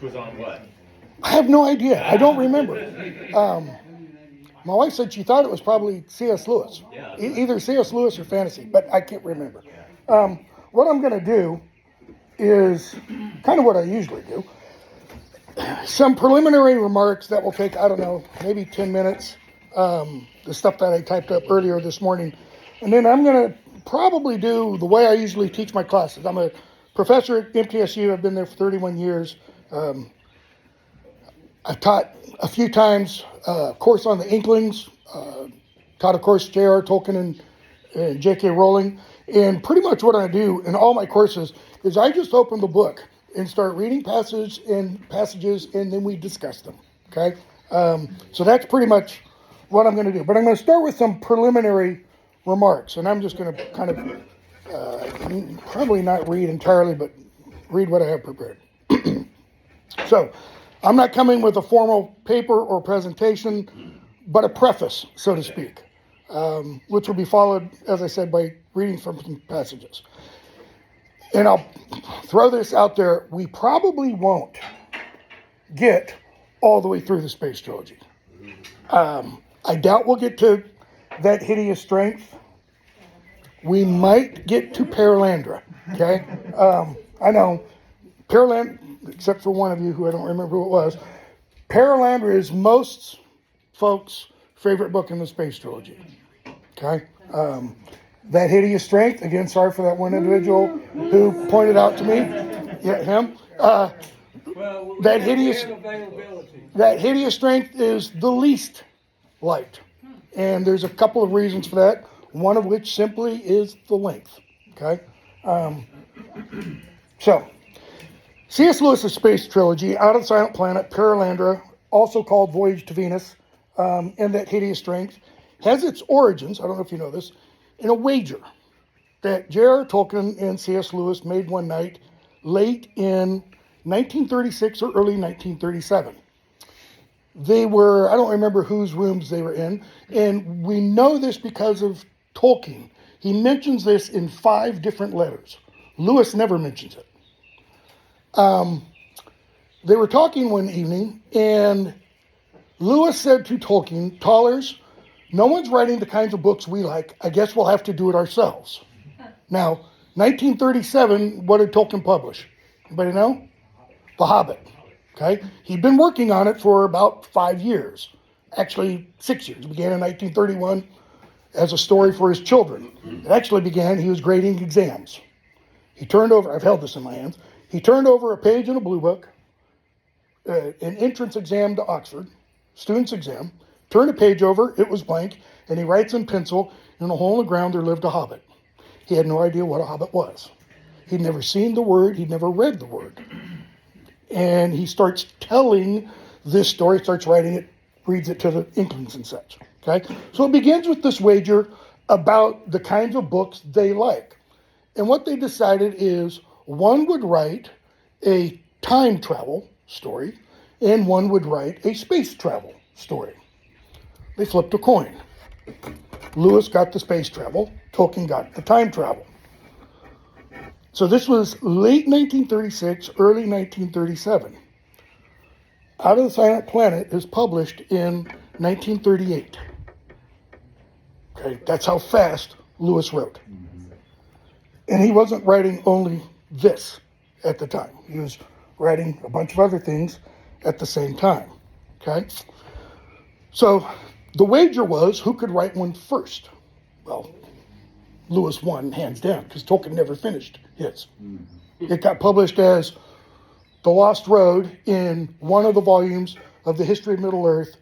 Was on what? I have no idea. I don't remember. My wife said she thought it was probably C.S. Lewis. Either C.S. Lewis or fantasy, but I can't remember. What I'm going to do is kind of what I usually do. Some preliminary remarks that will take, I don't know, maybe 10 minutes. The stuff that I typed up earlier this morning. And then I'm going to probably do the way I usually teach my classes. I'm a professor at MTSU. I've been there for 31 years. I've taught a few times a course on the Inklings, taught a course J.R. Tolkien and J.K. Rowling. And pretty much what I do in all my courses is I just open the book and start reading passages, and then we discuss them, okay? So that's pretty much what I'm going to do. But I'm going to start with some preliminary remarks, and I'm just going to kind of probably not read entirely, but read what I have prepared. So I'm not coming with a formal paper or presentation, but a preface, so to speak, which will be followed, as I said, by reading from some passages. And I'll throw this out there. We probably won't get all the way through the space trilogy. I doubt we'll get to that hideous strength. We might get to Perelandra, okay? I know, Perelandra, except for one of you who I don't remember who it was, Perelandra is most folks' favorite book in the space trilogy, okay? That hideous strength, again, sorry for that one individual who pointed out to me, him. That hideous strength is the least liked. And there's a couple of reasons for that, one of which simply is the length, okay? So, C.S. Lewis's space trilogy, Out of the Silent Planet, Perelandra, also called Voyage to Venus, and That Hideous Strength, has its origins, I don't know if you know this, in a wager that J.R. Tolkien and C.S. Lewis made one night late in 1936 or early 1937. They were, I don't remember whose rooms they were in, and we know this because of Tolkien. He mentions this in 5 different letters. Lewis never mentions it. They were talking one evening, and Lewis said to Tolkien, "Tollers, no one's writing the kinds of books we like. I guess we'll have to do it ourselves." Now, 1937, what did Tolkien publish? Anybody know? The Hobbit. Okay? He'd been working on it for about 5 years. Actually, 6 years. It began in 1931 as a story for his children. It actually began, he was grading exams. He turned over, I've held this in my hands, he turned over a page in a blue book, an entrance exam to Oxford, student's exam, turned a page over, it was blank, and he writes in pencil, "In a hole in the ground there lived a hobbit." He had no idea what a hobbit was. He'd never seen the word, he'd never read the word. And he starts telling this story, starts writing it, reads it to the Inklings and such. Okay? So it begins with this wager about the kinds of books they like. And what they decided is one would write a time travel story and one would write a space travel story. They flipped a coin. Lewis got the space travel, Tolkien got the time travel. So this was late 1936, early 1937. Out of the Silent Planet is published in 1938. Okay, that's how fast Lewis wrote. And he wasn't writing only this at the time. He was writing a bunch of other things at the same time. Okay? So the wager was who could write one first. Well, Lewis won hands down because Tolkien never finished his. It got published as The Lost Road in one of the volumes of the History of Middle-earth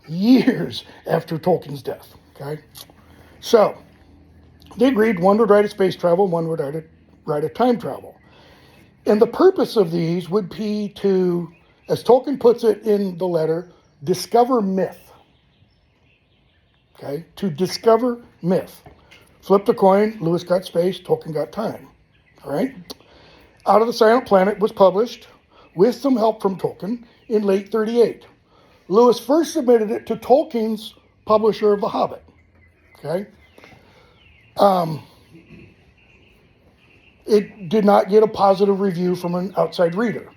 years after Tolkien's death. Okay? So they agreed one would write a space travel, one would write a time travel. And the purpose of these would be to, as Tolkien puts it in the letter, discover myth. Okay? To discover myth. Flipped a coin, Lewis got space, Tolkien got time. All right? Out of the Silent Planet was published with some help from Tolkien in late 38. Lewis first submitted it to Tolkien's publisher of The Hobbit. Okay? It did not get a positive review from an outside reader.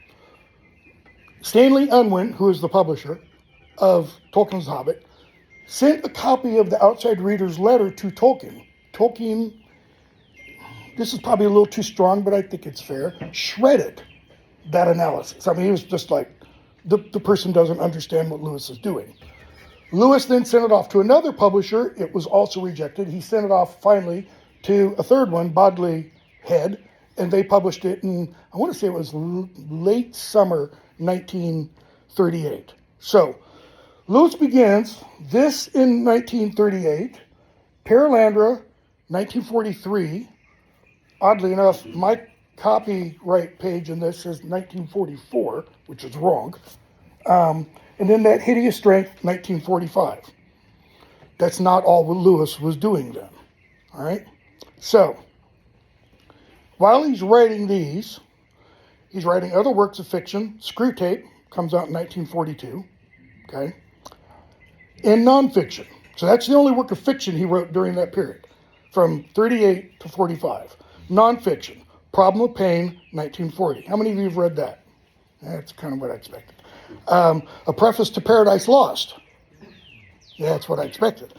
Stanley Unwin, who is the publisher of Tolkien's Hobbit, sent a copy of the outside reader's letter to Tolkien. Tolkien, this is probably a little too strong, but I think it's fair, shredded that analysis. I mean, he was just like, the person doesn't understand what Lewis is doing. Lewis then sent it off to another publisher. It was also rejected. He sent it off finally to a third one, Bodley Head, and they published it in, I want to say it was late summer 1938. So Lewis begins this in 1938, Perelandra 1943. Oddly enough, my copyright page in this says 1944, which is wrong. And then that Hideous Strength, 1945. That's not all what Lewis was doing then. All right? So, while he's writing these, he's writing other works of fiction. Screw Tape comes out in 1942. Okay? And nonfiction. So that's the only work of fiction he wrote during that period, from 38 to 45. Nonfiction. Problem of Pain, 1940. How many of you have read that? That's kind of what I expected. A Preface to Paradise Lost. Yeah, that's what I expected.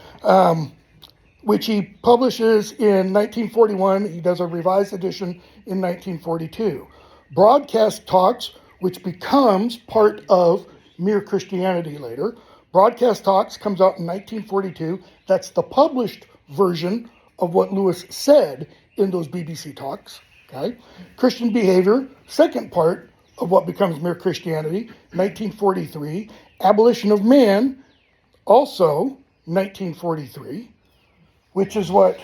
Which he publishes in 1941. He does a revised edition in 1942. Broadcast Talks, which becomes part of Mere Christianity later. Broadcast Talks comes out in 1942. That's the published version of what Lewis said in those BBC talks. Okay? Christian Behavior, second part of what becomes Mere Christianity, 1943. Abolition of Man, also 1943, which is what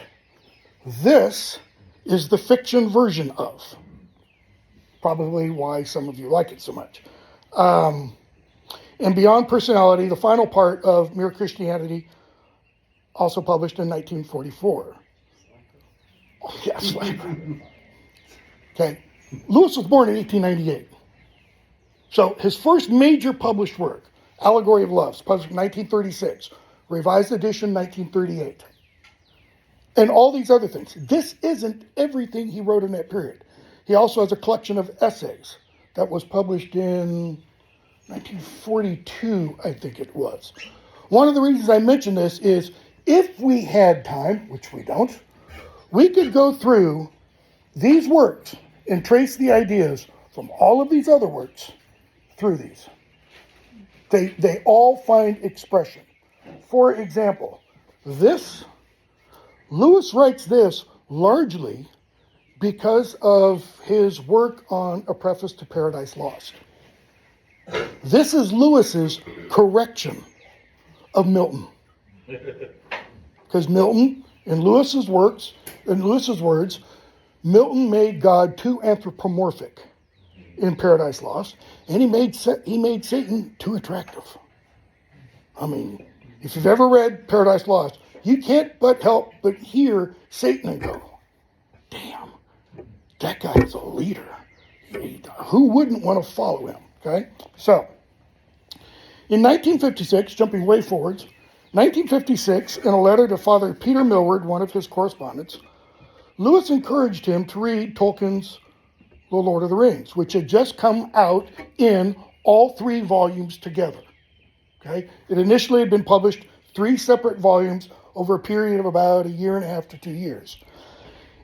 this is the fiction version of. Probably why some of you like it so much. And Beyond Personality, the final part of Mere Christianity, also published in 1944. Oh, yes. Okay. Lewis was born in 1898. So his first major published work, Allegory of Love, published in 1936, revised edition 1938. And all these other things. This isn't everything he wrote in that period. He also has a collection of essays that was published in 1942, I think it was. One of the reasons I mention this is if we had time, which we don't, we could go through these works and trace the ideas from all of these other works through these. They all find expression. For example, Lewis writes this largely because of his work on A Preface to Paradise Lost. This is Lewis's correction of Milton. Because Milton, in Lewis's words, Milton made God too anthropomorphic in Paradise Lost, and he made Satan too attractive. I mean, if you've ever read Paradise Lost, you can't help but hear Satan and go, damn, that guy is a leader. Who wouldn't want to follow him? Okay? So, in 1956, jumping way forwards, 1956, in a letter to Father Peter Millward, one of his correspondents, Lewis encouraged him to read Tolkien's The Lord of the Rings, which had just come out in all 3 volumes together. Okay? It initially had been published 3 separate volumes over a period of about 1.5 to 2 years.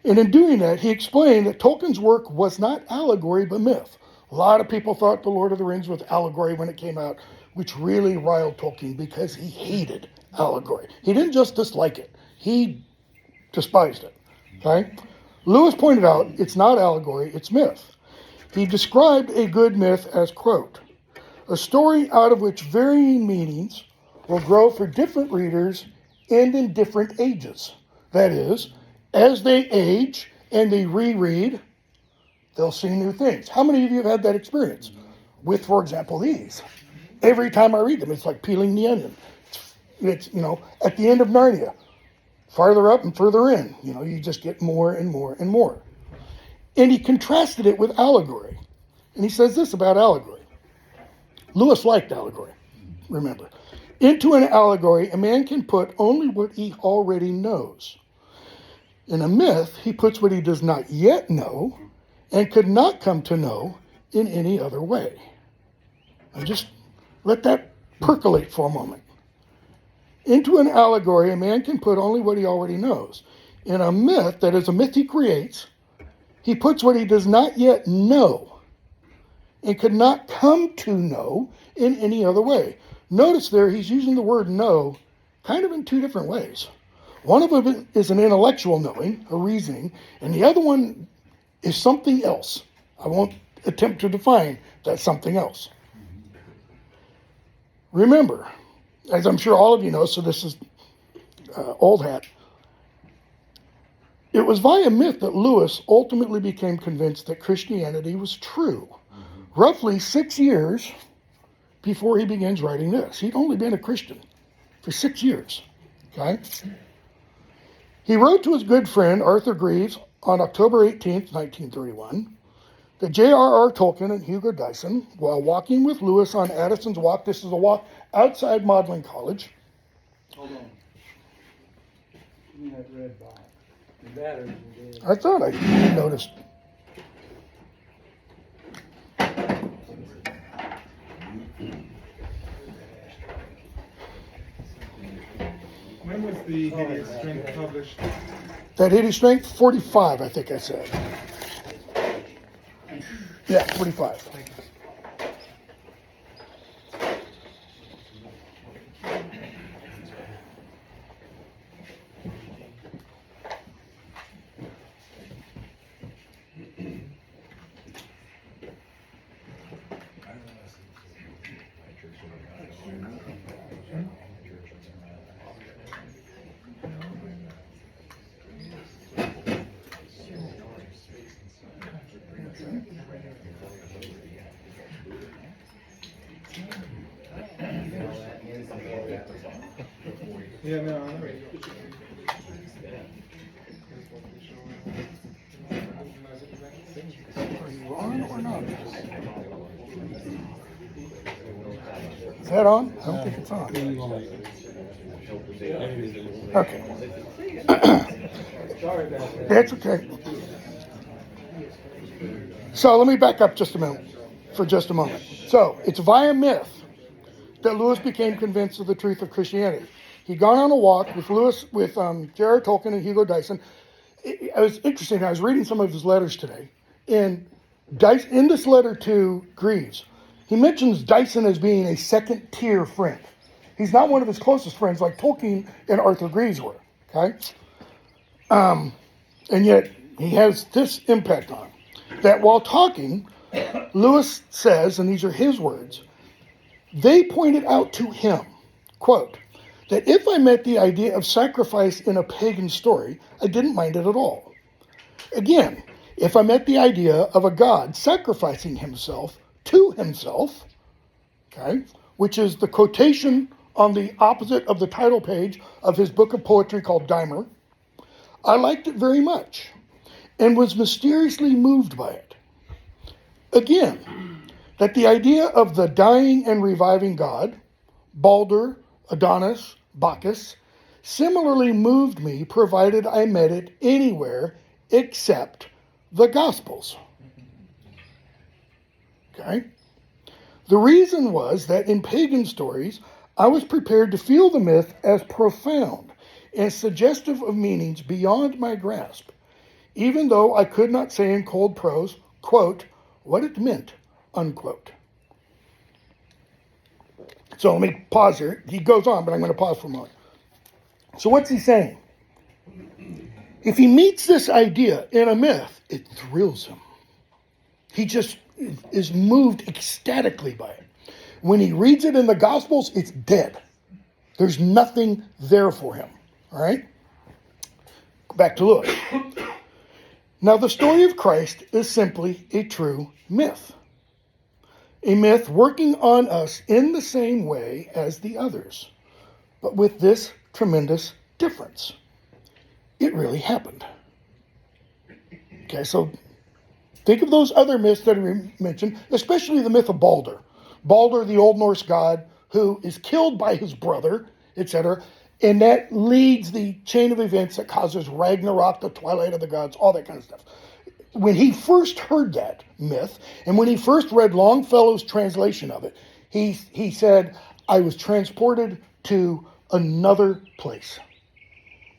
And in doing that, he explained that Tolkien's work was not allegory but myth. A lot of people thought The Lord of the Rings was allegory when it came out, which really riled Tolkien because he hated allegory. He didn't just dislike it, he despised it. Okay? Lewis pointed out it's not allegory, it's myth. He described a good myth as, quote, a story out of which varying meanings will grow for different readers and in different ages. That is, as they age and they reread, they'll see new things. How many of you have had that experience with, for example, these? Every time I read them, it's like peeling the onion. It's at the end of Narnia, farther up and further in, you just get more and more and more. And he contrasted it with allegory. And he says this about allegory. Lewis liked allegory, remember. Into an allegory, a man can put only what he already knows. In a myth, he puts what he does not yet know and could not come to know in any other way. And just let that percolate for a moment. Into an allegory, a man can put only what he already knows. In a myth, that is a myth he creates, he puts what he does not yet know and could not come to know in any other way. Notice there he's using the word know kind of in two different ways. One of them is an intellectual knowing, a reasoning, and the other one is something else. I won't attempt to define that something else. Remember, as I'm sure all of you know, so this is old hat, it was via myth that Lewis ultimately became convinced that Christianity was true. Roughly 6 years before he begins writing this. He'd only been a Christian for 6 years. Okay? He wrote to his good friend Arthur Greaves on October 18th, 1931, that J.R.R. Tolkien and Hugo Dyson, while walking with Lewis on Addison's Walk, this is a walk outside Magdalen College. Hold on. Give me that red box. The batteries are dead. I thought I noticed. When was the Hideous Strength published? That Hideous Strength, 45, I think I said. Yeah, 45. Yeah, no, I know. Are you on or not? Is that on? I don't think it's on. Okay. Sorry about that. That's okay. So let me back up just a minute, for just a moment. So it's via myth that Lewis became convinced of the truth of Christianity. He'd gone on a walk with J.R.R. Tolkien and Hugo Dyson. It was interesting. I was reading some of his letters today, and in this letter to Greaves, he mentions Dyson as being a second-tier friend. He's not one of his closest friends like Tolkien and Arthur Greaves were. Okay, and yet he has this impact on him. That while talking, Lewis says, and these are his words, they pointed out to him, quote, that if I met the idea of sacrifice in a pagan story, I didn't mind it at all. Again, if I met the idea of a god sacrificing himself to himself, okay, which is the quotation on the opposite of the title page of his book of poetry called Dimer, I liked it very much and was mysteriously moved by it. Again, that the idea of the dying and reviving god, Balder, Adonis, Bacchus, similarly moved me provided I met it anywhere except the Gospels. Okay? The reason was that in pagan stories, I was prepared to feel the myth as profound and suggestive of meanings beyond my grasp, even though I could not say in cold prose, quote, what it meant, unquote. So let me pause here. He goes on, but I'm going to pause for a moment. So what's he saying? If he meets this idea in a myth, it thrills him. He just is moved ecstatically by it. When he reads it in the Gospels, it's dead. There's nothing there for him. All right? Back to Lewis. Now, the story of Christ is simply a true myth. A myth working on us in the same way as the others, but with this tremendous difference. It really happened. Okay, so think of those other myths that are mentioned, especially the myth of Balder. Balder, the Old Norse god, who is killed by his brother, etc., and that leads the chain of events that causes Ragnarok, the twilight of the gods, all that kind of stuff. When he first heard that myth, and when he first read Longfellow's translation of it, He said, I was transported to another place.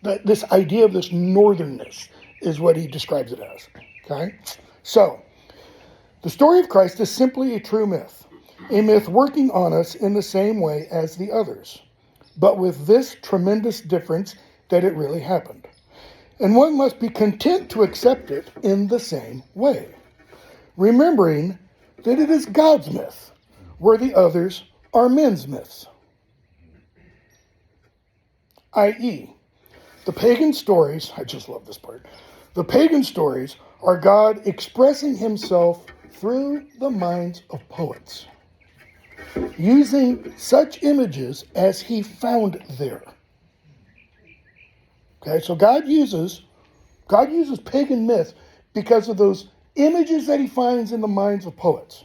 This idea of this northernness is what he describes it as. Okay? So, the story of Christ is simply a true myth. A myth working on us in the same way as the others, but with this tremendous difference that it really happened. And one must be content to accept it in the same way, remembering that it is God's myth, where the others are men's myths. I.e., the pagan stories, I just love this part, the pagan stories are God expressing himself through the minds of poets, using such images as he found there. Okay, so God uses pagan myth because of those images that he finds in the minds of poets.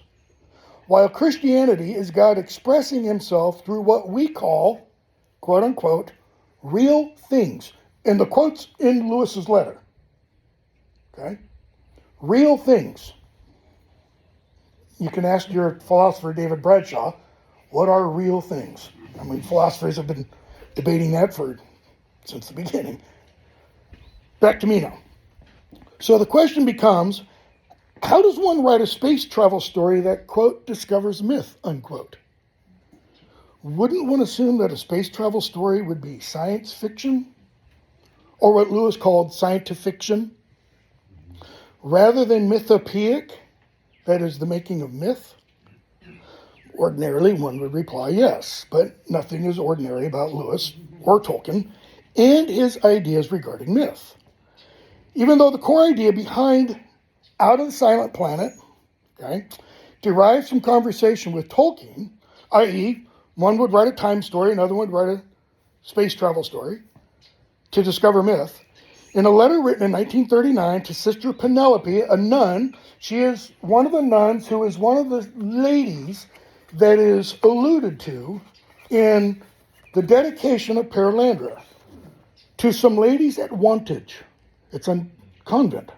While Christianity is God expressing himself through what we call, quote unquote, real things. And the quote's in Lewis's letter. Okay? Real things. You can ask your philosopher, David Bradshaw, what are real things? I mean, philosophers have been debating that since the beginning. Back to me now. So the question becomes, how does one write a space travel story that, quote, discovers myth, unquote? Wouldn't one assume that a space travel story would be science fiction? Or what Lewis called scientifiction? Rather than mythopoeic, that is the making of myth? Ordinarily, one would reply yes, but nothing is ordinary about Lewis or Tolkien and his ideas regarding myth. Even though the core idea behind Out of the Silent Planet, okay, derives from conversation with Tolkien, i.e., one would write a time story, another would write a space travel story to discover myth. In a letter written in 1939 to Sister Penelope, a nun, she is one of the nuns who is one of the ladies that is alluded to in the dedication of Perelandra to some ladies at Wantage. It's a convent.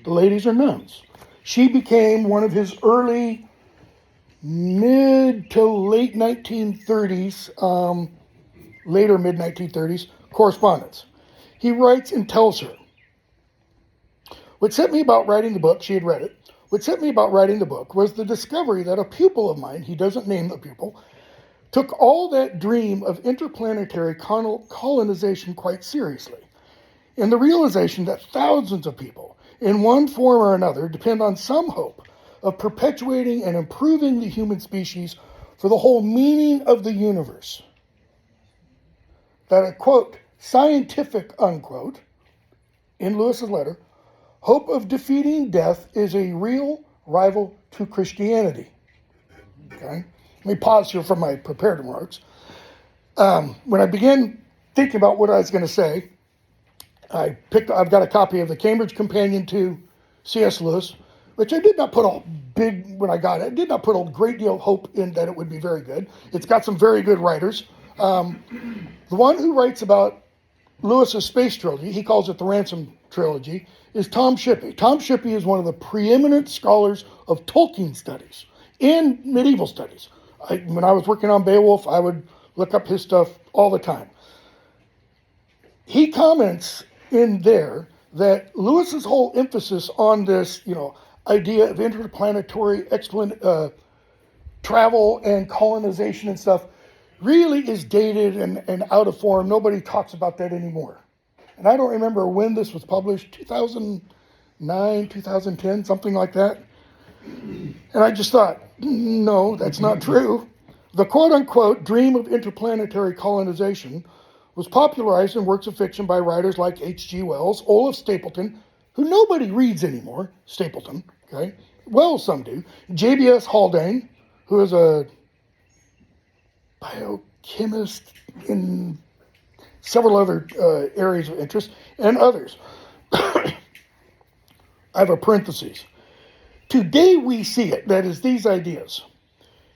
The ladies are nuns. She became one of his early mid to late 1930s, later mid 1930s correspondence. He writes and tells her, what set me about writing the book, she had read it, what set me about writing the book was the discovery that a pupil of mine, he doesn't name the pupil, took all that dream of interplanetary colonization quite seriously. And the realization that thousands of people, in one form or another, depend on some hope of perpetuating and improving the human species for the whole meaning of the universe. That a, quote, scientific, unquote, in Lewis's letter, hope of defeating death is a real rival to Christianity. Okay? Let me pause here for my prepared remarks. When I began thinking about what I was going to say, I've got a copy of the Cambridge Companion to C.S. Lewis, which I did not put a big, when I got it, I did not put a great deal of hope in that it would be very good. It's got some very good writers. The one who writes about Lewis's space trilogy, he calls it the Ransom Trilogy, is Tom Shippey. Tom Shippey is one of the preeminent scholars of Tolkien studies and medieval studies. When I was working on Beowulf, I would look up his stuff all the time. He comments in there that Lewis's whole emphasis on this, idea of interplanetary travel and colonization and stuff really is dated and out of form. Nobody talks about that anymore. And I don't remember when this was published, 2009, 2010, something like that. And I just thought, no, that's not true. The quote-unquote dream of interplanetary colonization was popularized in works of fiction by writers like H.G. Wells, Olaf Stapleton, who nobody reads anymore, Stapleton, okay? Well, some do. J.B.S. Haldane, who is a biochemist in several other areas of interest, and others. I have a parenthesis. Today we see it, that is, these ideas,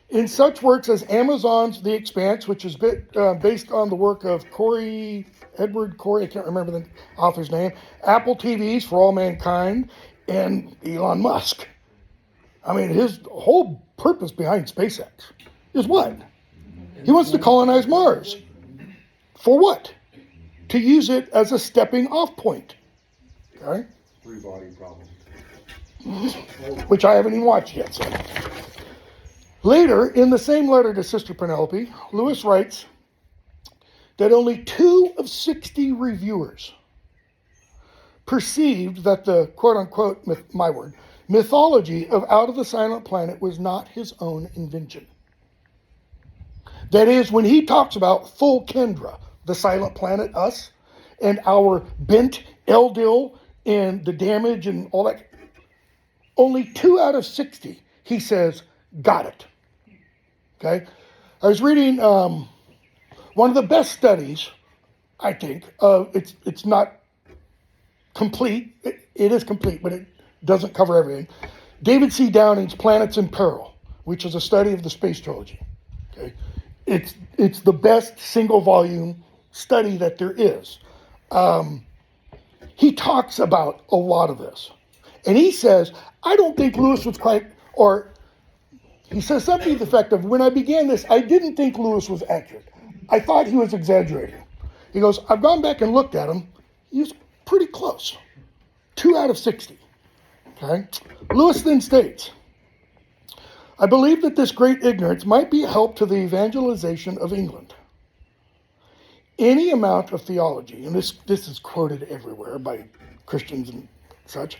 in such works as Amazon's The Expanse, which is based on the work of Edward Corey, I can't remember the author's name, Apple TV's For All Mankind, and Elon Musk. I mean, his whole purpose behind SpaceX is what? He wants to colonize Mars. For what? To use it as a stepping off point. Okay? Three body problem. Which I haven't even watched yet. So. Later, in the same letter to Sister Penelope, Lewis writes that only 2 of 60 reviewers perceived that the quote-unquote, my word, mythology of Out of the Silent Planet was not his own invention. That is, when he talks about full Kendra, the silent planet, us, and our bent Eldil and the damage and all that, only 2 out of 60, he says, got it. Okay? I was reading one of the best studies, I think. It's not complete. It is complete, but it doesn't cover everything. David C. Downing's Planets in Peril, which is a study of the space trilogy. Okay? It's the best single volume study that there is. He talks about a lot of this. And he says, I don't think Lewis was quite, or he says something to the effect of, when I began this, I didn't think Lewis was accurate. I thought he was exaggerating. He goes, I've gone back and looked at him. He was pretty close. 2 out of 60. Okay? Lewis then states, I believe that this great ignorance might be a help to the evangelization of England. Any amount of theology, and this is quoted everywhere by Christians and such,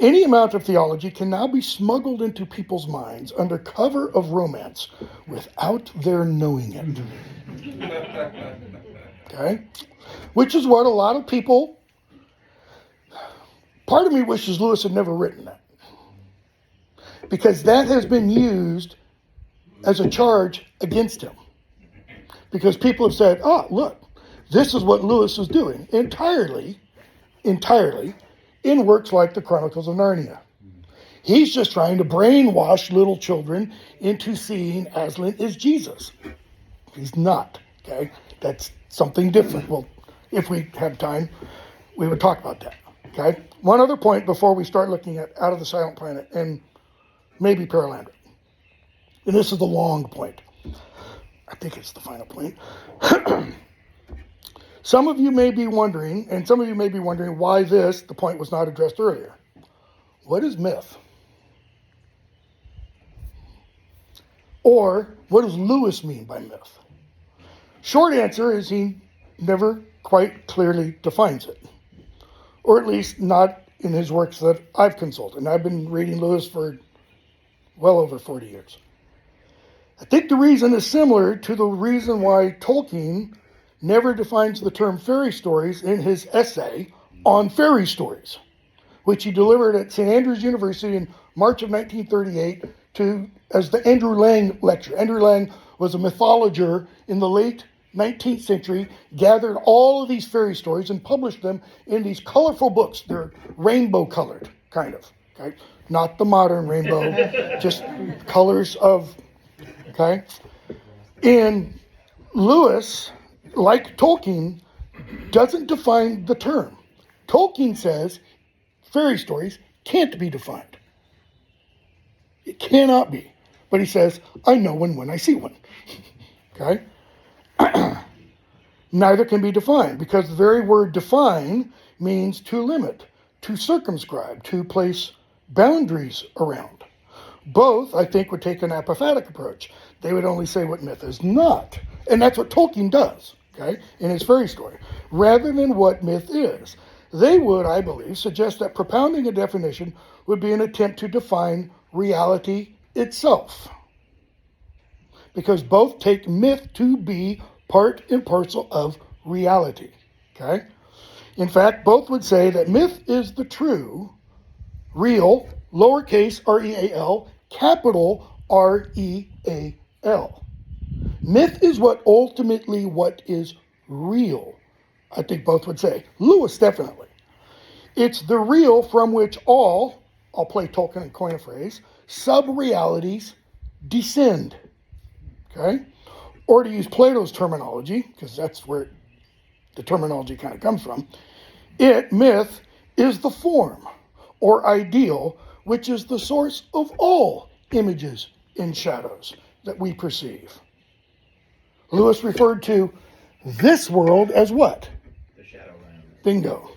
any amount of theology can now be smuggled into people's minds under cover of romance without their knowing it. Okay? Which is what a lot of people, part of me wishes Lewis had never written that. Because that has been used as a charge against him. Because people have said, oh, look, this is what Lewis is doing entirely in works like the Chronicles of Narnia. He's just trying to brainwash little children into seeing Aslan as Jesus. He's not, okay? That's something different. Well, if we have time, we would talk about that, okay? One other point before we start looking at Out of the Silent Planet and maybe Perelandra. And this is the long point. I think it's the final point. Some of you may be wondering, why the point was not addressed earlier. What is myth? Or what does Lewis mean by myth? Short answer is he never quite clearly defines it. Or at least not in his works that I've consulted. And I've been reading Lewis for well over 40 years. I think the reason is similar to the reason why Tolkien never defines the term fairy stories in his essay on fairy stories, which he delivered at St. Andrews University in March of 1938 as the Andrew Lang lecture. Andrew Lang was a mythologer in the late 19th century, gathered all of these fairy stories and published them in these colorful books. They're rainbow colored, kind of, okay? Not the modern rainbow, just colors of, okay? And Lewis, like Tolkien, doesn't define the term. Tolkien says fairy stories can't be defined. It cannot be. But he says, I know one when I see one. Okay? Neither can be defined, because the very word define means to limit, to circumscribe, to place boundaries around. Both, I think, would take an apophatic approach. They would only say what myth is not. And that's what Tolkien does, okay, in his fairy story, rather than what myth is. They would, I believe, suggest that propounding a definition would be an attempt to define reality itself. Because both take myth to be part and parcel of reality, okay? In fact, both would say that myth is the true, real, lowercase R-E-A-L, capital R-E-A-L. Myth is what is real, I think both would say. Lewis, definitely. It's the real from which all, I'll play Tolkien and coin a phrase, sub-realities descend. Okay? Or to use Plato's terminology, because that's where the terminology kind of comes from, myth, is the form or ideal which is the source of all images and shadows. that we perceive. Lewis referred to this world as what? The Shadowland. Bingo.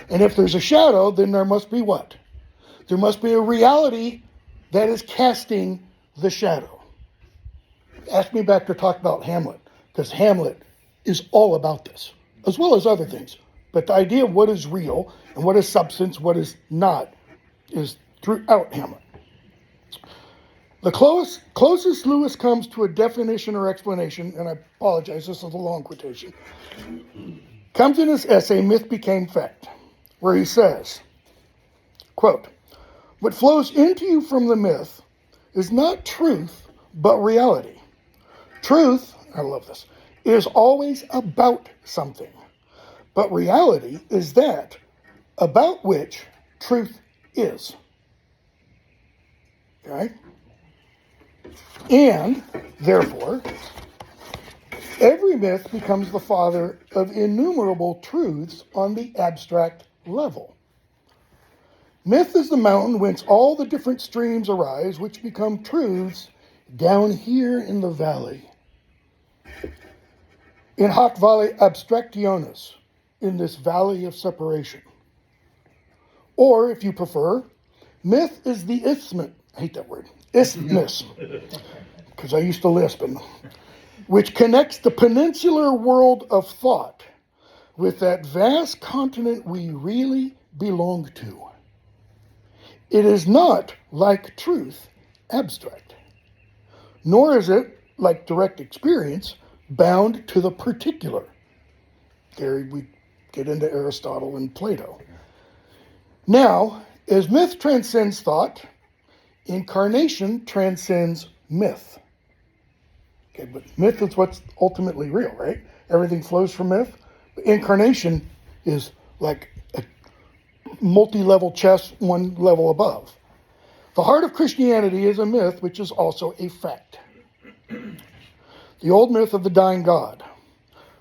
And if there's a shadow, then there must be what? There must be a reality that is casting the shadow. Ask me back to talk about Hamlet, because Hamlet is all about this, as well as other things. But the idea of what is real and what is substance, what is not, is throughout Hamlet. The closest Lewis comes to a definition or explanation, and I apologize, this is a long quotation, comes in his essay, Myth Became Fact, where he says, quote, "What flows into you from the myth is not truth, but reality. Truth," I love this, "is always about something, but reality is that about which truth is." Okay? And, therefore, every myth becomes the father of innumerable truths on the abstract level. Myth is the mountain whence all the different streams arise, which become truths down here in the valley. In hoc valley abstractionis, in this valley of separation. Or, if you prefer, myth is the isthmus, I hate that word, isthmus, because I used to lisp, which connects the peninsular world of thought with that vast continent we really belong to. It is not, like truth, abstract, nor is it, like direct experience, bound to the particular. There we get into Aristotle and Plato. Now, as myth transcends thought, incarnation transcends myth. Okay, but myth is what's ultimately real, right? Everything flows from myth. Incarnation is like a multi-level chess, one level above. The heart of Christianity is a myth, which is also a fact. The old myth of the dying God,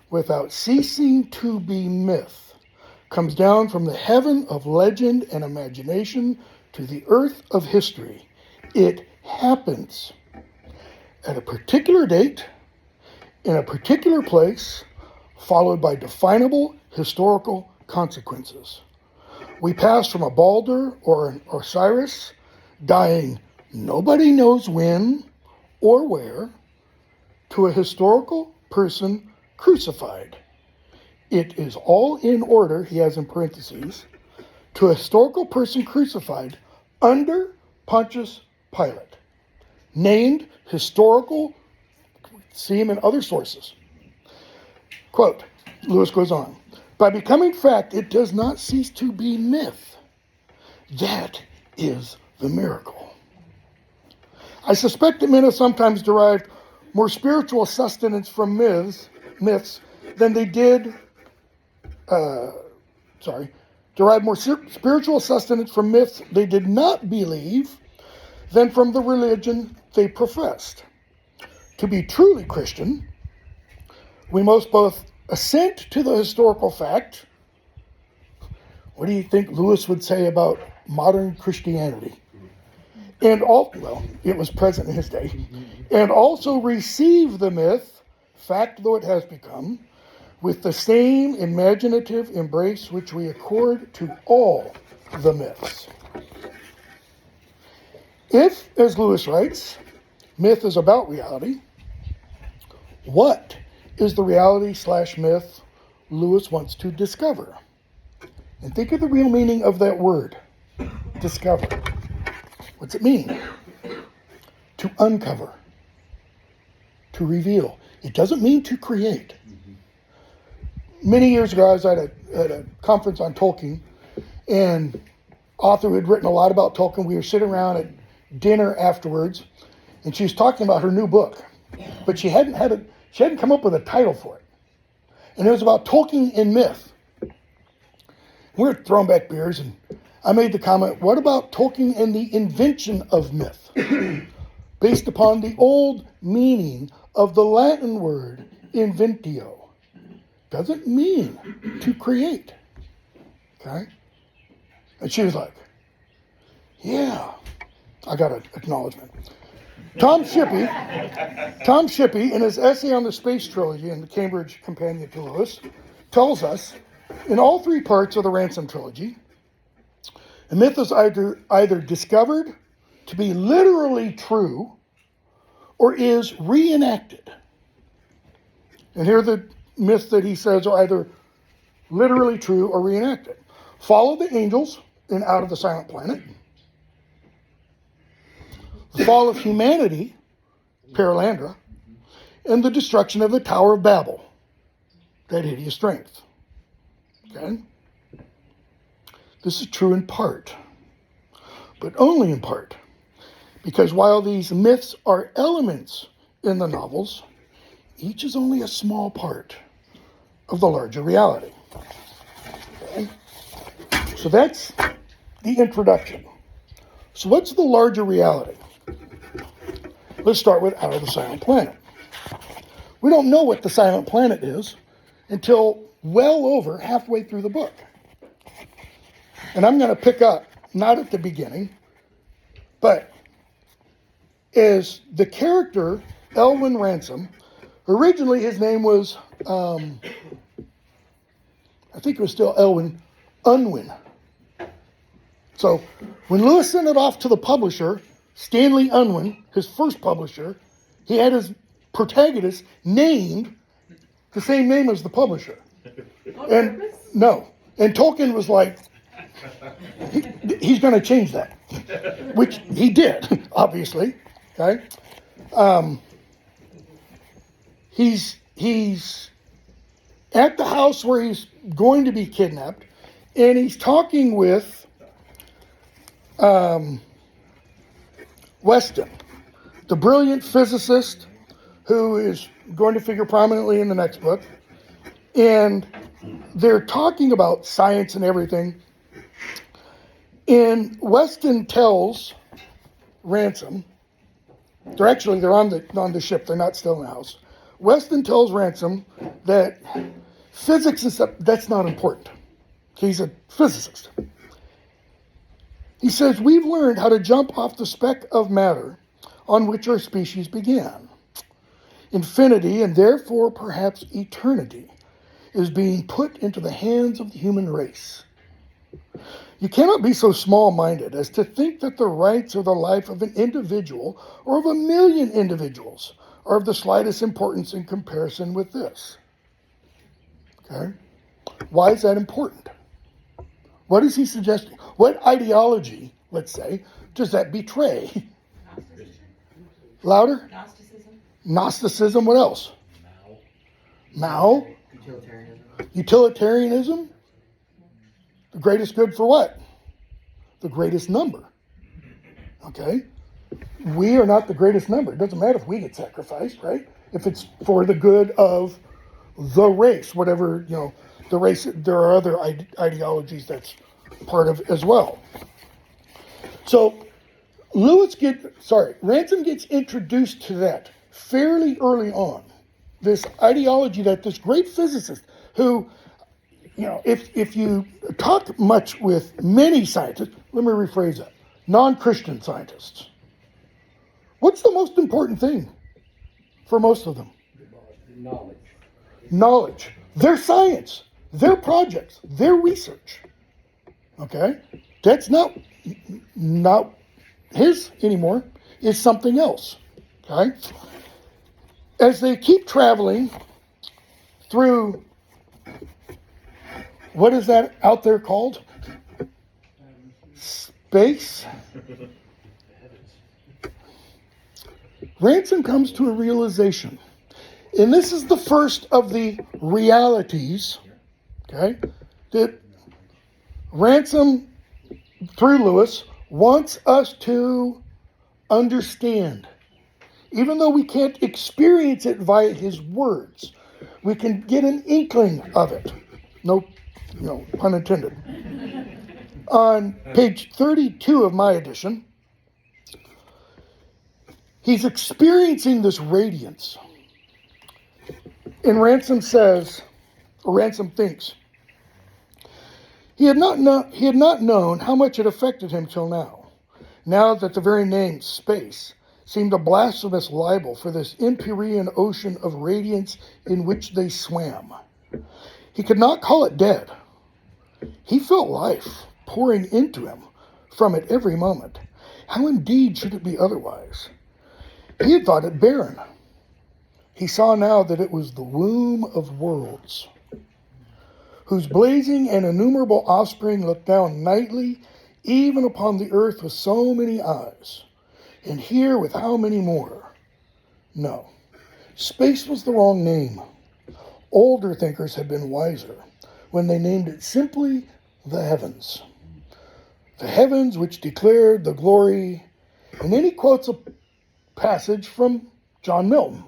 without ceasing to be myth, comes down from the heaven of legend and imagination to the earth of history. It happens at a particular date, in a particular place, followed by definable historical consequences. We pass from a Balder or an Osiris dying nobody knows when or where to a historical person crucified. It is all in order, he has in parentheses, to a historical person crucified under Pontius Pilate. Named historical, see him in other sources. Quote, Lewis goes on, "By becoming fact, it does not cease to be myth. That is the miracle. I suspect that men have sometimes derived more spiritual sustenance from myths than they did, derived more spiritual sustenance from myths they did not believe than from the religion they professed. To be truly Christian, we must both assent to the historical fact." What do you think Lewis would say about modern Christianity? It was present in his day. And also receive the myth, fact though it has become, with the same imaginative embrace which we accord to all the myths. If, as Lewis writes, myth is about reality, what is the reality/myth Lewis wants to discover? And think of the real meaning of that word, discover. What's it mean? To uncover, to reveal. It doesn't mean to create. Many years ago, I was at a conference on Tolkien, and author who had written a lot about Tolkien. We were sitting around at dinner afterwards, and she was talking about her new book, but she hadn't come up with a title for it. And it was about Tolkien and myth. We were throwing back beers, and I made the comment, what about Tolkien and the invention of myth? Based upon the old meaning of the Latin word inventio. Doesn't mean to create. Okay? And she was like, yeah, I got an acknowledgement. Tom Shippey, in his essay on the space trilogy in the Cambridge Companion to Lewis, tells us in all three parts of the Ransom trilogy, a myth is either discovered to be literally true or is reenacted. And here are the myths that he says are either literally true or reenacted. Fall of the angels in Out of the Silent Planet. The fall of humanity, Perelandra. And the destruction of the Tower of Babel, that hideous strength. Okay? This is true in part, but only in part. Because while these myths are elements in the novels, each is only a small part of the larger reality. Okay? So that's the introduction. So what's the larger reality? Let's start with Out of the Silent Planet. We don't know what the Silent Planet is until well over halfway through the book. And I'm going to pick up, not at the beginning, but as the character, Elwyn Ransom, originally his name was, I think it was still Unwin. So when Lewis sent it off to the publisher, Stanley Unwin, his first publisher, he had his protagonist named the same name as the publisher. And no. And Tolkien was like, he's going to change that, which he did, obviously. Okay, he's at the house where he's going to be kidnapped, and he's talking with Weston, the brilliant physicist who is going to figure prominently in the next book, and they're talking about science and everything. And Weston tells Ransom, they're on the ship, they're not still in the house. Weston tells Ransom that physics and stuff, that's not important. He's a physicist. He says, we've learned how to jump off the speck of matter on which our species began. Infinity, and therefore perhaps eternity, is being put into the hands of the human race. You cannot be so small-minded as to think that the rights or the life of an individual or of a million individuals are of the slightest importance in comparison with this. Okay? Why is that important? What is he suggesting? What ideology, let's say, does that betray? Louder? Gnosticism. What else? Mao. Utilitarianism. The greatest good for what? The greatest number. Okay? We are not the greatest number. It doesn't matter if we get sacrificed, right? If it's for the good of the race, whatever, the race, there are other ideologies that's part of as well. So, Ransom gets introduced to that fairly early on. This ideology that this great physicist who, if you talk much with many scientists, let me rephrase that, non-Christian scientists, what's the most important thing for most of them? Knowledge. Their science, their projects, their research. Okay? That's not his anymore. It's something else. Okay? As they keep traveling through, what is that out there called? Space. Ransom comes to a realization. And this is the first of the realities, okay, that Ransom, through Lewis, wants us to understand. Even though we can't experience it via his words, we can get an inkling of it. No pun intended. On page 32 of my edition, he's experiencing this radiance. And Ransom thinks, he had not known how much it affected him till now. Now that the very name space seemed a blasphemous libel for this empyrean ocean of radiance in which they swam. He could not call it dead. He felt life pouring into him from it every moment. How indeed should it be otherwise? He had thought it barren. He saw now that it was the womb of worlds, whose blazing and innumerable offspring looked down nightly even upon the earth with so many eyes, and here with how many more? No, space was the wrong name. Older thinkers had been wiser when they named it simply the heavens. The heavens which declared the glory, and then he quotes a passage from John Milton,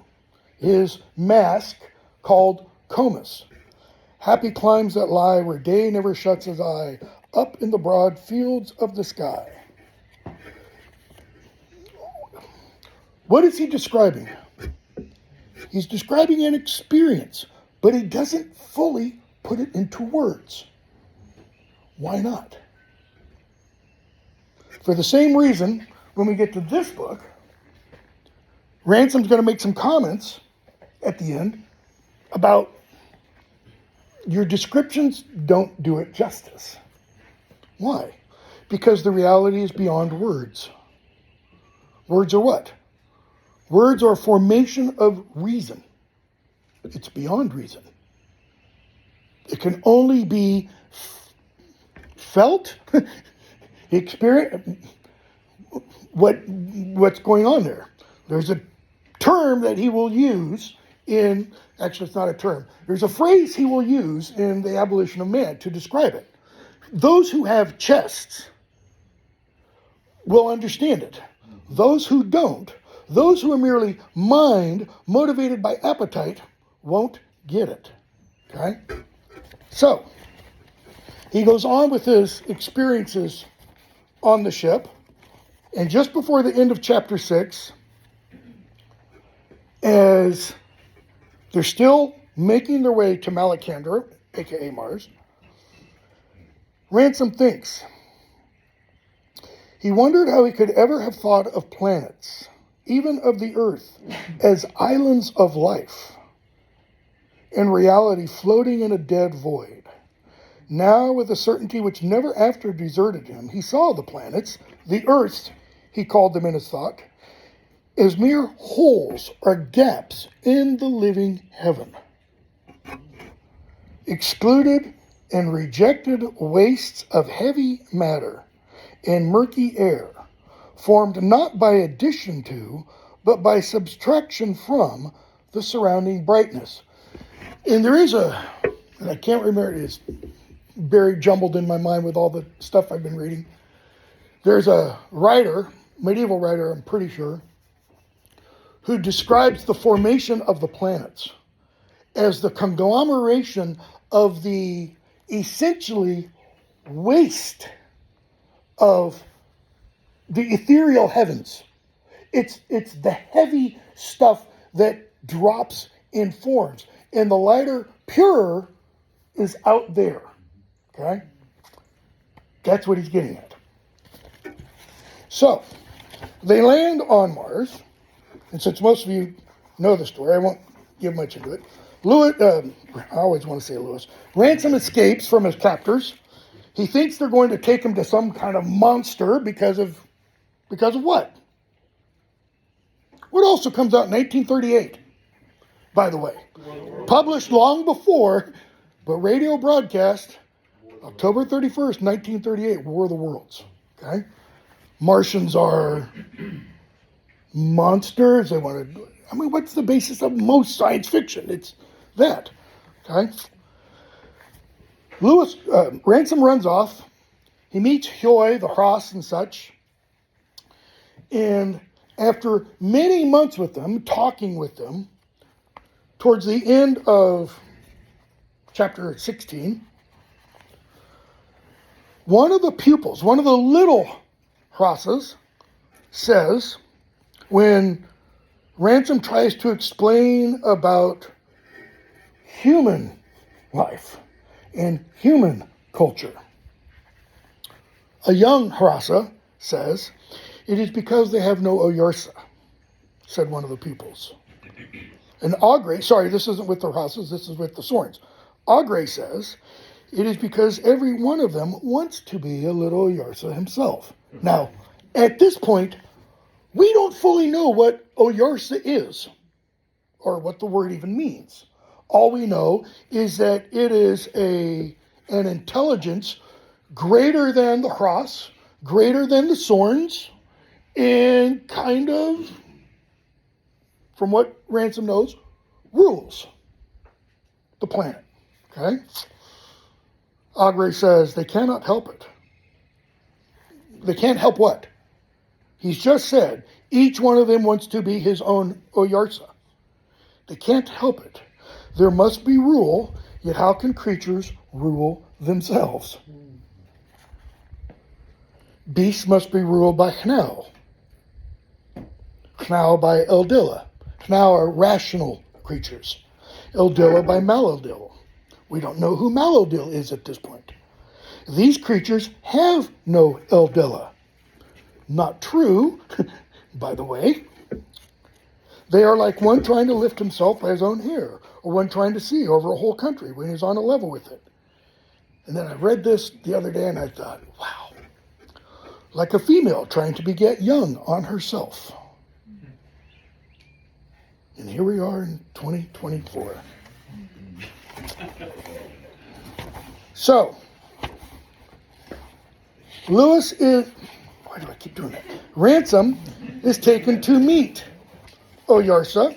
his masque called Comus. Happy climes that lie where day never shuts his eye, up in the broad fields of the sky. What is he describing? He's describing an experience, but he doesn't fully put it into words. Why not? For the same reason, when we get to this book, Ransom's going to make some comments at the end about your descriptions don't do it justice. Why? Because the reality is beyond words. Words are what? Words are a formation of reason. It's beyond reason. It can only be felt, experience, what's going on there. There's a term that he will use in, actually it's not a term, there's a phrase he will use in The Abolition of Man to describe it. Those who have chests will understand it. Those who don't, those who are merely mind motivated by appetite, won't get it. Okay? So, he goes on with his experiences on the ship, and just before the end of chapter 6, as they're still making their way to Malacandra, aka Mars, Ransom thinks. He wondered how he could ever have thought of planets, even of the Earth, as islands of life, in reality floating in a dead void. Now, with a certainty which never after deserted him, he saw the planets, the Earths, he called them in his thought, as mere holes or gaps in the living heaven. Excluded and rejected wastes of heavy matter and murky air, formed not by addition to, but by subtraction from the surrounding brightness. And there is and I can't remember, it's buried, jumbled in my mind with all the stuff I've been reading. There's a writer, medieval writer, I'm pretty sure, who describes the formation of the planets as the conglomeration of the essentially waste of the ethereal heavens. It's the heavy stuff that drops in forms, and the lighter, purer is out there. Okay? That's what he's getting at. So, they land on Mars, and since most of you know the story, I won't give much into it. I always want to say Lewis. Ransom escapes from his captors. He thinks they're going to take him to some kind of monster because of what? What also comes out in 1938, by the way. Published long before, but radio broadcast, October 31st, 1938, War of the Worlds. Okay? Martians are monsters. What's the basis of most science fiction? It's that. Okay? Ransom runs off. He meets Huey, the Hross and such. And after many months with them, talking with them, towards the end of chapter 16, one of the pupils, one of the little Hrosses, says, when Ransom tries to explain about human life and human culture, a young Hrossa says, it is because they have no Oyarsa. said one of the pupils. And Augre, sorry, this isn't with the houses, this is with the Sorns. Augre says, it is because every one of them wants to be a little Oyarsa himself. Now, at this point, we don't fully know what Oyarsa is, or what the word even means. All we know is that it is an intelligence greater than the Hross, greater than the Sorns, and kind of, from what Ransom knows, rules the planet. Okay? Augre says they cannot help it. They can't help what? He's just said each one of them wants to be his own Oyarsa. They can't help it. There must be rule, yet how can creatures rule themselves? Beasts must be ruled by Hnau. Hnau by Eldilla. Hnau are rational creatures. Eldilla by Malodil. We don't know who Malodil is at this point. These creatures have no Eldilla. Not true, by the way. They are like one trying to lift himself by his own hair, or one trying to see over a whole country when he's on a level with it. And then I read this the other day and I thought, wow, like a female trying to beget young on herself. And here we are in 2024. So, Lewis is, why do I keep doing that? Ransom is taken to meet Oyarsa,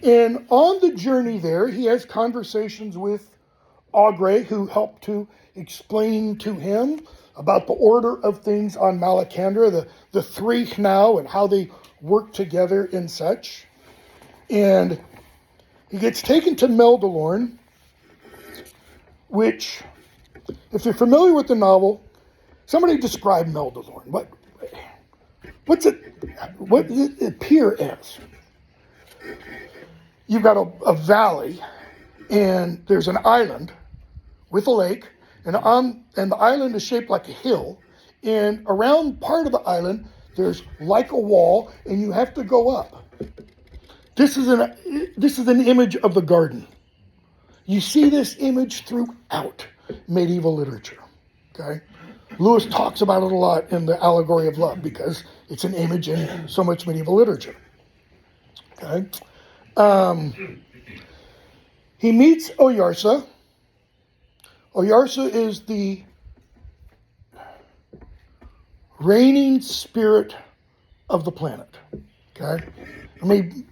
and on the journey there, he has conversations with Augre, who helped to explain to him about the order of things on Malacandra, the three Hnau and how they work together and such. And he gets taken to Meldalorn, which, if you're familiar with the novel, somebody describe Meldalorn. What does it appear as? You've got a valley, and there's an island with a lake, and the island is shaped like a hill, and around part of the island there's like a wall, and you have to go up. This is an image of the garden. You see this image throughout medieval literature. Okay, Lewis talks about it a lot in the Allegory of Love because it's an image in so much medieval literature. Okay, he meets Oyarsa. Oyarsa is the reigning spirit of the planet. Okay, let me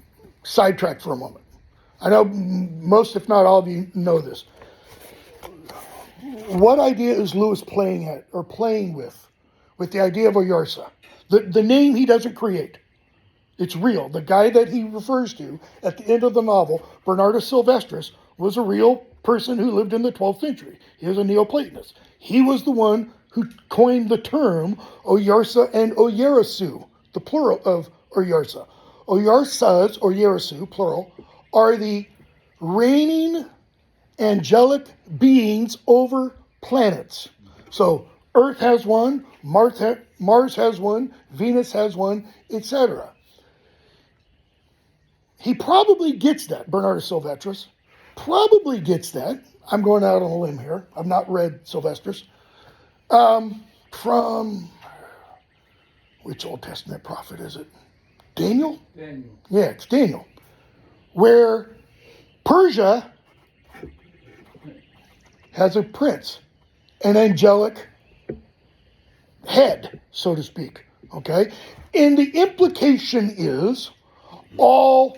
sidetrack for a moment. I know most, if not all of you, know this. What idea is Lewis playing with the idea of Oyarsa? The name he doesn't create. It's real. The guy that he refers to at the end of the novel, Bernardus Sylvestris, was a real person who lived in the 12th century. He was a Neoplatonist. He was the one who coined the term Oyarsa and Oyerasu, the plural of Oyarsa. Oyarsas, or Yerasu, plural, are the reigning angelic beings over planets. So Earth has one, Mars has one, Venus has one, etc. He probably gets that, Bernardus Sylvestris, probably gets that. I'm going out on a limb here. I've not read Sylvestris. From, which Old Testament prophet is it? Daniel? Daniel. Yeah, it's Daniel. Where Persia has a prince, an angelic head, so to speak. Okay? And the implication is all,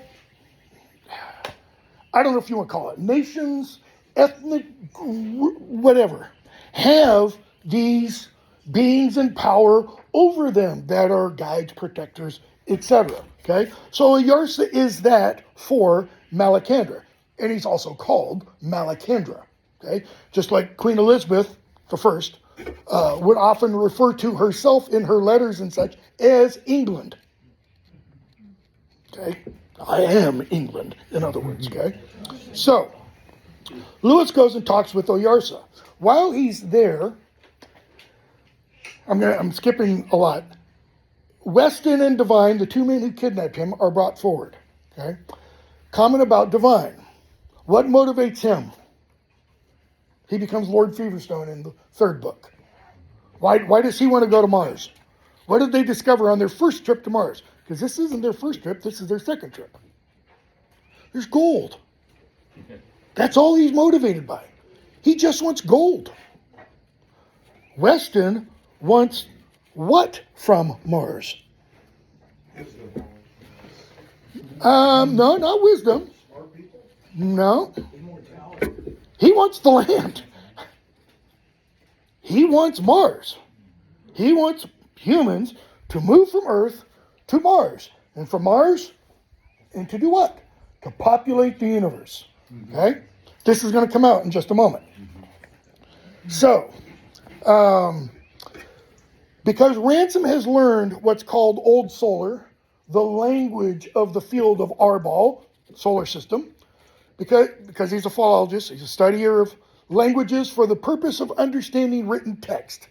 I don't know if you want to call it nations, ethnic, whatever, have these beings in power over them that are guides, protectors, etc. Okay? So Oyarsa is that for Malacandra. And he's also called Malacandra. Okay? Just like Queen Elizabeth I would often refer to herself in her letters and such as England. Okay? I am England, in other words. Okay? So, Lewis goes and talks with Oyarsa. While he's there, I'm skipping a lot. Weston and Divine, the two men who kidnapped him, are brought forward. Okay? Comment about Divine. What motivates him? He becomes Lord Feverstone in the third book. Why does he want to go to Mars? What did they discover on their first trip to Mars? Because this isn't their first trip, this is their second trip. There's gold. That's all he's motivated by. He just wants gold. Weston wants what from Mars? No, not wisdom. No. He wants the land. He wants Mars. He wants humans to move from Earth to Mars. And from Mars, and to do what? To populate the universe. Okay? This is going to come out in just a moment. So, because Ransom has learned what's called Old Solar, the language of the field of Arbol, solar system, because he's a philologist, he's a studier of languages for the purpose of understanding written text.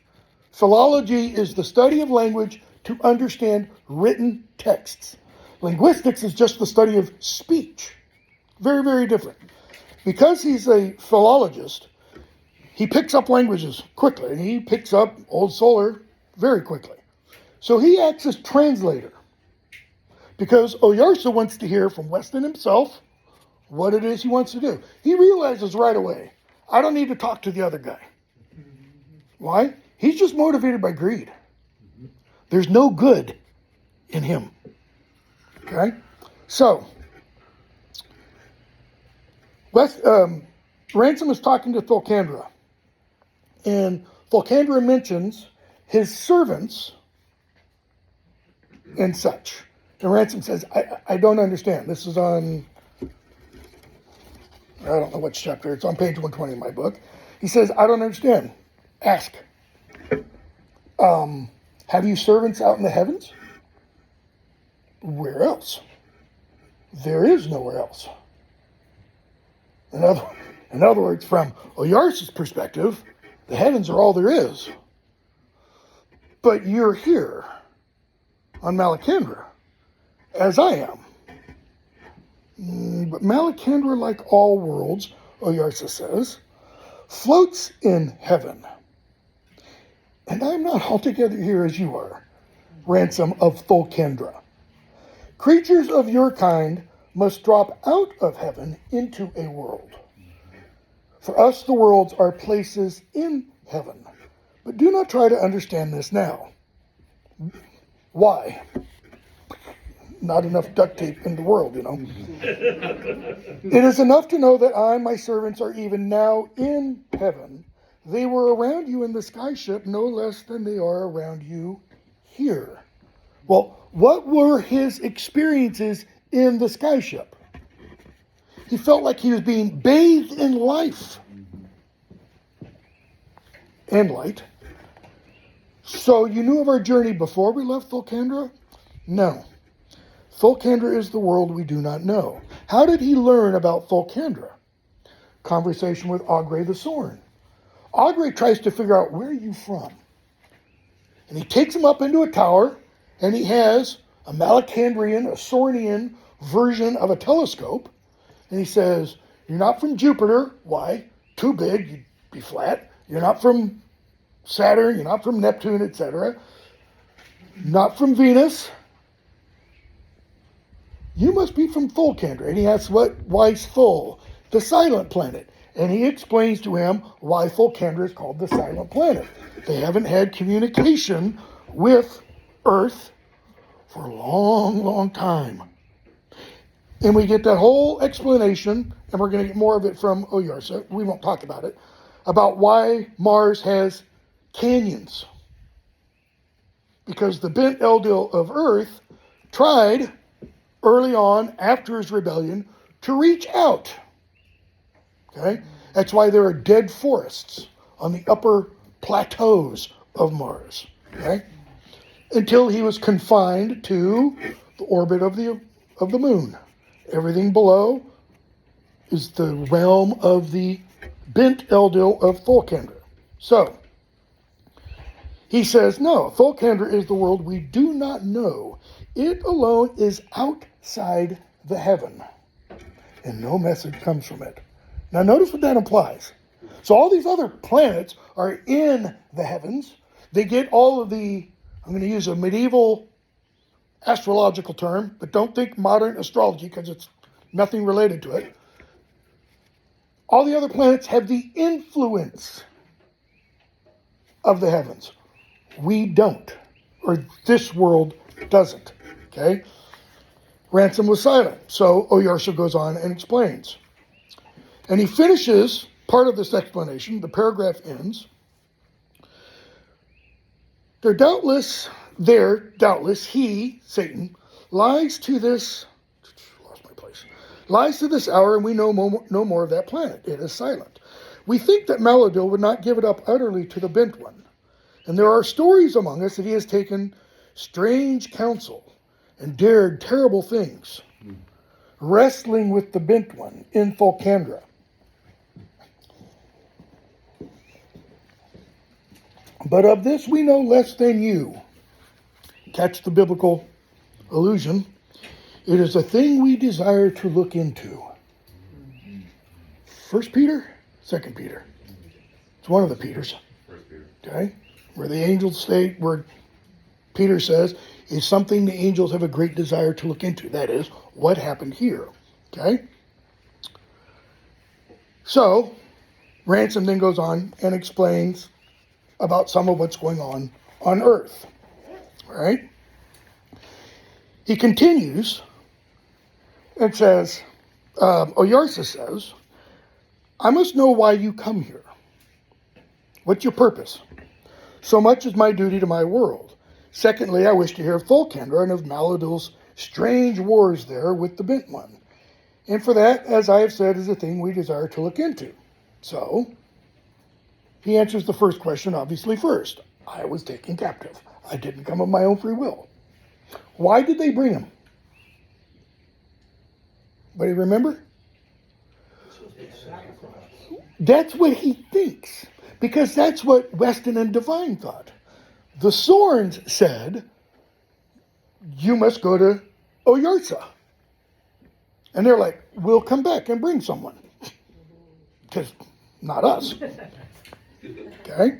Philology is the study of language to understand written texts. Linguistics is just the study of speech. Very, very different. Because he's a philologist, he picks up languages quickly, and he picks up Old Solar very quickly. So he acts as translator. Because Oyarsa wants to hear from Weston himself what it is he wants to do. He realizes right away, I don't need to talk to the other guy. Why? He's just motivated by greed. There's no good in him. Okay? So, Ransom is talking to Thulkandra. And Thulkandra mentions his servants and such. And Ransom says, I don't understand. This is on, I don't know which chapter. It's on page 120 in my book. He says, I don't understand. Ask. Have you servants out in the heavens? Where else? There is nowhere else. In other words, from Oyarsa's perspective, the heavens are all there is. But you're here on Malacandra, as I am. But Malacandra, like all worlds, Oyarsa says, floats in heaven. And I'm not altogether here as you are, Ransom of Thulkandra. Creatures of your kind must drop out of heaven into a world. For us, the worlds are places in heaven. But do not try to understand this now. Why? Not enough duct tape in the world, you know. It is enough to know that I and my servants are even now in heaven. They were around you in the skyship no less than they are around you here. Well, what were his experiences in the skyship? He felt like he was being bathed in life and light. So you knew of our journey before we left Thulkandra? No. Thulkandra is the world we do not know. How did he learn about Thulkandra? Conversation with Ogre the Sorn. Ogre tries to figure out, where are you from? And he takes him up into a tower, and he has a Malacandrian, a Sornian version of a telescope. And he says, you're not from Jupiter. Why? Too big, you'd be flat. You're not from Saturn, you're not from Neptune, etc. Not from Venus. You must be from Thulkandra. And he asks, why is Thul? The silent planet. And he explains to him why Thulkandra is called the silent planet. They haven't had communication with Earth for a long, long time. And we get that whole explanation, and we're going to get more of it from Oyarsa. We won't talk about it, about why Mars has canyons. Because the bent Eldil of Earth tried early on, after his rebellion, to reach out. Okay? That's why there are dead forests on the upper plateaus of Mars. Okay? Until he was confined to the orbit of the moon. Everything below is the realm of the bent Eldil of Thulkandra. So, He says, no, Thulkandra is the world we do not know. It alone is outside the heaven, and no message comes from it. Now notice what that implies. So all these other planets are in the heavens. They get all of the, I'm going to use a medieval astrological term, but don't think modern astrology because it's nothing related to it. All the other planets have the influence of the heavens. We don't, or this world doesn't, okay? Ransom was silent, so Oyarsha goes on and explains. And he finishes part of this explanation. The paragraph ends. Doubtless, he, Satan, lies to this hour, and we know no more of that planet. It is silent. We think that Maladil would not give it up utterly to the Bent One. And there are stories among us that he has taken strange counsel and dared terrible things, wrestling with the Bent One in Thulkandra. But of this we know less than you. Catch the biblical allusion. It is a thing we desire to look into. 1 Peter, 2 Peter. It's one of the Peters. Okay? Where the angels state, where Peter says, is something the angels have a great desire to look into. That is, what happened here. Okay? So, Ransom then goes on and explains about some of what's going on Earth. All right? He continues and says, Oyarsa says, I must know why you come here. What's your purpose? So much is my duty to my world. Secondly, I wish to hear of Thulkandra and of Maladil's strange wars there with the Bent One. And for that, as I have said, is a thing we desire to look into. So, he answers the first question, obviously, first. I was taken captive. I didn't come of my own free will. Why did they bring him? Anybody remember? That's what he thinks. Because that's what Weston and Devine thought. The Sorns said, you must go to Oyarsa. And they're like, we'll come back and bring someone. Because not us. Okay?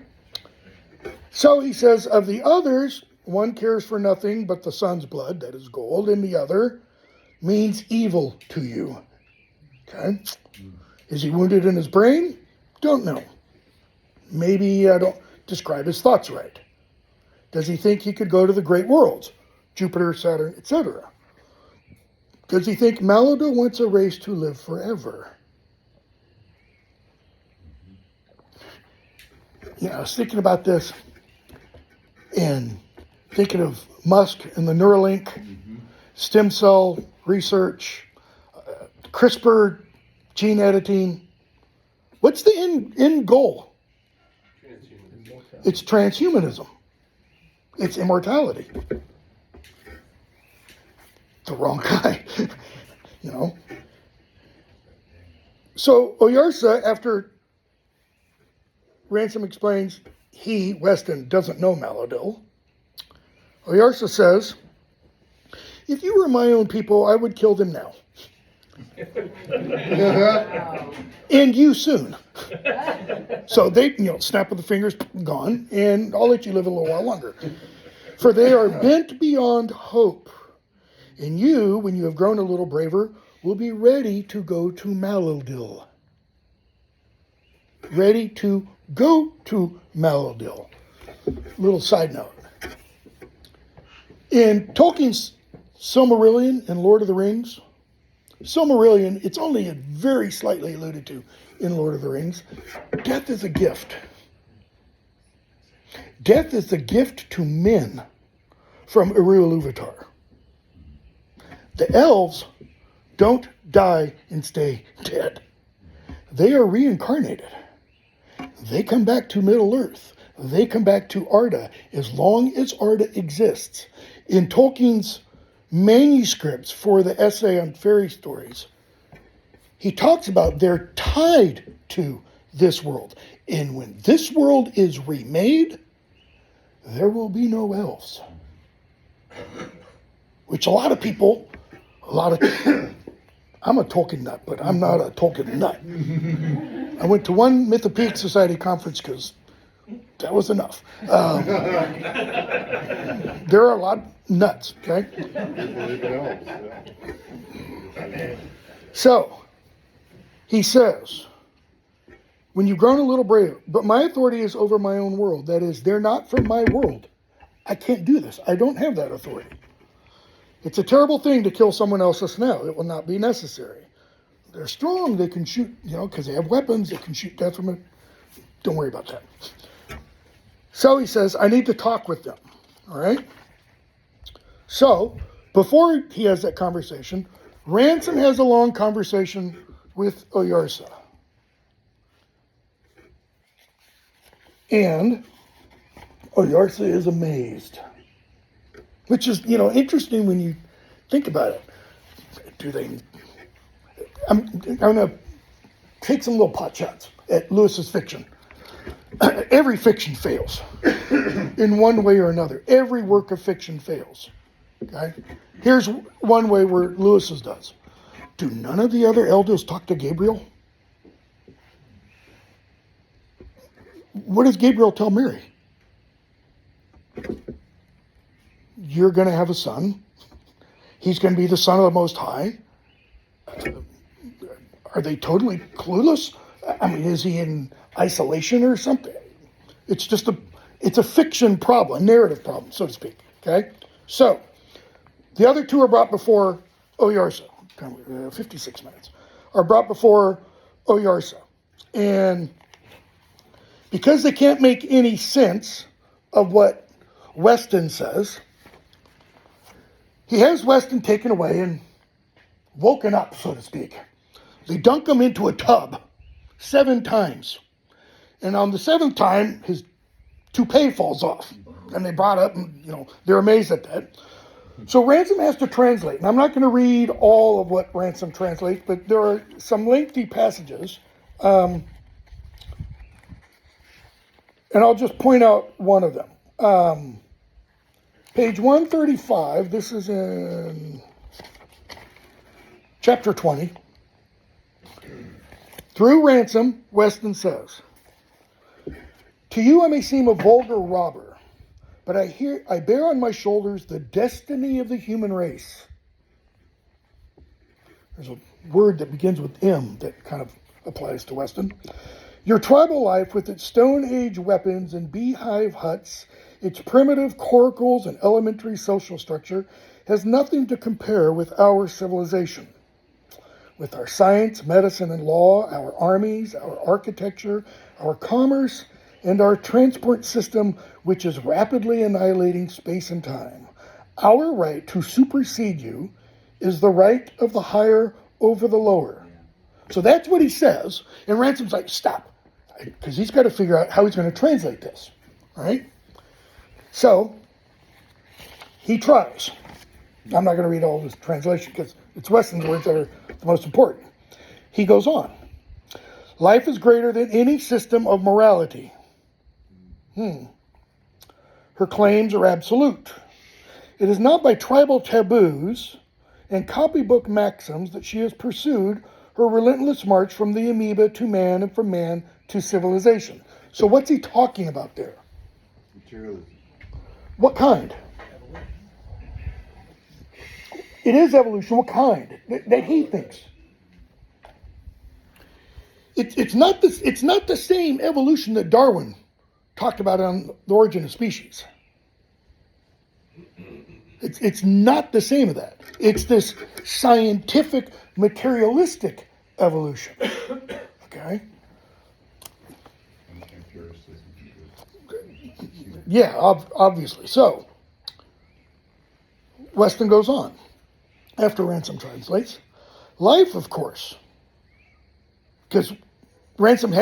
So he says, of the others, one cares for nothing but the son's blood, that is gold, and the other means evil to you. Okay? Is he wounded in his brain? Don't know. Maybe I don't describe his thoughts right. Does he think he could go to the great worlds? Jupiter, Saturn, etc. Does he think Maladil wants a race to live forever? You know, I was thinking about this and thinking of Musk and the Neuralink, stem cell research, CRISPR, gene editing. What's the end goal? It's transhumanism. It's immortality. The wrong guy, you know. So Oyarsa, after Ransom explains he, Weston, doesn't know Maladil, Oyarsa says, if you were my own people, I would kill them now. And you soon. So they, snap of the fingers, gone, and I'll let you live a little while longer. For they are bent beyond hope. And you, when you have grown a little braver, will be ready to go to Maladil. Ready to go to Maladil. Little side note. In Tolkien's Silmarillion and Lord of the Rings, Silmarillion, it's only very slightly alluded to in Lord of the Rings. Death is a gift. Death is a gift to men from Eru-Ilúvatar. The elves don't die and stay dead. They are reincarnated. They come back to Middle-earth. They come back to Arda as long as Arda exists. In Tolkien's manuscripts for the essay on fairy stories, he talks about they're tied to this world. And when this world is remade, there will be no elves. Which a lot of people, I'm a Tolkien nut, but I'm not a Tolkien nut. I went to one Myth of Peak Society conference because that was enough. There are a lot of nuts, okay? So, he says, when you've grown a little braver, but my authority is over my own world. That is, they're not from my world. I can't do this. I don't have that authority. It's a terrible thing to kill someone else's now. It will not be necessary. They're strong. They can shoot, because they have weapons. They can shoot death from it. Don't worry about that. So he says, I need to talk with them. All right? So, before he has that conversation, Ransom has a long conversation with Oyarsa. And Oyarsa is amazed. Which is, interesting when you think about it. I'm going to take some little pot shots at Lewis's fiction. Every fiction fails in one way or another. Every work of fiction fails. Okay? Here's one way where Lewis's does. Do none of the other elders talk to Gabriel? What does Gabriel tell Mary? You're going to have a son. He's going to be the son of the Most High. Are they totally clueless? I mean, is he in isolation or something? It's just it's a fiction problem, a narrative problem, so to speak. Okay? So, the other two are brought before Oyarsa. 56 minutes. Are brought before Oyarsa. And because they can't make any sense of what Weston says, he has Weston taken away and woken up, so to speak. They dunk him into a tub 7 times. And on the 7th time, his toupee falls off. And they brought up, and, they're amazed at that. So Ransom has to translate. And I'm not going to read all of what Ransom translates, but there are some lengthy passages. And I'll just point out one of them. Page 135, this is in chapter 20. Through Ransom, Weston says, to you I may seem a vulgar robber, but I bear on my shoulders the destiny of the human race. There's a word that begins with M that kind of applies to Weston. Your tribal life with its Stone Age weapons and beehive huts, its primitive coracles and elementary social structure has nothing to compare with our civilization. With our science, medicine, and law, our armies, our architecture, our commerce, and our transport system, which is rapidly annihilating space and time. Our right to supersede you is the right of the higher over the lower. So that's what he says, and Ransom's like, stop, because he's got to figure out how he's going to translate this, all right? So, he tries. I'm not going to read all this translation because it's Weston's words that are the most important. He goes on. Life is greater than any system of morality. Her claims are absolute. It is not by tribal taboos and copybook maxims that she has pursued her relentless march from the amoeba to man and from man to civilization. So what's he talking about there? Materialism. What kind? It is evolution. What kind? That he thinks. It's not the same evolution that Darwin talked about on The Origin of Species. It's not the same of that. It's this scientific, materialistic evolution. Okay? Yeah, obviously. So, Weston goes on. After Ransom translates, life, of course. Because Ransom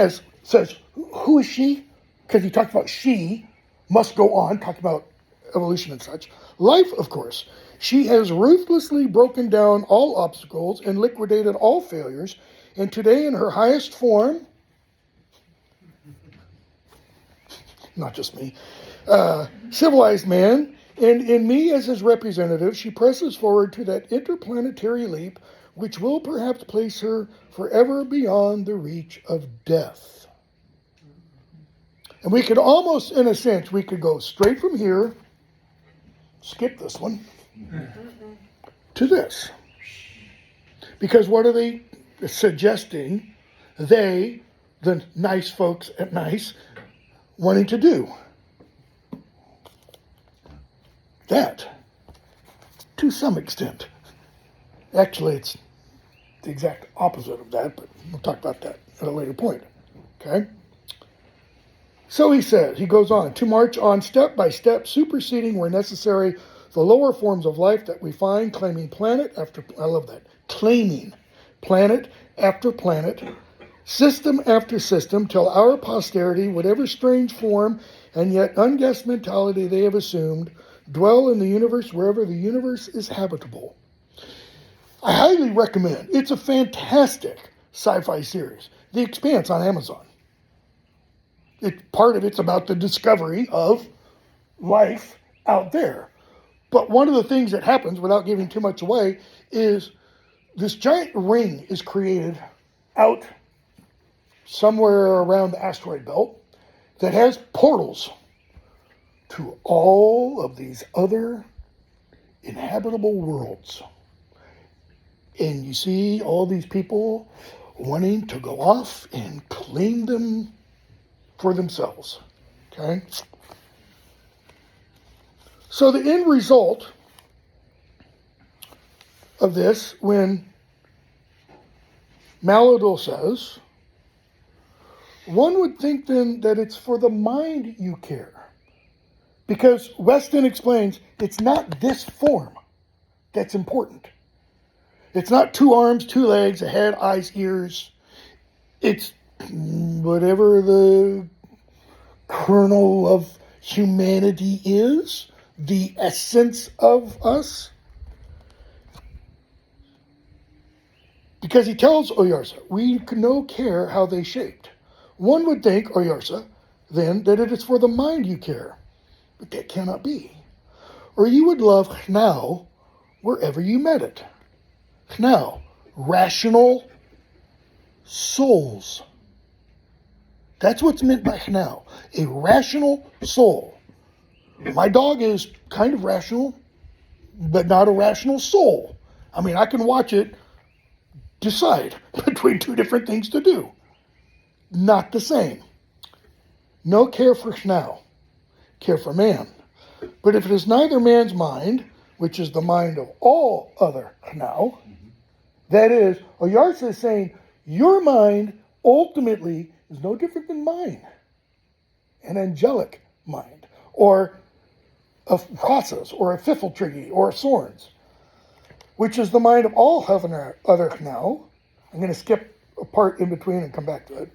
says, who is she? Because he talked about she must go on, talking about evolution and such. Life, of course. She has ruthlessly broken down all obstacles and liquidated all failures, and today in her highest form, not just me, civilized man, and in me as his representative, she presses forward to that interplanetary leap which will perhaps place her forever beyond the reach of death. And we could almost, in a sense, we could go straight from here, skip this one, to this. Because what are they suggesting they, the nice folks at NICE, wanting to do? That, to some extent. Actually, it's the exact opposite of that, but we'll talk about that at a later point. Okay? So he says, he goes on, to march on step by step, superseding where necessary the lower forms of life that we find, claiming planet after, I love that, claiming planet after planet, system after system, till our posterity, whatever strange form and yet unguessed mentality they have assumed, dwell in the universe wherever the universe is habitable. I highly recommend. It's a fantastic sci-fi series. The Expanse on Amazon. Part of it's about the discovery of life out there. But one of the things that happens, without giving too much away, is this giant ring is created out somewhere around the asteroid belt that has portals to all of these other inhabitable worlds. And you see all these people wanting to go off and claim them for themselves. Okay? So the end result of this, when Maladil says, one would think then that it's for the mind you care. Because Weston explains it's not this form that's important. It's not 2 arms, 2 legs, a head, eyes, ears. It's whatever the kernel of humanity is, the essence of us. Because he tells Oyarsa, we no care how they shaped. One would think, Oyarsa, then, that it is for the mind you care. But that cannot be. Or you would love Hnau wherever you met it. Hnau, rational souls. That's what's meant by Hnau, a rational soul. My dog is kind of rational, but not a rational soul. I mean, I can watch it decide between 2 different things to do. Not the same. No care for Hnau, care for man. But if it is neither man's mind, which is the mind of all other Hnau, that is, Oyarsa is saying, your mind ultimately is no different than mine, an angelic mind, or a Rasa's, or a Fiffletriggy, or a Sorn's, which is the mind of all other Hnau. I'm going to skip a part in between and come back to it.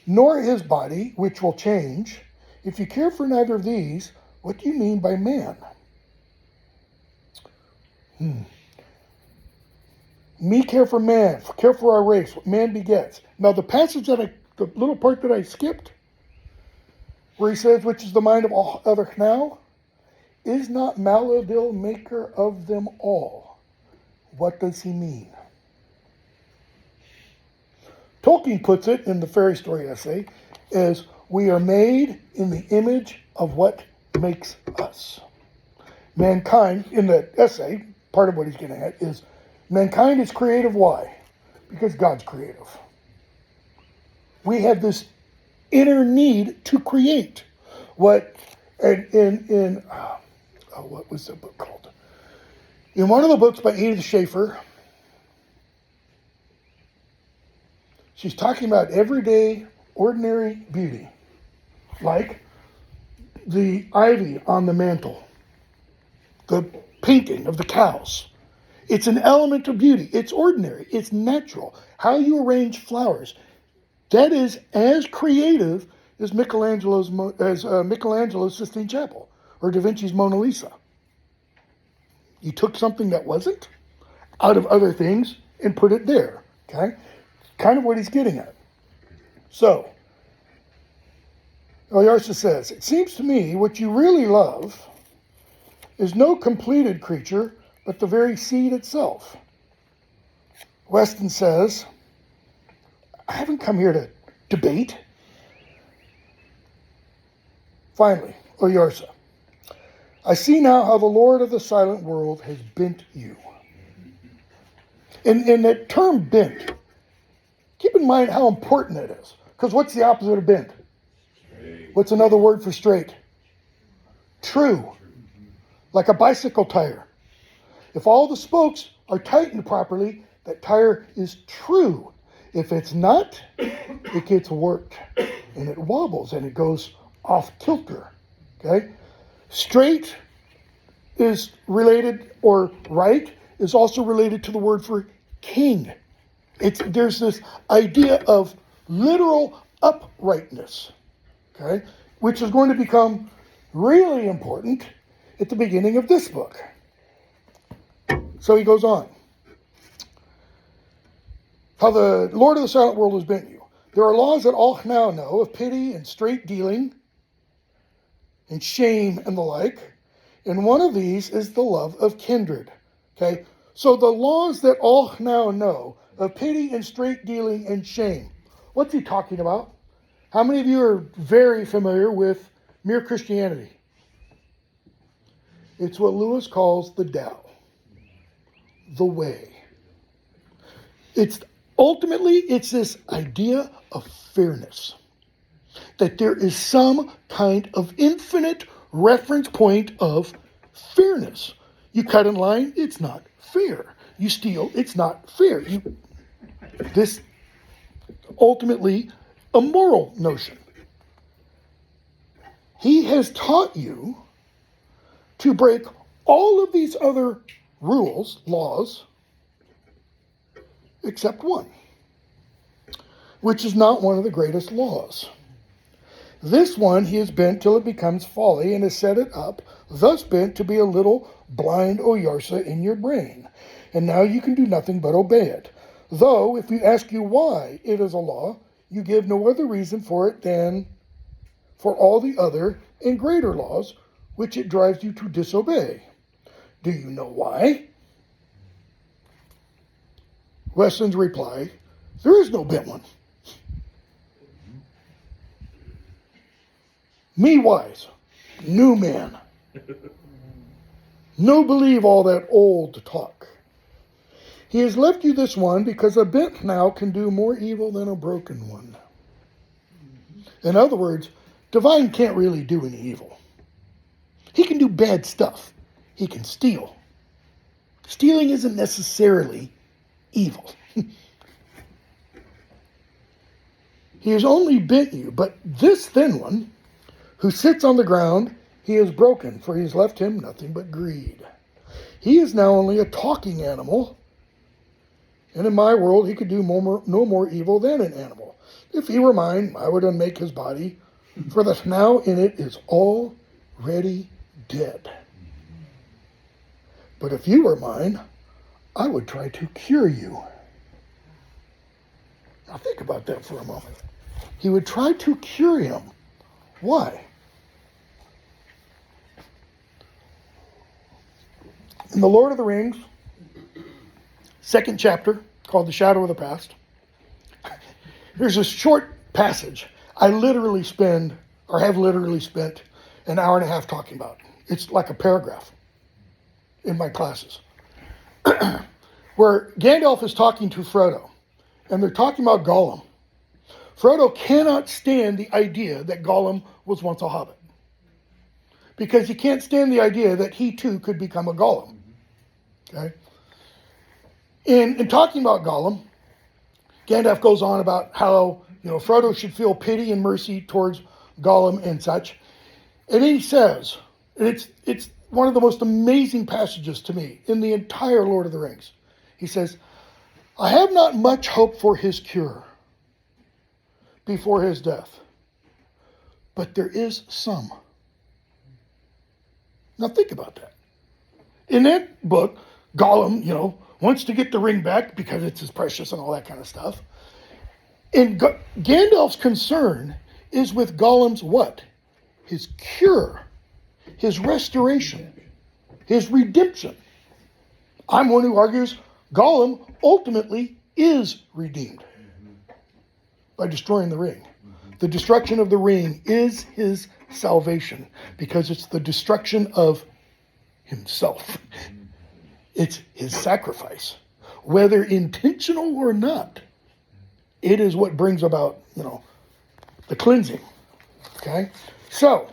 Nor his body, which will change. If you care for neither of these, what do you mean by man? Me care for man, care for our race, what man begets. Now the passage the little part that I skipped, where he says, which is the mind of all other Hnau, is not Maladil maker of them all? What does he mean? Tolkien puts it in the fairy story essay as, we are made in the image of what makes us. Mankind, in the essay, part of what he's getting at is, mankind is creative. Why? Because God's creative. We have this inner need to create. What was the book called? In one of the books by Edith Schaefer, she's talking about everyday, ordinary beauty, like the ivy on the mantle, the painting of the cows. It's an element of beauty. It's ordinary. It's natural. How you arrange flowers. That is as creative as Michelangelo's Sistine Chapel or Da Vinci's Mona Lisa. You took something that wasn't out of other things and put it there. Okay? Kind of what he's getting at. So, Oyarsa says, it seems to me what you really love is no completed creature, but the very seed itself. Weston says, I haven't come here to debate. Finally, Oyarsa, I see now how the Lord of the silent world has bent you. And that term bent, keep in mind how important it is. Because what's the opposite of bent? What's another word for straight? True. Like a bicycle tire. If all the spokes are tightened properly, that tire is true. If it's not, it gets worked. And it wobbles and it goes off kilter. Okay? Straight is related, or right, is also related to the word for king. There's this idea of literal uprightness, okay, which is going to become really important at the beginning of this book. So he goes on. How the Lord of the silent world has bent you. There are laws that all now know of pity and straight dealing and shame and the like. And one of these is the love of kindred. Okay? So the laws that all now know of pity and straight dealing and shame. What's he talking about? How many of you are very familiar with mere Christianity? It's what Lewis calls the Tao, the way. It's this idea of fairness. That there is some kind of infinite reference point of fairness. You cut in line, it's not fair. You steal, it's not fair. This ultimately a moral notion. He has taught you to break all of these other rules, laws, except one, which is not one of the greatest laws. This one he has bent till it becomes folly, and has set it up, thus bent to be a little blind Oyarsa in your brain. And now you can do nothing but obey it. Though, if we ask you why it is a law, you give no other reason for it than for all the other and greater laws, which it drives you to disobey. Do you know why? Weston's reply, there is no bent one. Me wise, new man. No believe all that old talk. He has left you this one because a bent now can do more evil than a broken one. In other words, divine can't really do any evil. He can do bad stuff. He can steal. Stealing isn't necessarily evil. He has only bent you, but this thin one, who sits on the ground, he is broken, for he has left him nothing but greed. He is now only a talking animal, and in my world he could do no more evil than an animal. If he were mine, I would unmake his body, for the now in it is already dead. But if you were mine, I would try to cure you. Now think about that for a moment. He would try to cure him. Why? In The Lord of the Rings, second chapter, called The Shadow of the Past, there's a short passage I have literally spent an hour and a half talking about. It's like a paragraph in my classes. Where Gandalf is talking to Frodo, and they're talking about Gollum. Frodo cannot stand the idea that Gollum was once a hobbit. Because he can't stand the idea that he too could become a Gollum. Okay? In talking about Gollum, Gandalf goes on about how Frodo should feel pity and mercy towards Gollum and such. And he says, and it's one of the most amazing passages to me in the entire Lord of the Rings. He says, I have not much hope for his cure before his death, but there is some. Now think about that. In that book, Gollum, wants to get the ring back because it's his precious and all that kind of stuff. And Gandalf's concern is with Gollum's what? His cure, his restoration, his redemption. I'm one who argues Gollum ultimately is redeemed by destroying the ring. The destruction of the ring is his salvation because it's the destruction of himself. It's his sacrifice. Whether intentional or not, it is what brings about, the cleansing. Okay? So,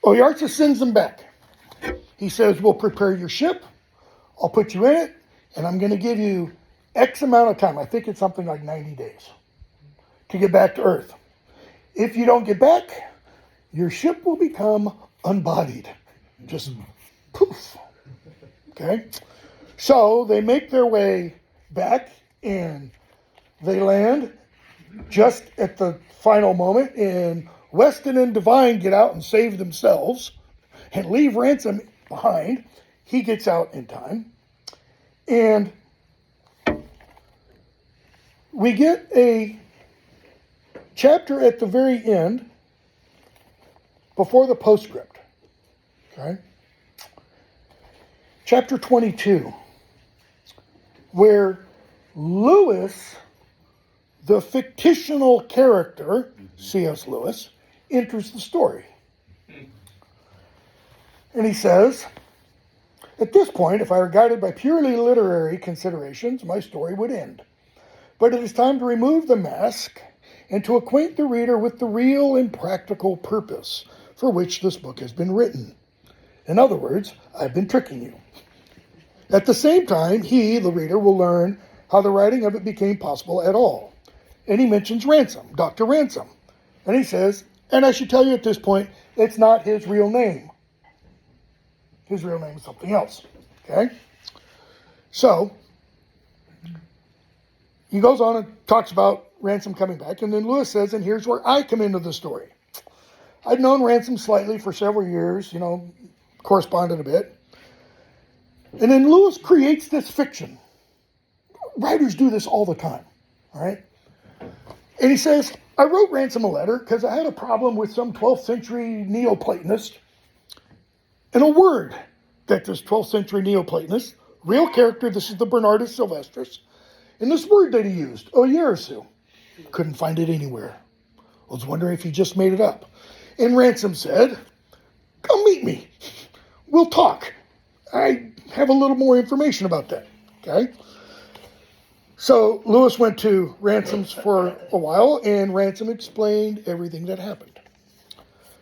Oyarsa sends them back. He says, we'll prepare your ship. I'll put you in it, and I'm going to give you X amount of time. I think it's something like 90 days to get back to Earth. If you don't get back, your ship will become unbodied. Just poof. Okay? So they make their way back, and they land just at the final moment, and Weston and Devine get out and save themselves and leave Ransom behind. He gets out in time. And we get a chapter at the very end before the postscript. Okay? Chapter 22, where Lewis, the fictional character, C.S. Lewis, enters the story. And he says, at this point, if I were guided by purely literary considerations, my story would end. But it is time to remove the mask and to acquaint the reader with the real and practical purpose for which this book has been written. In other words, I've been tricking you. At the same time, he, the reader, will learn how the writing of it became possible at all. And he mentions Ransom, Dr. Ransom. And he says, and I should tell you at this point, it's not his real name. His real name is something else. Okay? So, he goes on and talks about Ransom coming back. And then Lewis says, and here's where I come into the story. I'd known Ransom slightly for several years, corresponded a bit. And then Lewis creates this fiction. Writers do this all the time. All right? And he says, I wrote Ransom a letter because I had a problem with some 12th century Neoplatonist. And a word that this 12th century Neoplatonist, real character, this is the Bernardus Sylvestris, and this word that he used, Oyerisu, couldn't find it anywhere. I was wondering if he just made it up. And Ransom said, come meet me. We'll talk. I have a little more information about that. Okay? So Lewis went to Ransom's for a while, and Ransom explained everything that happened.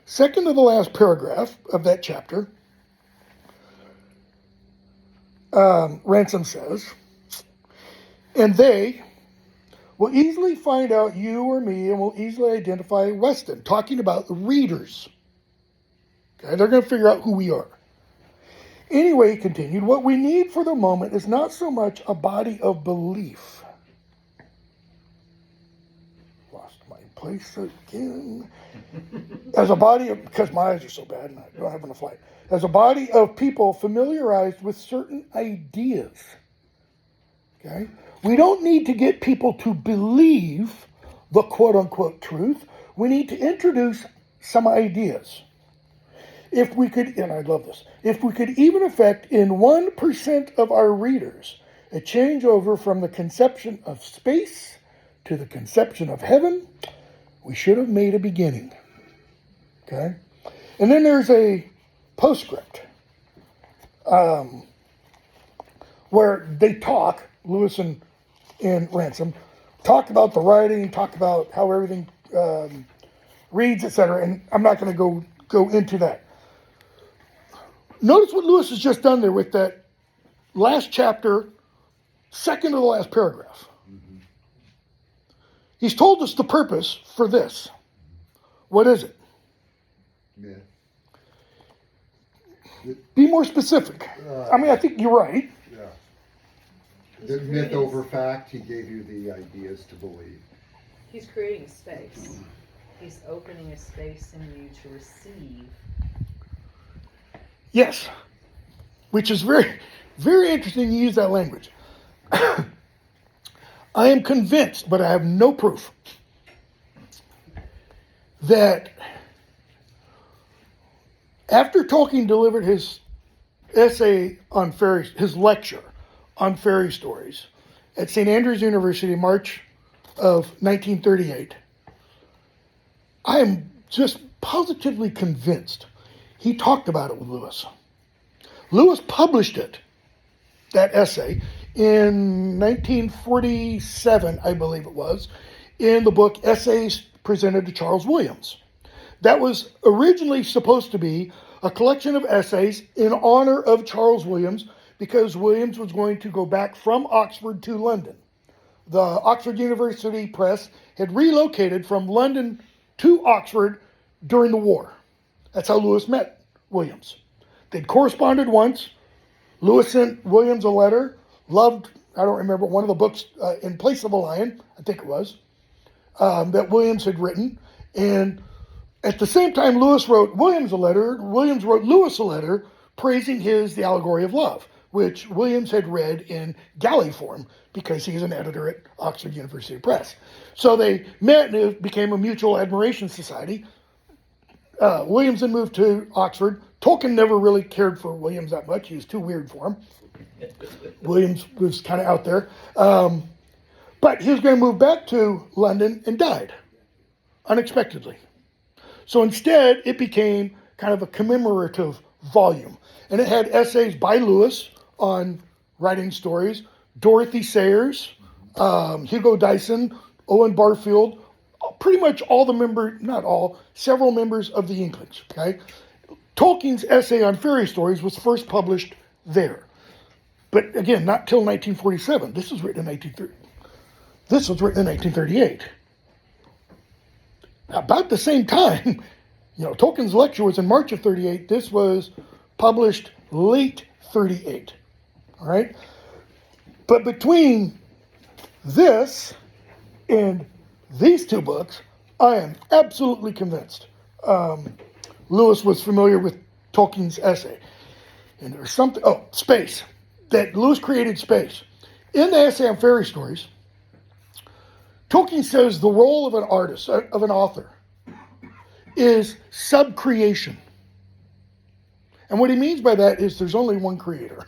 Second to the last paragraph of that chapter, Ransom says, and they will easily find out you or me and will easily identify Weston, talking about the readers. Okay, they're going to figure out who we are. Anyway, he continued, what we need for the moment is not so much a body of belief. Lost my place again. As a body of, because my eyes are so bad and I don't have enough light. As a body of people familiarized with certain ideas. Okay? We don't need to get people to believe the quote-unquote truth. We need to introduce some ideas. If we could, and I love this, if we could even effect in 1% of our readers a changeover from the conception of space to the conception of heaven, we should have made a beginning. Okay? And then there's a postscript where they talk, Lewis and Ransom, talk about the writing, talk about how everything reads, etc. And I'm not going to go into that. Notice what Lewis has just done there with that last chapter, second to the last paragraph. Mm-hmm. He's told us the purpose for this. What is it? Yeah. Be more specific. I think you're right. Yeah. The myth over fact, he gave you the ideas to believe. He's creating space. He's opening a space in you to receive. Yes. Which is very, very interesting you use that language. I am convinced, but I have no proof, that after Tolkien delivered his essay on fairy, his lecture on fairy stories at St. Andrews University, March of 1938, I am just positively convinced he talked about it with Lewis. Lewis published it, that essay, in 1947, I believe it was, in the book Essays Presented to Charles Williams. That was originally supposed to be a collection of essays in honor of Charles Williams, because Williams was going to go back from Oxford to London. The Oxford University Press had relocated from London to Oxford during the war. That's how Lewis met Williams. They'd corresponded once. Lewis sent Williams a letter, loved, I don't remember, one of the books, In Place of a Lion, I think it was, that Williams had written. And at the same time Lewis wrote Williams a letter, Williams wrote Lewis a letter praising The Allegory of Love, which Williams had read in galley form because he's an editor at Oxford University Press. So they met and it became a mutual admiration society. Williams then moved to Oxford. Tolkien never really cared for Williams that much. He was too weird for him. Williams was kind of out there. But he was going to move back to London and died unexpectedly. So instead, it became kind of a commemorative volume. And it had essays by Lewis on writing stories, Dorothy Sayers, Hugo Dyson, Owen Barfield, pretty much all the members, not all, several members of the Inklings, okay? Tolkien's essay on fairy stories was first published there. But again, not till 1947. This was written in 1930. This was written in 1938. About the same time, Tolkien's lecture was in March of 38. This was published late 38. All right? But between this and these two books, I am absolutely convinced Lewis was familiar with Tolkien's essay. And there's something, space. That Lewis created space. In the essay on fairy stories, Tolkien says the role of an artist, of an author, is subcreation. And what he means by that is there's only one creator.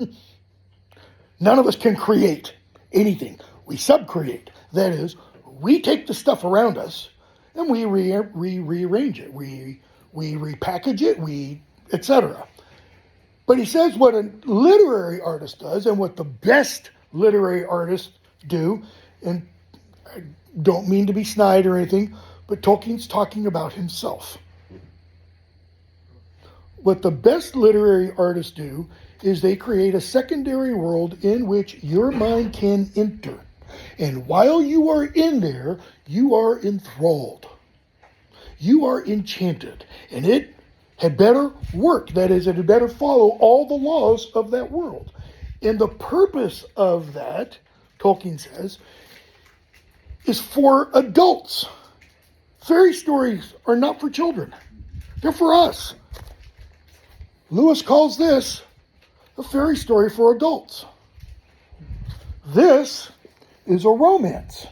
None of us can create anything. We subcreate. That is, we take the stuff around us and we rearrange it. We repackage it, etc. But he says what a literary artist does and what the best literary artists do, and I don't mean to be snide or anything, but Tolkien's talking about himself. What the best literary artists do is they create a secondary world in which your mind can enter. And while you are in there, you are enthralled. You are enchanted. And it had better work. That is, it had better follow all the laws of that world. And the purpose of that, Tolkien says, is for adults. Fairy stories are not for children. They're for us. Lewis calls this a fairy story for adults. This is a romance,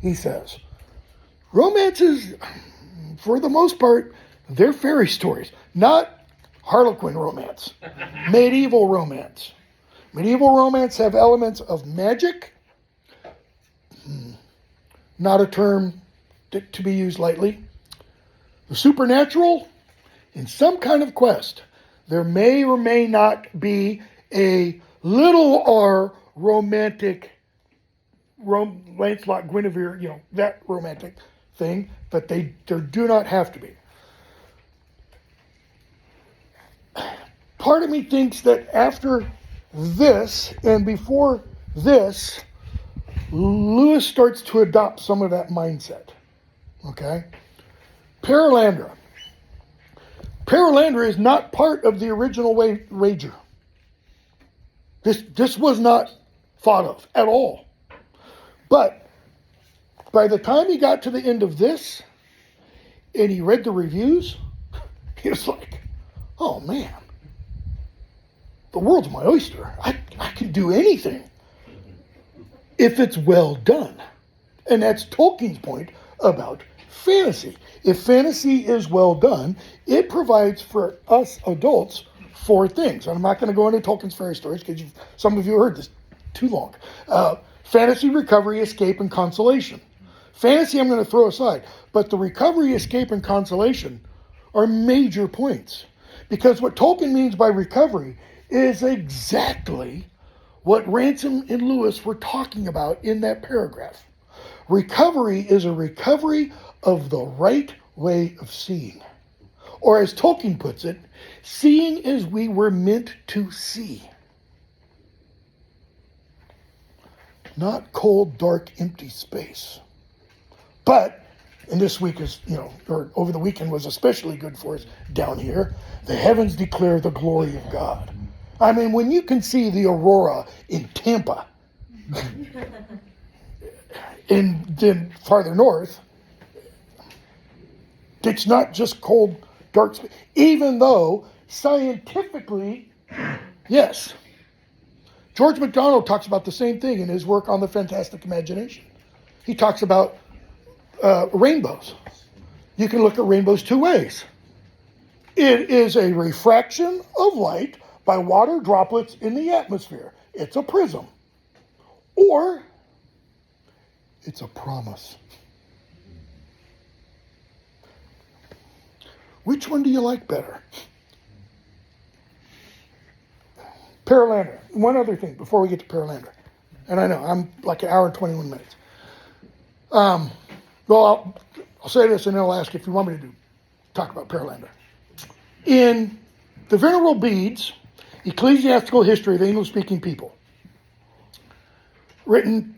he says. Romances, for the most part, they're fairy stories, not Harlequin romance, medieval romance. Medieval romance have elements of magic, not a term to be used lightly, the supernatural, and some kind of quest. There may or may not be a little r romantic, Lancelot, Guinevere, that romantic thing, but there do not have to be. Part of me thinks that after this and before this, Lewis starts to adopt some of that mindset. Okay? Perelandra. Perelandra is not part of the original wager. This was not thought of at all. But by the time he got to the end of this and he read the reviews, he was like, oh man, the world's my oyster. I can do anything. if it's well done. And that's Tolkien's point about fantasy. If fantasy is well done, it provides for us adults 4 things. And I'm not going to go into Tolkien's fairy stories because some of you heard this too long. Fantasy, recovery, escape, and consolation. Fantasy I'm going to throw aside, but the recovery, escape, and consolation are major points. Because what Tolkien means by recovery is exactly what Ransom and Lewis were talking about in that paragraph. Recovery is a recovery of the right way of seeing. Or as Tolkien puts it, seeing as we were meant to see. Not cold, dark, empty space. But, and this week is, or over the weekend was especially good for us down here, the heavens declare the glory of God. I mean, when you can see the aurora in Tampa, and then farther north, it's not just cold, dark space. Even though scientifically, yes, George MacDonald talks about the same thing in his work on the fantastic imagination. He talks about rainbows. You can look at rainbows 2 ways. It is a refraction of light by water droplets in the atmosphere. It's a prism. Or it's a promise. Which one do you like better? Perelandra. One other thing before we get to Perelandra. And I know, I'm like an hour and 21 minutes. Well, I'll say this and then I'll ask if you want me to talk about Perelandra. In the Venerable Bede's Ecclesiastical History of English-Speaking People,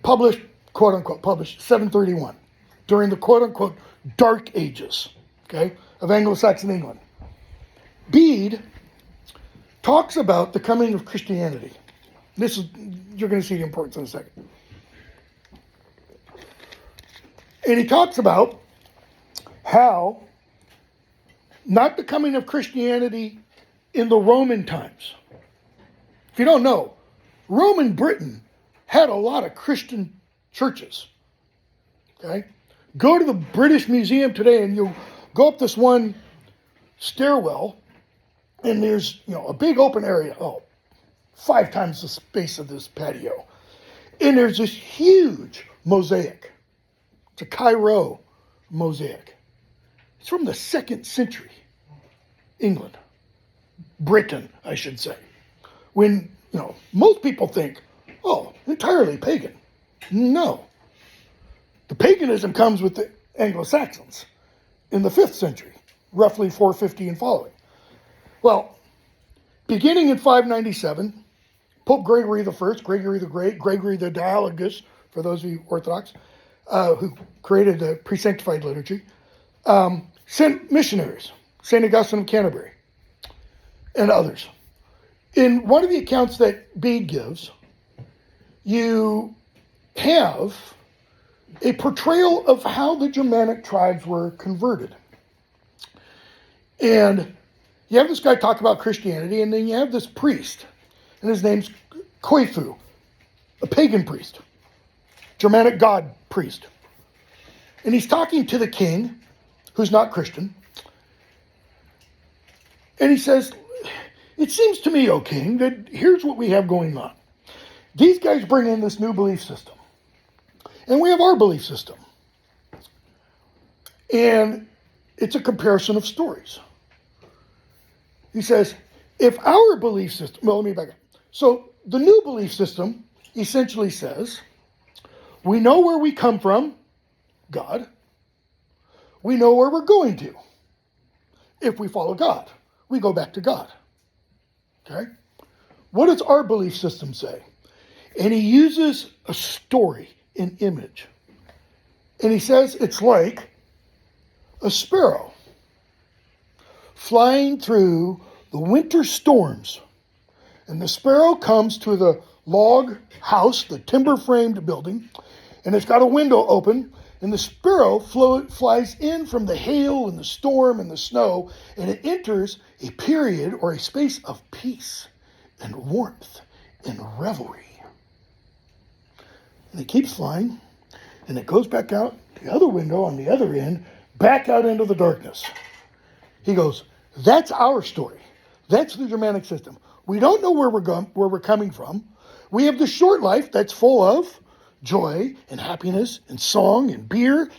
published, quote-unquote, published 731, during the quote-unquote Dark Ages, okay, of Anglo-Saxon England. Bede talks about the coming of Christianity. You're going to see the importance in a second. And he talks about how not the coming of Christianity in the Roman times. If you don't know, Roman Britain had a lot of Christian churches. Okay? Go to the British Museum today and you'll go up this one stairwell and there's, a big open area, 5 times the space of this patio. And there's this huge mosaic. It's a Cairo mosaic. It's from the 2nd century, England. Britain, I should say. When, most people think, entirely pagan. No. The paganism comes with the Anglo-Saxons in the 5th century, roughly 450 and following. Well, beginning in 597, Pope Gregory I, Gregory the Great, Gregory the Dialogus, for those of you Orthodox, who created the pre-sanctified liturgy, sent missionaries, St. Augustine of Canterbury, and others. In one of the accounts that Bede gives, you have a portrayal of how the Germanic tribes were converted. And you have this guy talk about Christianity, and then you have this priest, and his name's Koifu, a pagan priest, Germanic god priest. And he's talking to the king, who's not Christian, and he says, "It seems to me, O king, that here's what we have going on. These guys bring in this new belief system, and we have our belief system. And it's a comparison of stories." He says, if our belief system, let me back up. So the new belief system essentially says, we know where we come from, God. We know where we're going to. If we follow God, we go back to God. Okay? What does our belief system say? And he uses a story, an image. And he says it's like a sparrow flying through the winter storms. And the sparrow comes to the log house, the timber-framed building, and it's got a window open, and the sparrow flies in from the hail and the storm and the snow, and it enters a period or a space of peace and warmth and revelry. And it keeps flying, and it goes back out the other window on the other end, back out into the darkness. He goes, that's our story. That's the Germanic system. We don't know where we're coming from. We have the short life that's full of joy and happiness and song and beer,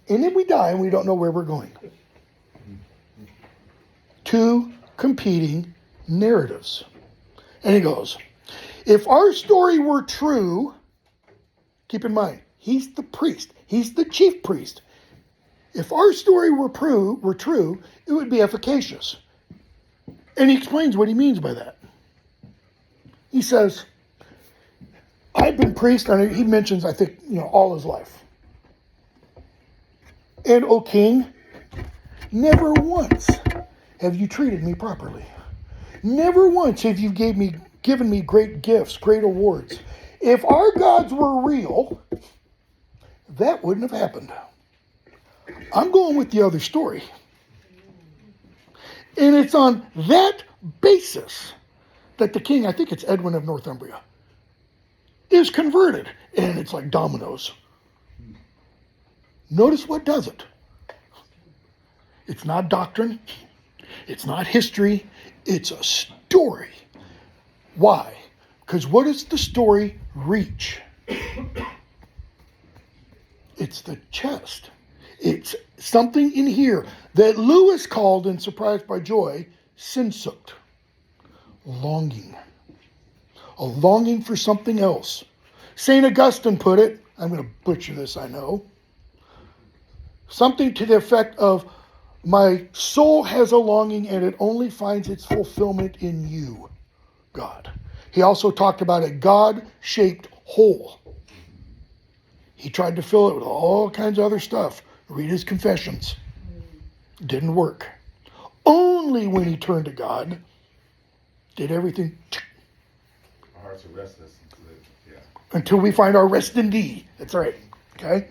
and then we die and we don't know where we're going. Two competing narratives. And he goes, if our story were true, keep in mind, he's the priest. He's the chief priest. If our story were true, it would be efficacious. And he explains what he means by that. He says, I've been priest, and he mentions, I think, all his life. And, O king, never once have you treated me properly. Never once have you given me great gifts, great awards. If our gods were real, that wouldn't have happened. I'm going with the other story. And it's on that basis that the king, I think it's Edwin of Northumbria, is converted. And it's like dominoes. Notice what does it. It's not doctrine. It's not history. It's a story. Why? Because what does the story reach? It's the chest. It's something in here that Lewis called in Surprised by Joy, sin-soaked. Longing. A longing for something else. St. Augustine put it, I'm going to butcher this, I know. Something to the effect of, my soul has a longing and it only finds its fulfillment in you, God. He also talked about a God-shaped hole. He tried to fill it with all kinds of other stuff. Read his confessions. Didn't work. Only when he turned to God did everything. Our hearts are restless until we find our rest in thee. That's right. Okay?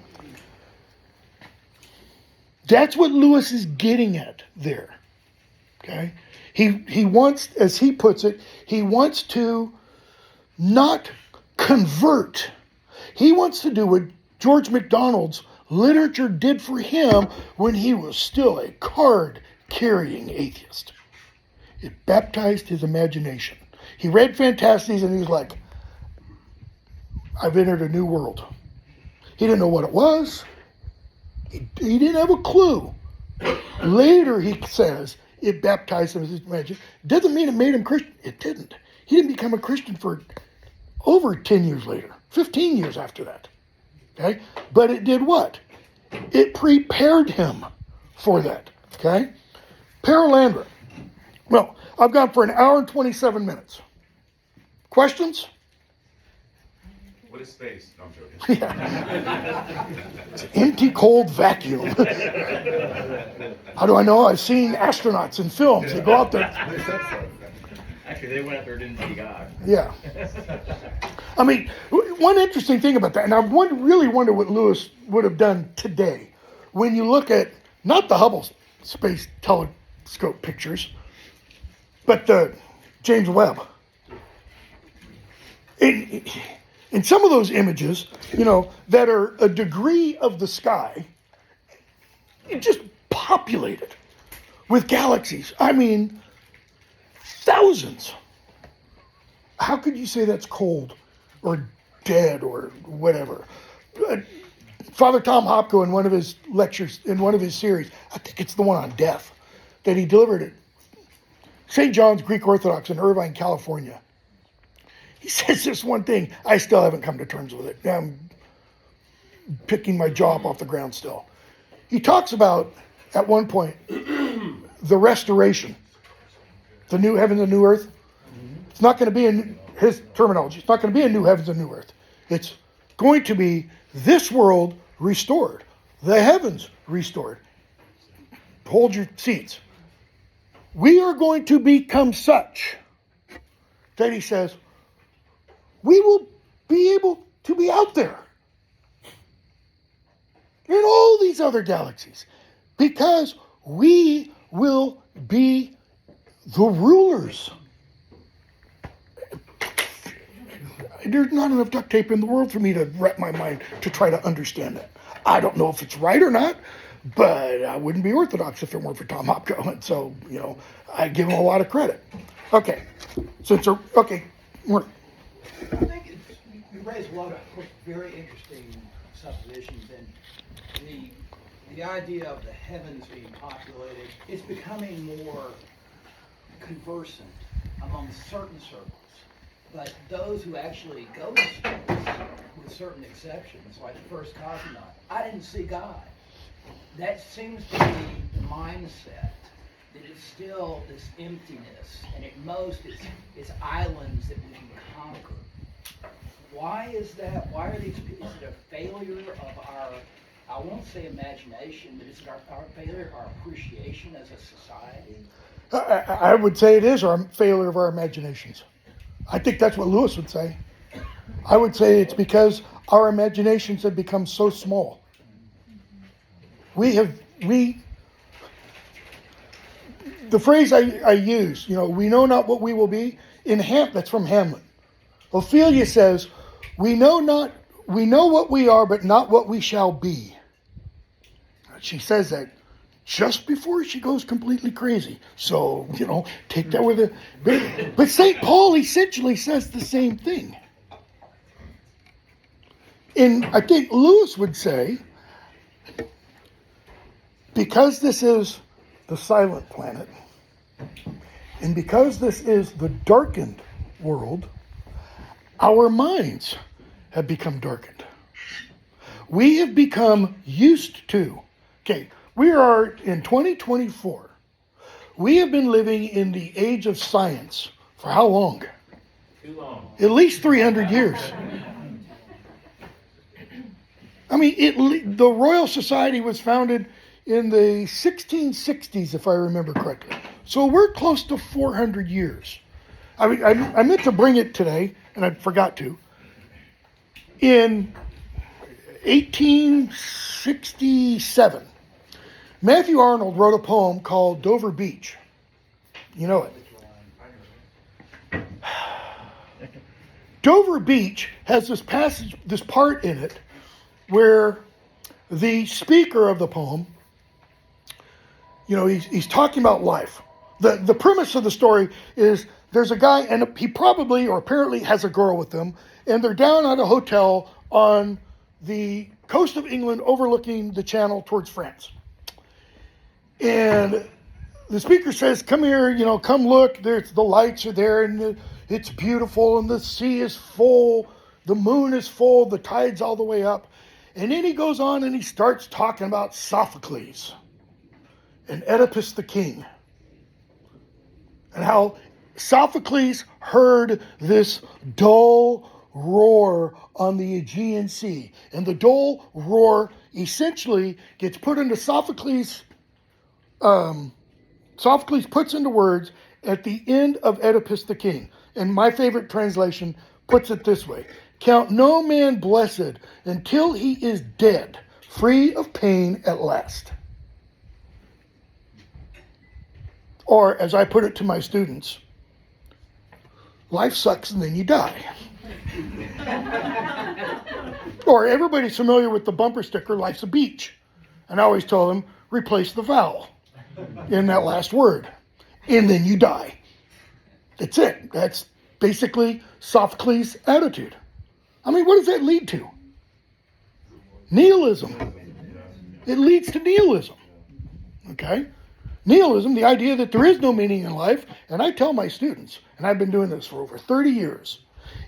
That's what Lewis is getting at there. Okay? He wants, as he puts it, he wants to not convert. He wants to do what George MacDonald's literature did for him when he was still a card-carrying atheist. It baptized his imagination. He read Fantasties and he was like, I've entered a new world. He didn't know what it was. He didn't have a clue. Later, he says, it baptized him as his imagination. Doesn't mean it made him Christian. It didn't. He didn't become a Christian for over 10 years later, 15 years after that. Okay? But it did what? It prepared him for that. Okay? Perelandra. Well, I've gone for an hour and 27 minutes. Questions? What is space? No, I'm joking. Yeah. It's an empty, cold vacuum. How do I know? I've seen astronauts in films. They go out there. Actually, they went up there and didn't see God. Yeah. I mean, one interesting thing about that, and I really wonder what Lewis would have done today when you look at not the Hubble Space Telescope pictures, but the James Webb. In some of those images, that are a degree of the sky, it just populated with galaxies. I mean, thousands. How could you say that's cold or dead or whatever? Father Tom Hopko, in one of his lectures, in one of his series, I think it's the one on death, that he delivered at St. John's Greek Orthodox in Irvine, California. He says this one thing. I still haven't come to terms with it. I'm picking my jaw up off the ground still. He talks about, at one point, the restoration. The new heavens and new earth. It's not going to be, in his terminology, it's not going to be a new heavens and new earth. It's going to be this world restored. The heavens restored. Hold your seats. We are going to become such that he says, we will be able to be out there in all these other galaxies because we will be the rulers. there's not enough duct tape in the world for me to wrap my mind to try to understand it. I don't know if it's right or not, but I wouldn't be orthodox if it weren't for Tom Hopko. And so, I give him a lot of credit. Okay. Mark. I think you raise a lot of very interesting suppositions, and the idea of the heavens being populated is becoming more conversant among certain circles. But those who actually go to space, with certain exceptions, like the first cosmonaut, I didn't see God. That seems to be the mindset. That it's still this emptiness, and at most it's islands that we can conquer. Why is that? Why are these? Is it a failure of our? I won't say imagination, but is it our failure of our appreciation as a society? I would say it is our failure of our imaginations. I think that's what Lewis would say. I would say it's because our imaginations have become so small. The phrase I use, we know not what we will be. That's from Hamlet. Ophelia says, we know what we are, but not what we shall be. She says that just before she goes completely crazy. So, take that with a... But St. Paul essentially says the same thing. And I think Lewis would say, because this is the silent planet, and because this is the darkened world, our minds have become darkened. We have become used to... Okay, we are in 2024. We have been living in the age of science for how long? Too long. At least 300 years. I mean, the Royal Society was founded in the 1660s, if I remember correctly. So we're close to 400 years. I meant to bring it today, and I forgot to. In 1867, Matthew Arnold wrote a poem called Dover Beach. You know it. Dover Beach has this part in it where the speaker of the poem, he's talking about life. The premise of the story is there's a guy, and he probably or apparently has a girl with him, and they're down at a hotel on the coast of England overlooking the channel towards France. And the speaker says, come here, come look, the lights are there, and it's beautiful, and the sea is full, the moon is full, the tide's all the way up. And then he goes on and he starts talking about Sophocles and Oedipus the king, and how Sophocles heard this dull roar on the Aegean Sea. And the dull roar essentially gets put into Sophocles puts into words at the end of Oedipus the king. And my favorite translation puts it this way: count no man blessed until he is dead, free of pain at last. Or, as I put it to my students, life sucks and then you die. Or everybody's familiar with the bumper sticker, life's a beach. And I always tell them, replace the vowel in that last word. And then you die. That's it. That's basically Sophocles' attitude. I mean, what does that lead to? Nihilism. It leads to nihilism. Okay? Nihilism, the idea that there is no meaning in life, and I tell my students, and I've been doing this for over 30 years,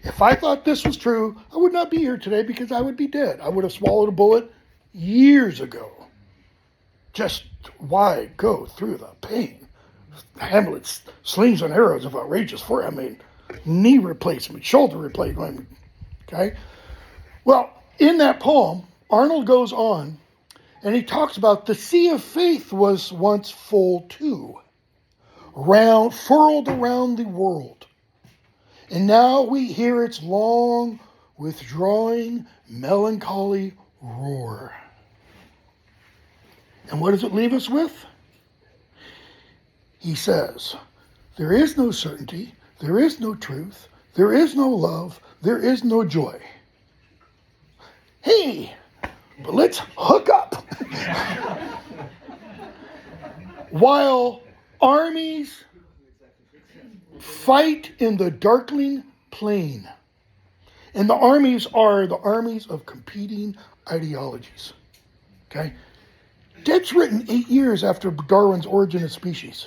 if I thought this was true, I would not be here today because I would be dead. I would have swallowed a bullet years ago. Just why go through the pain? Hamlet's slings and arrows of outrageous force. Knee replacement, shoulder replacement. Okay? Well, in that poem, Arnold goes on and he talks about the sea of faith was once full too, furled around the world. And now we hear its long, withdrawing, melancholy roar. And what does it leave us with? He says, there is no certainty, there is no truth, there is no love, there is no joy. Hey, but let's hook up. While armies fight in the darkling plain, and the armies are the armies of competing ideologies. Okay? That's written 8 years after Darwin's Origin of Species.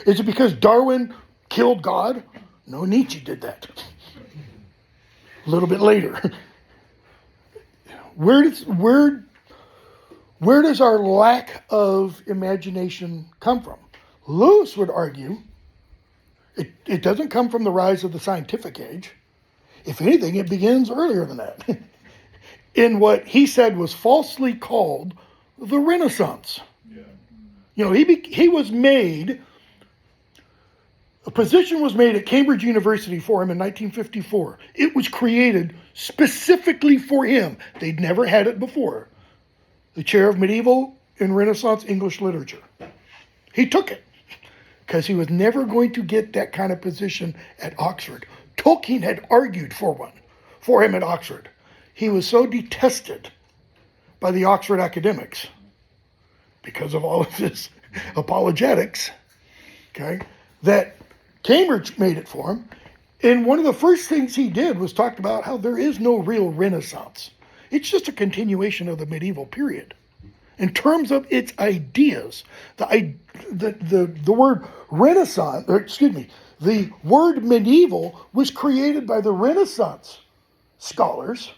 Is it because Darwin killed God? No, Nietzsche did that. A little bit later. Where does our lack of imagination come from? Lewis would argue it doesn't come from the rise of the scientific age. If anything, it begins earlier than that. In what he said was falsely called the Renaissance. Yeah. You know, he was made, a position was made at Cambridge University for him in 1954. It was created specifically for him. They'd never had it before. The chair of medieval and Renaissance English literature. He took it because he was never going to get that kind of position at Oxford. Tolkien had argued for him at Oxford. He was so detested by the Oxford academics because of all of his apologetics, okay, that Cambridge made it for him. And one of the first things he did was talked about how there is no real Renaissance. It's just a continuation of the medieval period. In terms of its ideas, the word Renaissance, the word medieval was created by the Renaissance scholars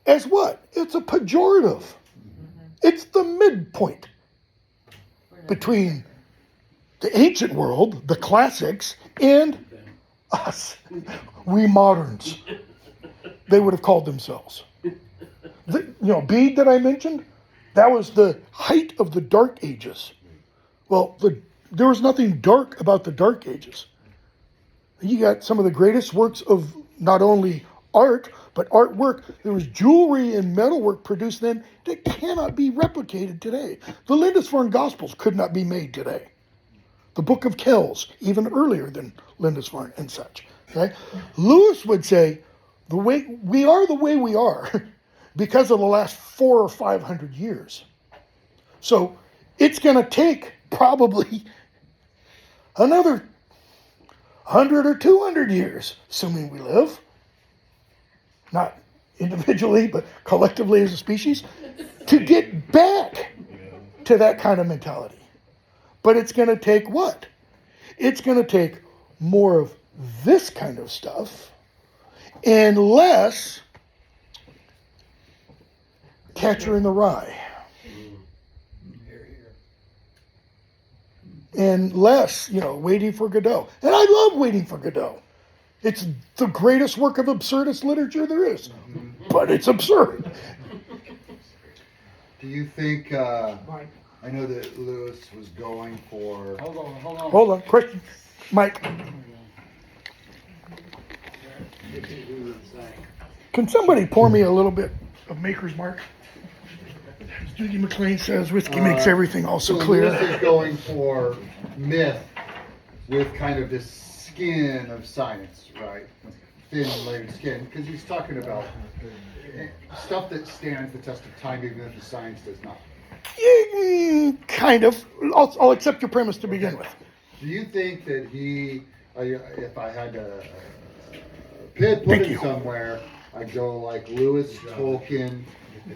as what? It's a pejorative. It's the midpoint between the ancient world, the classics, and us, we moderns. They would have called themselves. Bede that I mentioned, that was the height of the Dark Ages. Well, there was nothing dark about the Dark Ages. You got some of the greatest works of not only art, but artwork. There was jewelry and metalwork produced then that cannot be replicated today. The Lindisfarne Gospels could not be made today. The Book of Kells, even earlier than Lindisfarne and such. Okay? Lewis would say, the way we are because of the last 400 or 500 years. So it's going to take probably another 100 or 200 years, assuming we live, not individually, but collectively as a species, to get back to that kind of mentality. But it's going to take what? It's going to take more of this kind of stuff and less Catcher in the Rye. And less, Waiting for Godot. And I love Waiting for Godot. It's the greatest work of absurdist literature there is. But it's absurd. Do you think, I know that Lewis was going for... Hold on, question. Mike. Can somebody pour me a little bit of Maker's Mark? As Judy McLean says, whiskey makes everything also clear. Lewis is going for myth with kind of this skin of science, right? Thin layered skin, because he's talking about stuff that stands the test of time, even if the science does not. Kind of. I'll accept your premise to begin with. Do you think that he, if I had to put it somewhere, I'd go like Lewis, Tolkien,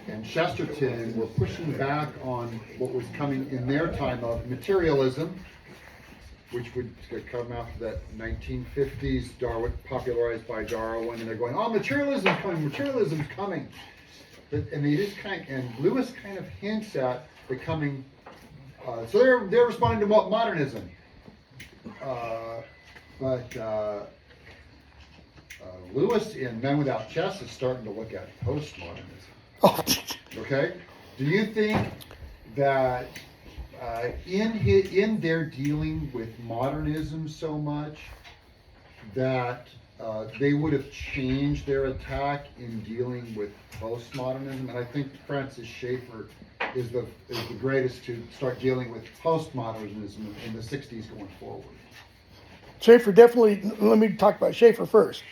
and Chesterton were pushing back on what was coming in their time of materialism, which would come after that 1950s Darwin, popularized by Darwin, and they're going, oh, materialism's coming. And they just and Lewis kind of hints at the coming. So they're responding to modernism, but Lewis in Men Without Chess is starting to look at postmodernism. Okay, do you think that in their dealing with modernism so much that they would have changed their attack in dealing with postmodernism? And I think Francis Schaeffer is the greatest to start dealing with postmodernism in the 60s going forward. Schaefer definitely, let me talk about Schaefer first.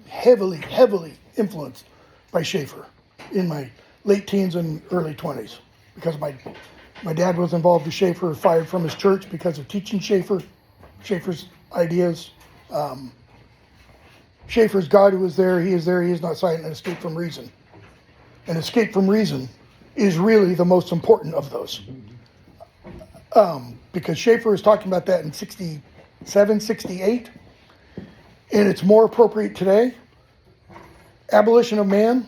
Heavily influenced by Schaefer in my late teens and early 20s because my dad was involved with Schaefer, fired from his church because of teaching Schaefer's ideas. Schaefer's God who is there, he is not silent, and escape from reason. And escape from reason is really the most important of those. Because Schaefer is talking about that in 67, 68, and it's more appropriate today. Abolition of man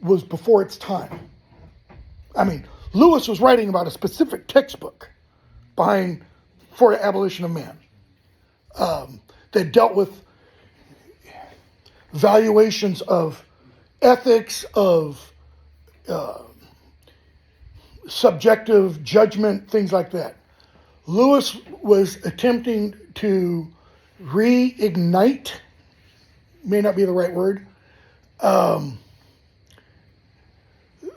was before its time. I mean, Lewis was writing about a specific textbook for the abolition of man that dealt with valuations of ethics, of subjective judgment, things like that. Lewis was attempting to reignite, may not be the right word,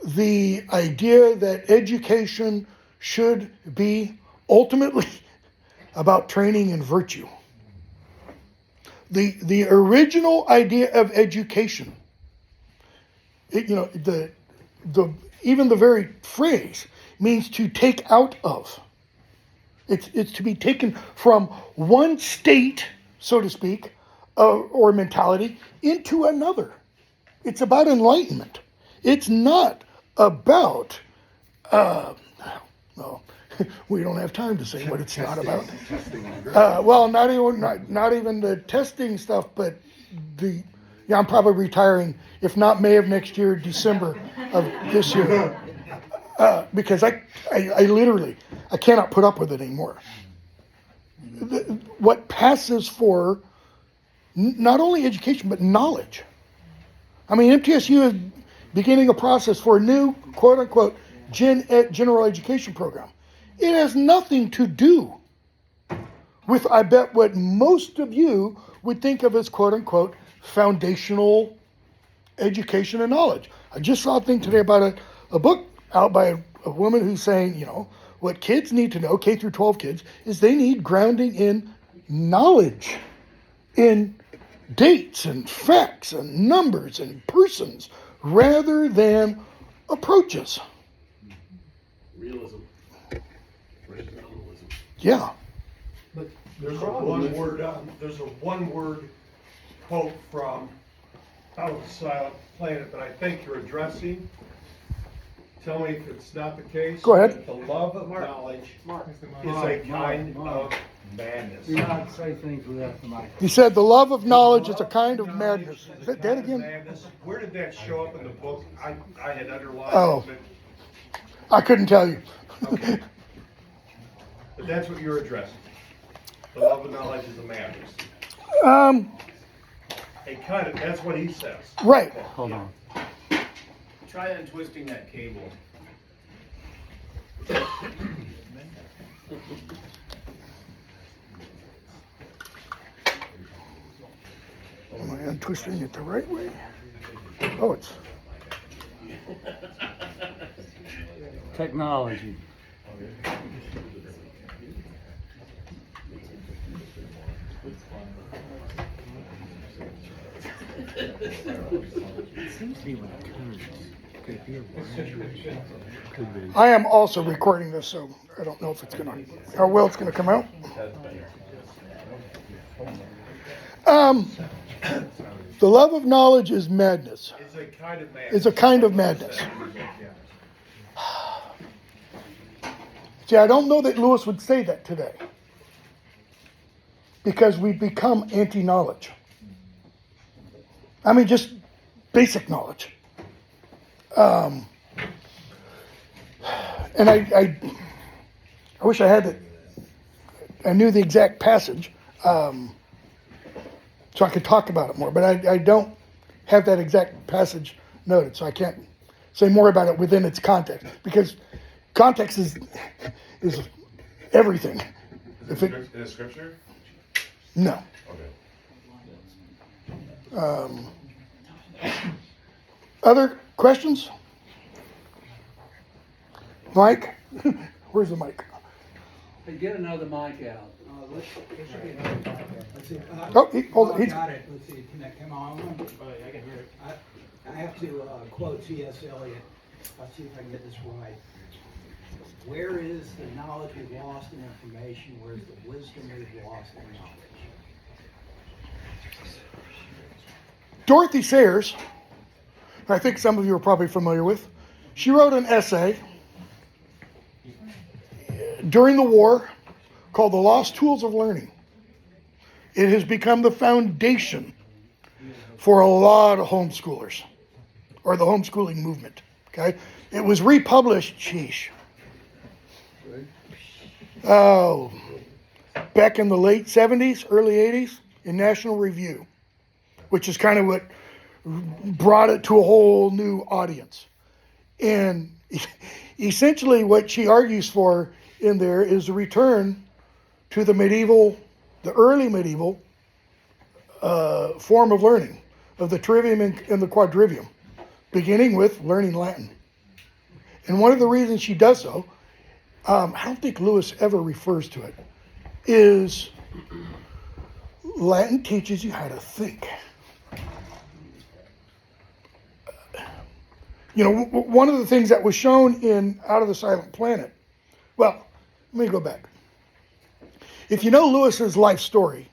the idea that education should be ultimately about training in virtue. The original idea of education, even the very phrase means to take out of. It's to be taken from one state, so to speak, or mentality into another. It's about enlightenment. It's not about, well, we don't have time to say what it's not about. Well, not even the testing stuff, but I'm probably retiring, if not May of next year, December of this year. Because I literally, I cannot put up with it anymore. What passes for not only education, but knowledge. I mean, MTSU is beginning a process for a new, quote unquote, general education program. It has nothing to do with, I bet, what most of you would think of as, quote unquote, foundational education and knowledge. I just saw a thing today about a book out by a woman who's saying, what kids need to know, K through 12 kids, is they need grounding in knowledge, in dates and facts and numbers and persons, rather than approaches. Realism. Yeah. There's a one-word quote from Out of the Silent Planet that I think you're addressing. Tell me if it's not the case. Go ahead. The love of knowledge is a kind of madness. Do not say things without the mic. He said the love of knowledge is a kind of madness. Is that dead again? Madness. Where did that show up in the book? I had underlined Oh. it, I couldn't tell you. but that's what you're addressing. The love of knowledge is a madness. That's what he says. Right. Hold on. Try untwisting that cable. Am I untwisting it the right way? Oh, it's... Technology. I am also recording this, so I don't know if it's how well it's gonna come out. The love of knowledge is madness. It's a kind of madness. It's a kind of madness. See, I don't know that Lewis would say that today, because we've become anti-knowledge. I mean, just basic knowledge. And I wish I had it. I knew the exact passage, so I could talk about it more. But I don't have that exact passage noted, so I can't say more about it within its context, because context is everything. If it, In the scripture? no. Okay. Other questions? Mike? Where's the mic? Hey, get another mic out. Let's, there should be another guy there. Let's see. Hold on. I got it. Let's see, can that come on? I can hear it. I have to quote C.S. Eliot. Let's see if I can get this right. Where is the knowledge we've lost in information? Where is the wisdom we've lost in knowledge? Dorothy Sayers, who I think some of you are probably familiar with, she wrote an essay during the war called The Lost Tools of Learning. It has become the foundation for a lot of homeschoolers, or the homeschooling movement, okay? It was republished, back in the late 70s, early 80s, in National Review, which is kind of what brought it to a whole new audience. And essentially what she argues for in there is a return to the early medieval form of learning, of the trivium and the quadrivium, beginning with learning Latin. And one of the reasons she does so, I don't think Lewis ever refers to it, is Latin teaches you how to think. You know, one of the things that was shown in Out of the Silent Planet, well, let me go back. If you know Lewis's life story,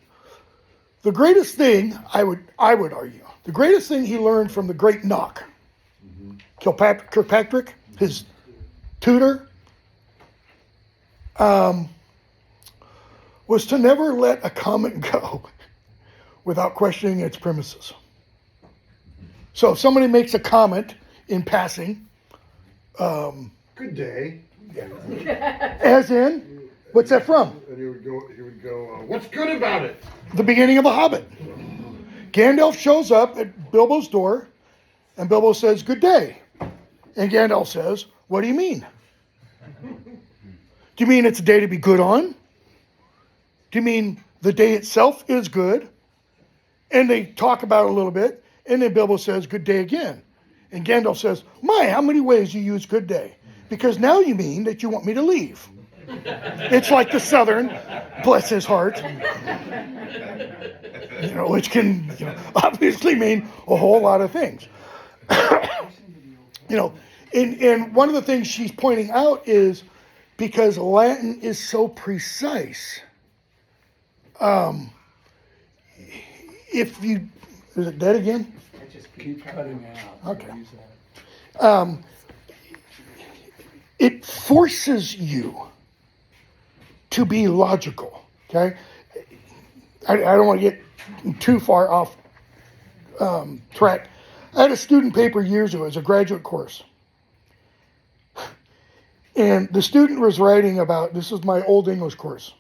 the greatest thing, I would argue, the greatest thing he learned from the great Knock, Kirkpatrick, his tutor, was to never let a comment go without questioning its premises. So if somebody makes a comment in passing, Good day. as in, what's that from? And he would go, what's good about it? The beginning of The Hobbit. Gandalf shows up at Bilbo's door, and Bilbo says, "Good day." And Gandalf says, "What do you mean? Do you mean it's a day to be good on? Do you mean the day itself is good?" And they talk about it a little bit, and then Bilbo says, "Good day" again. And Gandalf says, "My, how many ways you use good day? Because now you mean that you want me to leave." It's like the Southern, bless his heart, which can obviously mean a whole lot of things. And one of the things she's pointing out is because Latin is so precise. Is it dead again? It just keeps cutting out. Okay. Use that. It forces you to be logical, okay? I don't want to get too far off track. I had a student paper years ago. It was a graduate course. And the student was writing about, this is my old English course,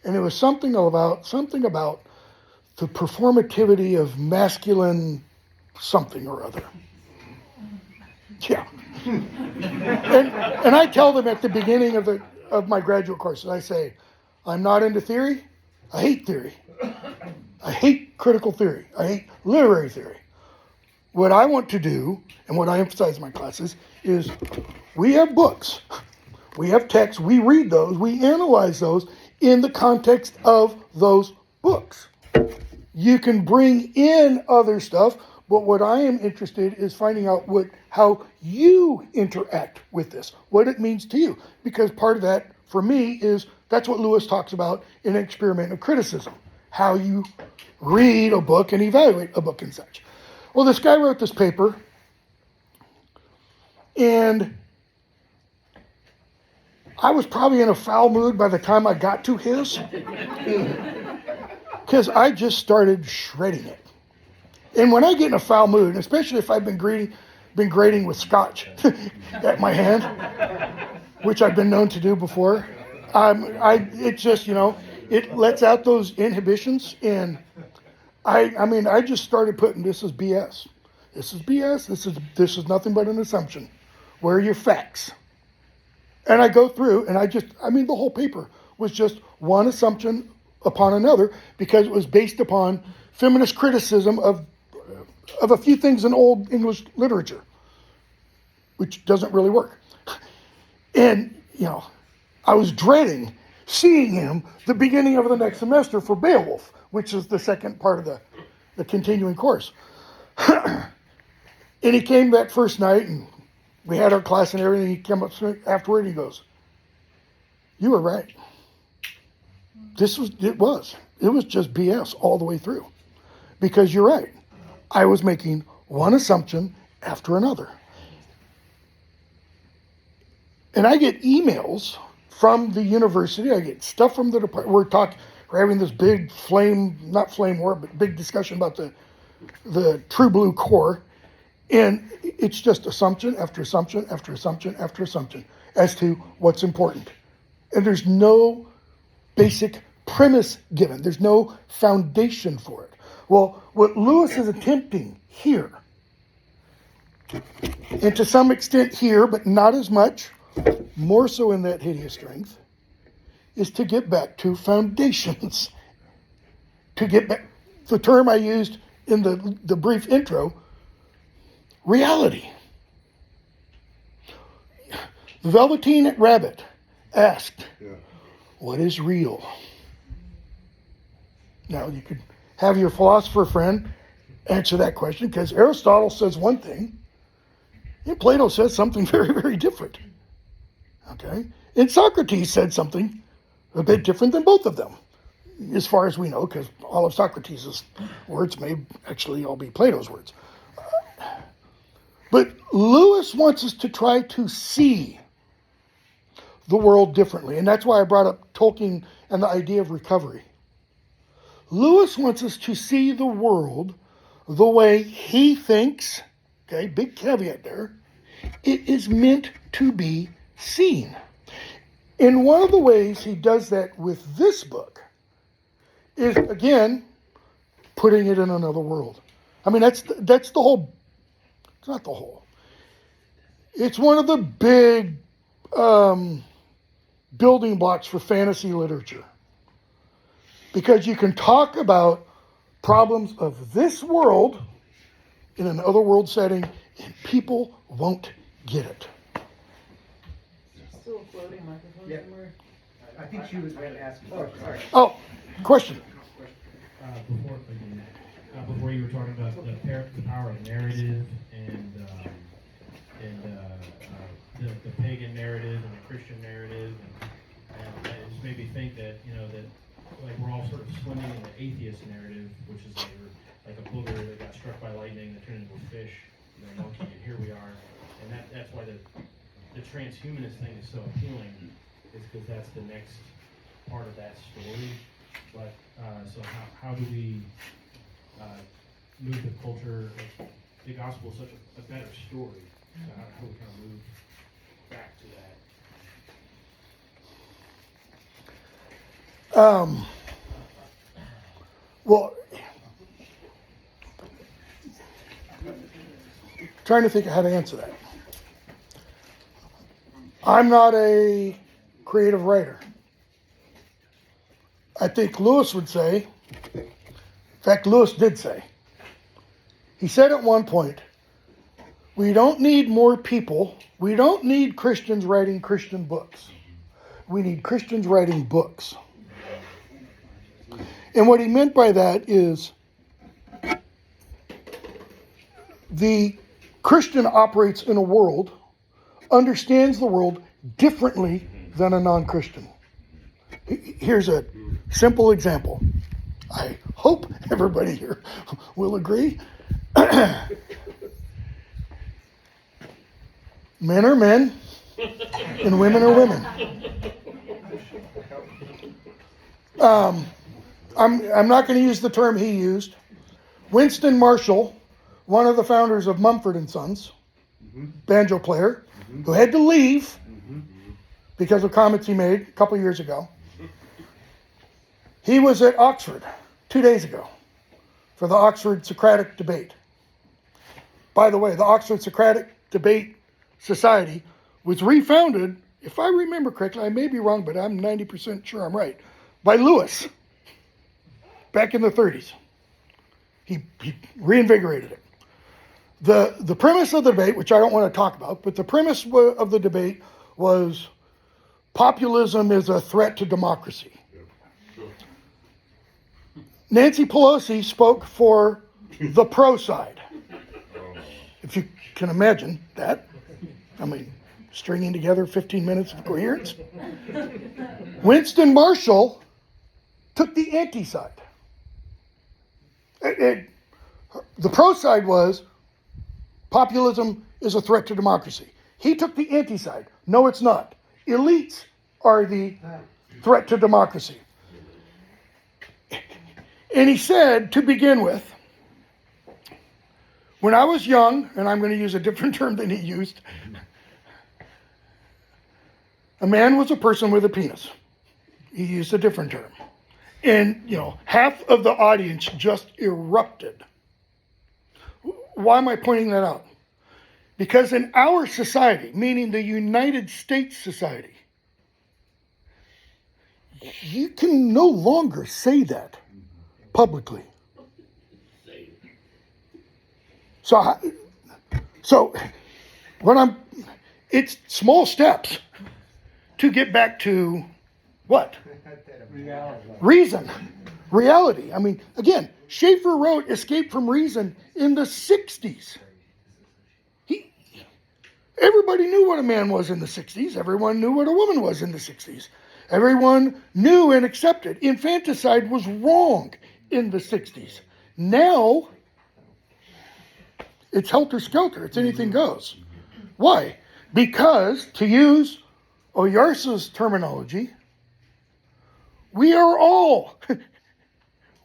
and it was something about the performativity of masculine something or other. Yeah. And I tell them at the beginning of my graduate courses, I say, I'm not into theory. I hate theory. I hate critical theory. I hate literary theory. What I want to do, and what I emphasize in my classes, is we have books, we have texts, we read those, we analyze those in the context of those books. You can bring in other stuff, but what I am interested is finding out how you interact with this, what it means to you. Because part of that, for me, that's what Lewis talks about in experimental criticism, how you read a book and evaluate a book and such. Well, this guy wrote this paper, and I was probably in a foul mood by the time I got to his, because I just started shredding it. And when I get in a foul mood, especially if I've been grading with scotch at my hand, which I've been known to do before, it just, it lets out those inhibitions, and I just started putting, this is BS. This is BS. This is nothing but an assumption. Where are your facts? And I go through, and the whole paper was just one assumption upon another, because it was based upon feminist criticism of a few things in old English literature, which doesn't really work. And, I was dreading seeing him the beginning of the next semester for Beowulf, which is the second part of the continuing course. And he came that first night, and we had our class and everything. He came up afterward, and he goes, "You were right. It was just BS all the way through. Because you're right. I was making one assumption after another." And I get emails from the university. I get stuff from the department. We're having this big not flame war, but big discussion about the True Blue core. And it's just assumption after assumption after assumption after assumption as to what's important. And there's no basic premise given. There's no foundation for it. Well, what Lewis is attempting here, and to some extent here, but not as much, more so in that hideous strength, is to get back to foundations. To get back, the term I used in the brief intro, reality. The Velveteen Rabbit asked, what is real? Now, you could have your philosopher friend answer that question, because Aristotle says one thing, and Plato says something very, very different. Okay? And Socrates said something a bit different than both of them, as far as we know, because all of Socrates' words may actually all be Plato's words. But Lewis wants us to try to see the world differently, and that's why I brought up Tolkien and the idea of recovery. Lewis wants us to see the world the way he thinks, okay, big caveat there, it is meant to be seen. And one of the ways he does that with this book is, again, putting it in another world. I mean, that's the whole, it's not the whole. It's one of the big building blocks for fantasy literature. Because you can talk about problems of this world in an otherworld setting, and people won't get it. Still a floating microphone Yeah. somewhere? I think she was going to ask a question. Sorry. Oh, question. Before you were talking about the power of narrative and the pagan narrative and the Christian narrative, and it just made me think that that like we're all sort of swimming in the atheist narrative, which is like a booger that got struck by lightning that turned into a fish, and then a monkey, and here we are, and that's why the transhumanist thing is so appealing, is because that's the next part of that story. But so how do we move the culture? Like, the gospel is such a better story. So how do we kind of move back to that? Well, trying to think of how to answer that. I'm not a creative writer. I think Lewis would say, in fact, Lewis did say, he said at one point, we don't need more people, we don't need Christians writing Christian books. We need Christians writing books. And what he meant by that is the Christian operates in a world, understands the world differently than a non-Christian. Here's a simple example. I hope everybody here will agree. Men are men, and women are women. I'm not going to use the term he used. Winston Marshall, one of the founders of Mumford & Sons, banjo player, who had to leave because of comments he made a couple years ago. He was at Oxford 2 days ago for the Oxford Socratic debate. By the way, the Oxford Socratic Debate Society was refounded, if I remember correctly, I may be wrong, but I'm 90% sure I'm right, by Lewis back in the 30s. He reinvigorated it. The premise of the debate, which I don't want to talk about, but the premise of the debate was populism is a threat to democracy. Nancy Pelosi spoke for the pro side. If you can imagine that. I mean, stringing together 15 minutes of coherence. Winston Marshall took the anti side. The pro side was populism is a threat to democracy. He took the anti side. No, it's not. Elites are the threat to democracy. And he said, to begin with, when I was young, and I'm going to use a different term than he used, a man was a person with a penis. He used a different term. And, half of the audience just erupted. Why am I pointing that out? Because in our society, meaning the United States society, you can no longer say that publicly. So it's small steps to get back to what? Reason. Reality. I mean, again, Schaeffer wrote Escape from Reason in the 60s. Everybody knew what a man was in the 60s. Everyone knew what a woman was in the 60s. Everyone knew and accepted infanticide was wrong in the 60s. Now, it's helter-skelter. It's anything goes. Why? Because, to use Oyarsa's terminology, we are all,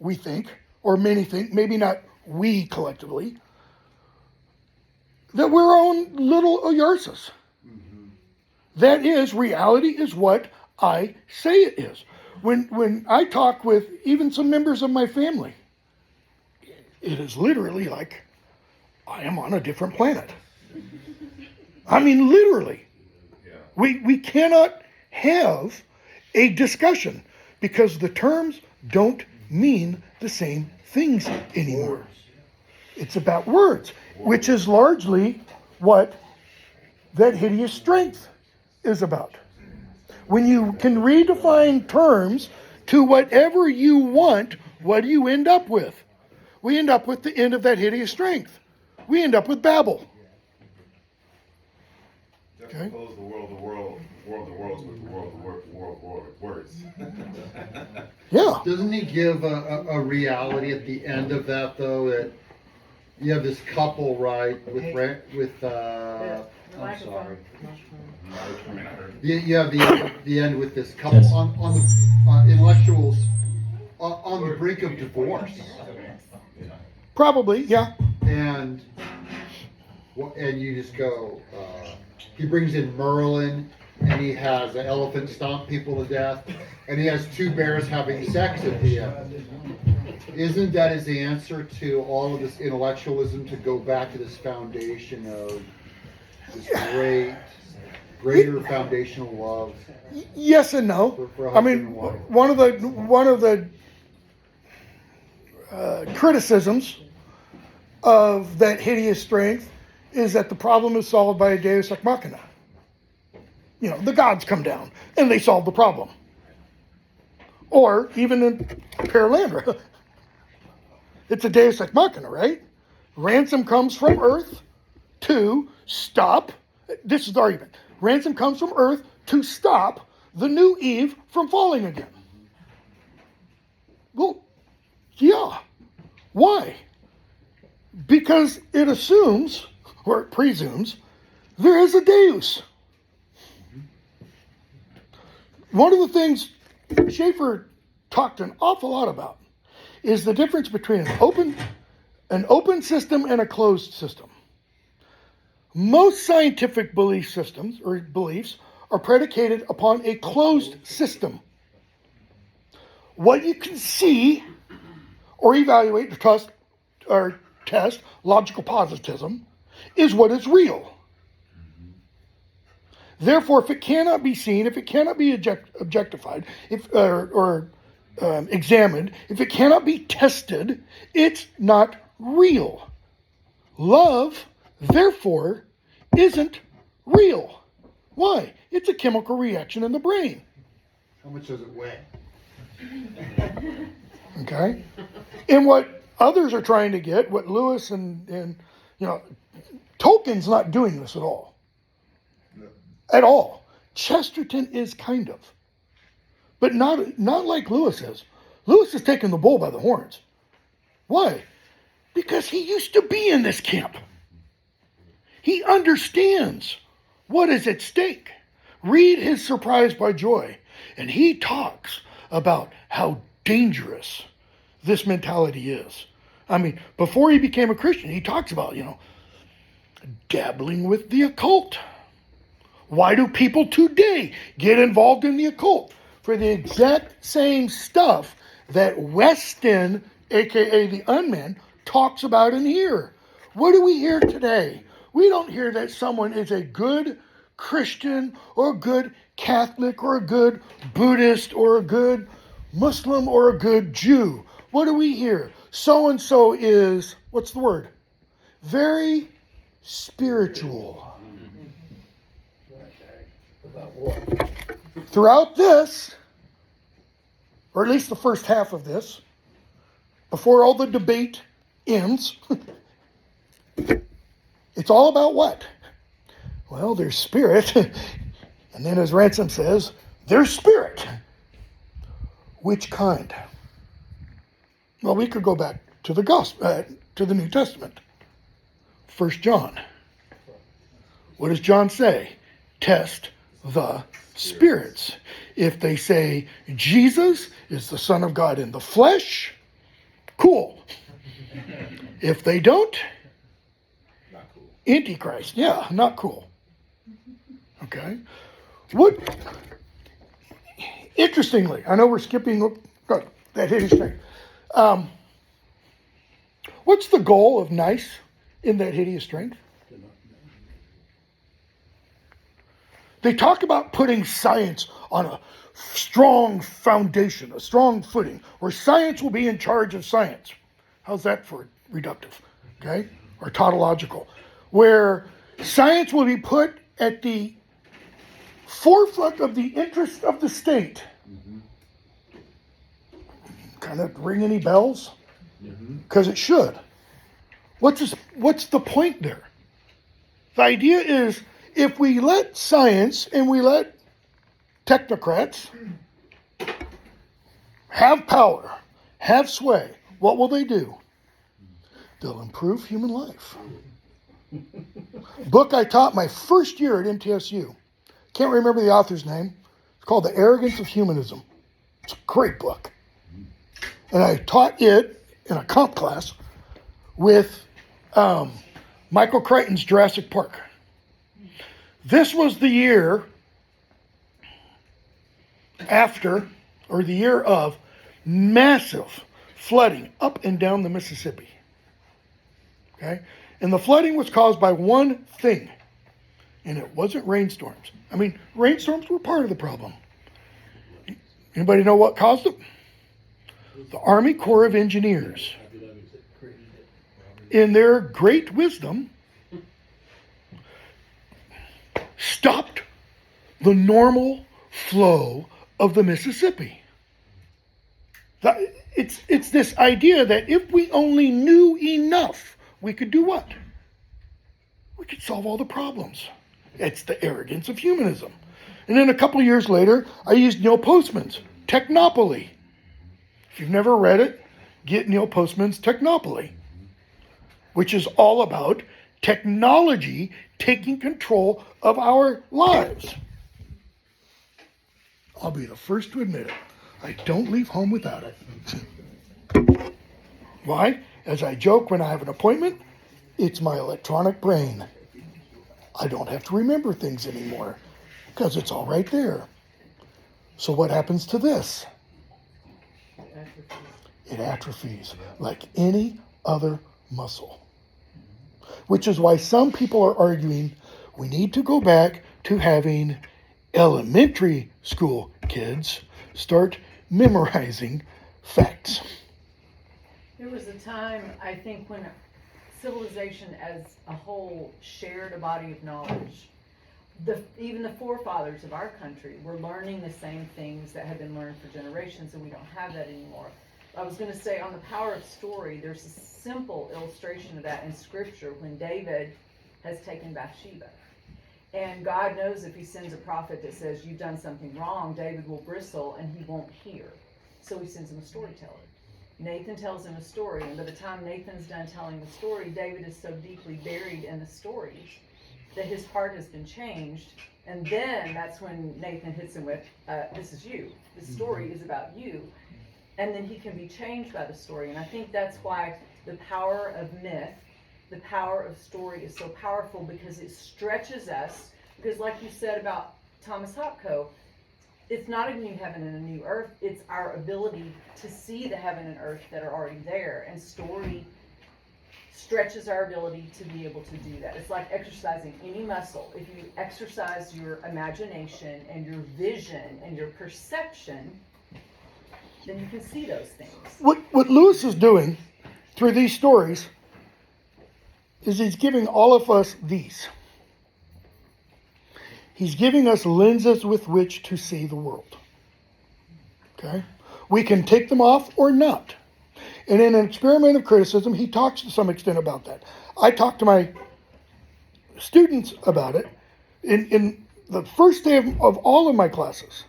we think, or many think, maybe not we collectively, that we're our own little Oyarsas. That is, reality is what I say it is. When I talk with even some members of my family, it is literally like I am on a different planet. I mean, literally. We cannot have a discussion because the terms don't mean the same things anymore. It's about words, which is largely what that hideous strength is about. When you can redefine terms to whatever you want, what do you end up with? We end up with the end of that hideous strength. We end up with Babel. Okay? Juxtapose the world of worlds with the world of words. Yeah. Doesn't he give a reality at the end of that, though, that you have this couple, right, I'm sorry. You have the end with this couple on the intellectuals on the brink of divorce. Probably, yeah. And you just go, he brings in Merlin, and he has an elephant stomp people to death, and he has two bears having sex at the end. Isn't that his answer to all of this intellectualism, to go back to this foundation of this greater foundational love? Yes and no. For I mean, one of the criticisms of that hideous strength is that the problem is solved by a Deus ex machina. The gods come down and they solve the problem. Or even in Perelandra, it's a Deus ex machina, right? Ransom comes from Earth to stop. This is the argument. Ransom comes from Earth to stop the new Eve from falling again. Well, yeah. Why? Because it assumes, or it presumes, there is a Deus. One of the things Schaeffer talked an awful lot about is the difference between an open system and a closed system. Most scientific belief systems or beliefs are predicated upon a closed system. What you can see or evaluate or test logical positivism is what is real. Therefore, if it cannot be seen, if it cannot be objectified, examined, if it cannot be tested, it's not real. Love, therefore, isn't real. Why? It's a chemical reaction in the brain. How much does it weigh? Okay? And what others are trying to get, what Lewis and Tolkien's not doing this at all. At all. Chesterton is kind of. But not like Lewis is. Lewis is taking the bull by the horns. Why? Because he used to be in this camp. He understands what is at stake. Read his Surprised by Joy, and he talks about how dangerous this mentality is. I mean, before he became a Christian, he talks about, dabbling with the occult. Why do people today get involved in the occult? For the exact same stuff that Weston, aka the Unman, talks about in here. What do we hear today? We don't hear that someone is a good Christian or a good Catholic or a good Buddhist or a good Muslim or a good Jew. What do we hear? So-and-so is, what's the word? Very spiritual. Throughout this, or at least the first half of this, before all the debate ends, it's all about what? Well, there's spirit, and then as Ransom says, there's spirit. Which kind? Well, we could go back to the gospel, to the New Testament. 1 John. What does John say? Test the spirits. If they say Jesus is the Son of God in the flesh, cool. If they don't, Antichrist. Yeah, not cool. Okay. What? Interestingly, I know we're skipping that hideous strength. What's the goal of nice in that hideous strength? They talk about putting science on a strong foundation, a strong footing, where science will be in charge of science. How's that for reductive? Okay? Or tautological. Where science will be put at the forefront of the interest of the state. Kind of ring any bells? Because it should. What's the point there? The idea is, if we let science and we let technocrats have power, have sway, what will they do? They'll improve human life. Book I taught my first year at MTSU. Can't remember the author's name. It's called The Arrogance of Humanism. It's a great book. And I taught it in a comp class with Michael Crichton's Jurassic Park. This was the year after, or the year of, massive flooding up and down the Mississippi. Okay? And the flooding was caused by one thing, and it wasn't rainstorms. I mean, rainstorms were part of the problem. Anybody know what caused them? The Army Corps of Engineers, in their great wisdom, stopped the normal flow of the Mississippi. It's this idea that if we only knew enough, we could do what? We could solve all the problems. It's the arrogance of humanism. And then a couple of years later, I used Neil Postman's Technopoly. If you've never read it, get Neil Postman's Technopoly, which is all about technology taking control of our lives. I'll be the first to admit it. I don't leave home without it. Why? As I joke when I have an appointment, it's my electronic brain. I don't have to remember things anymore because it's all right there. So what happens to this? It atrophies like any other muscle. Which is why some people are arguing we need to go back to having elementary school kids start memorizing facts. There was a time, I think, when civilization as a whole shared a body of knowledge. even the forefathers of our country were learning the same things that had been learned for generations, and we don't have that anymore. I was going to say, on the power of story, there's a simple illustration of that in Scripture when David has taken Bathsheba. And God knows if he sends a prophet that says, you've done something wrong, David will bristle and he won't hear. So he sends him a storyteller. Nathan tells him a story, and by the time Nathan's done telling the story, David is so deeply buried in the stories that his heart has been changed. And then that's when Nathan hits him with, this is you. This story is about you. And then he can be changed by the story. And I think that's why the power of myth, the power of story is so powerful, because it stretches us. Because like you said about Thomas Hopko, it's not a new heaven and a new earth. It's our ability to see the heaven and earth that are already there. And story stretches our ability to be able to do that. It's like exercising any muscle. If you exercise your imagination and your vision and your perception, then you can see those things. What Lewis is doing through these stories is he's giving all of us these. He's giving us lenses with which to see the world. Okay? We can take them off or not. And in an experiment of criticism, he talks to some extent about that. I talk to my students about it in the first day of all of my classes.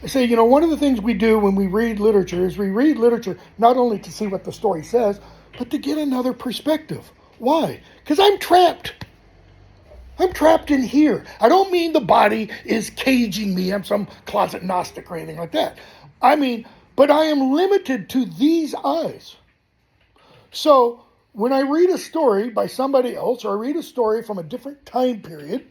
I say, one of the things we do when we read literature is we read literature not only to see what the story says, but to get another perspective. Why? Because I'm trapped. I'm trapped in here. I don't mean the body is caging me. I'm some closet Gnostic or anything like that. I mean, but I am limited to these eyes. So when I read a story by somebody else, or I read a story from a different time period,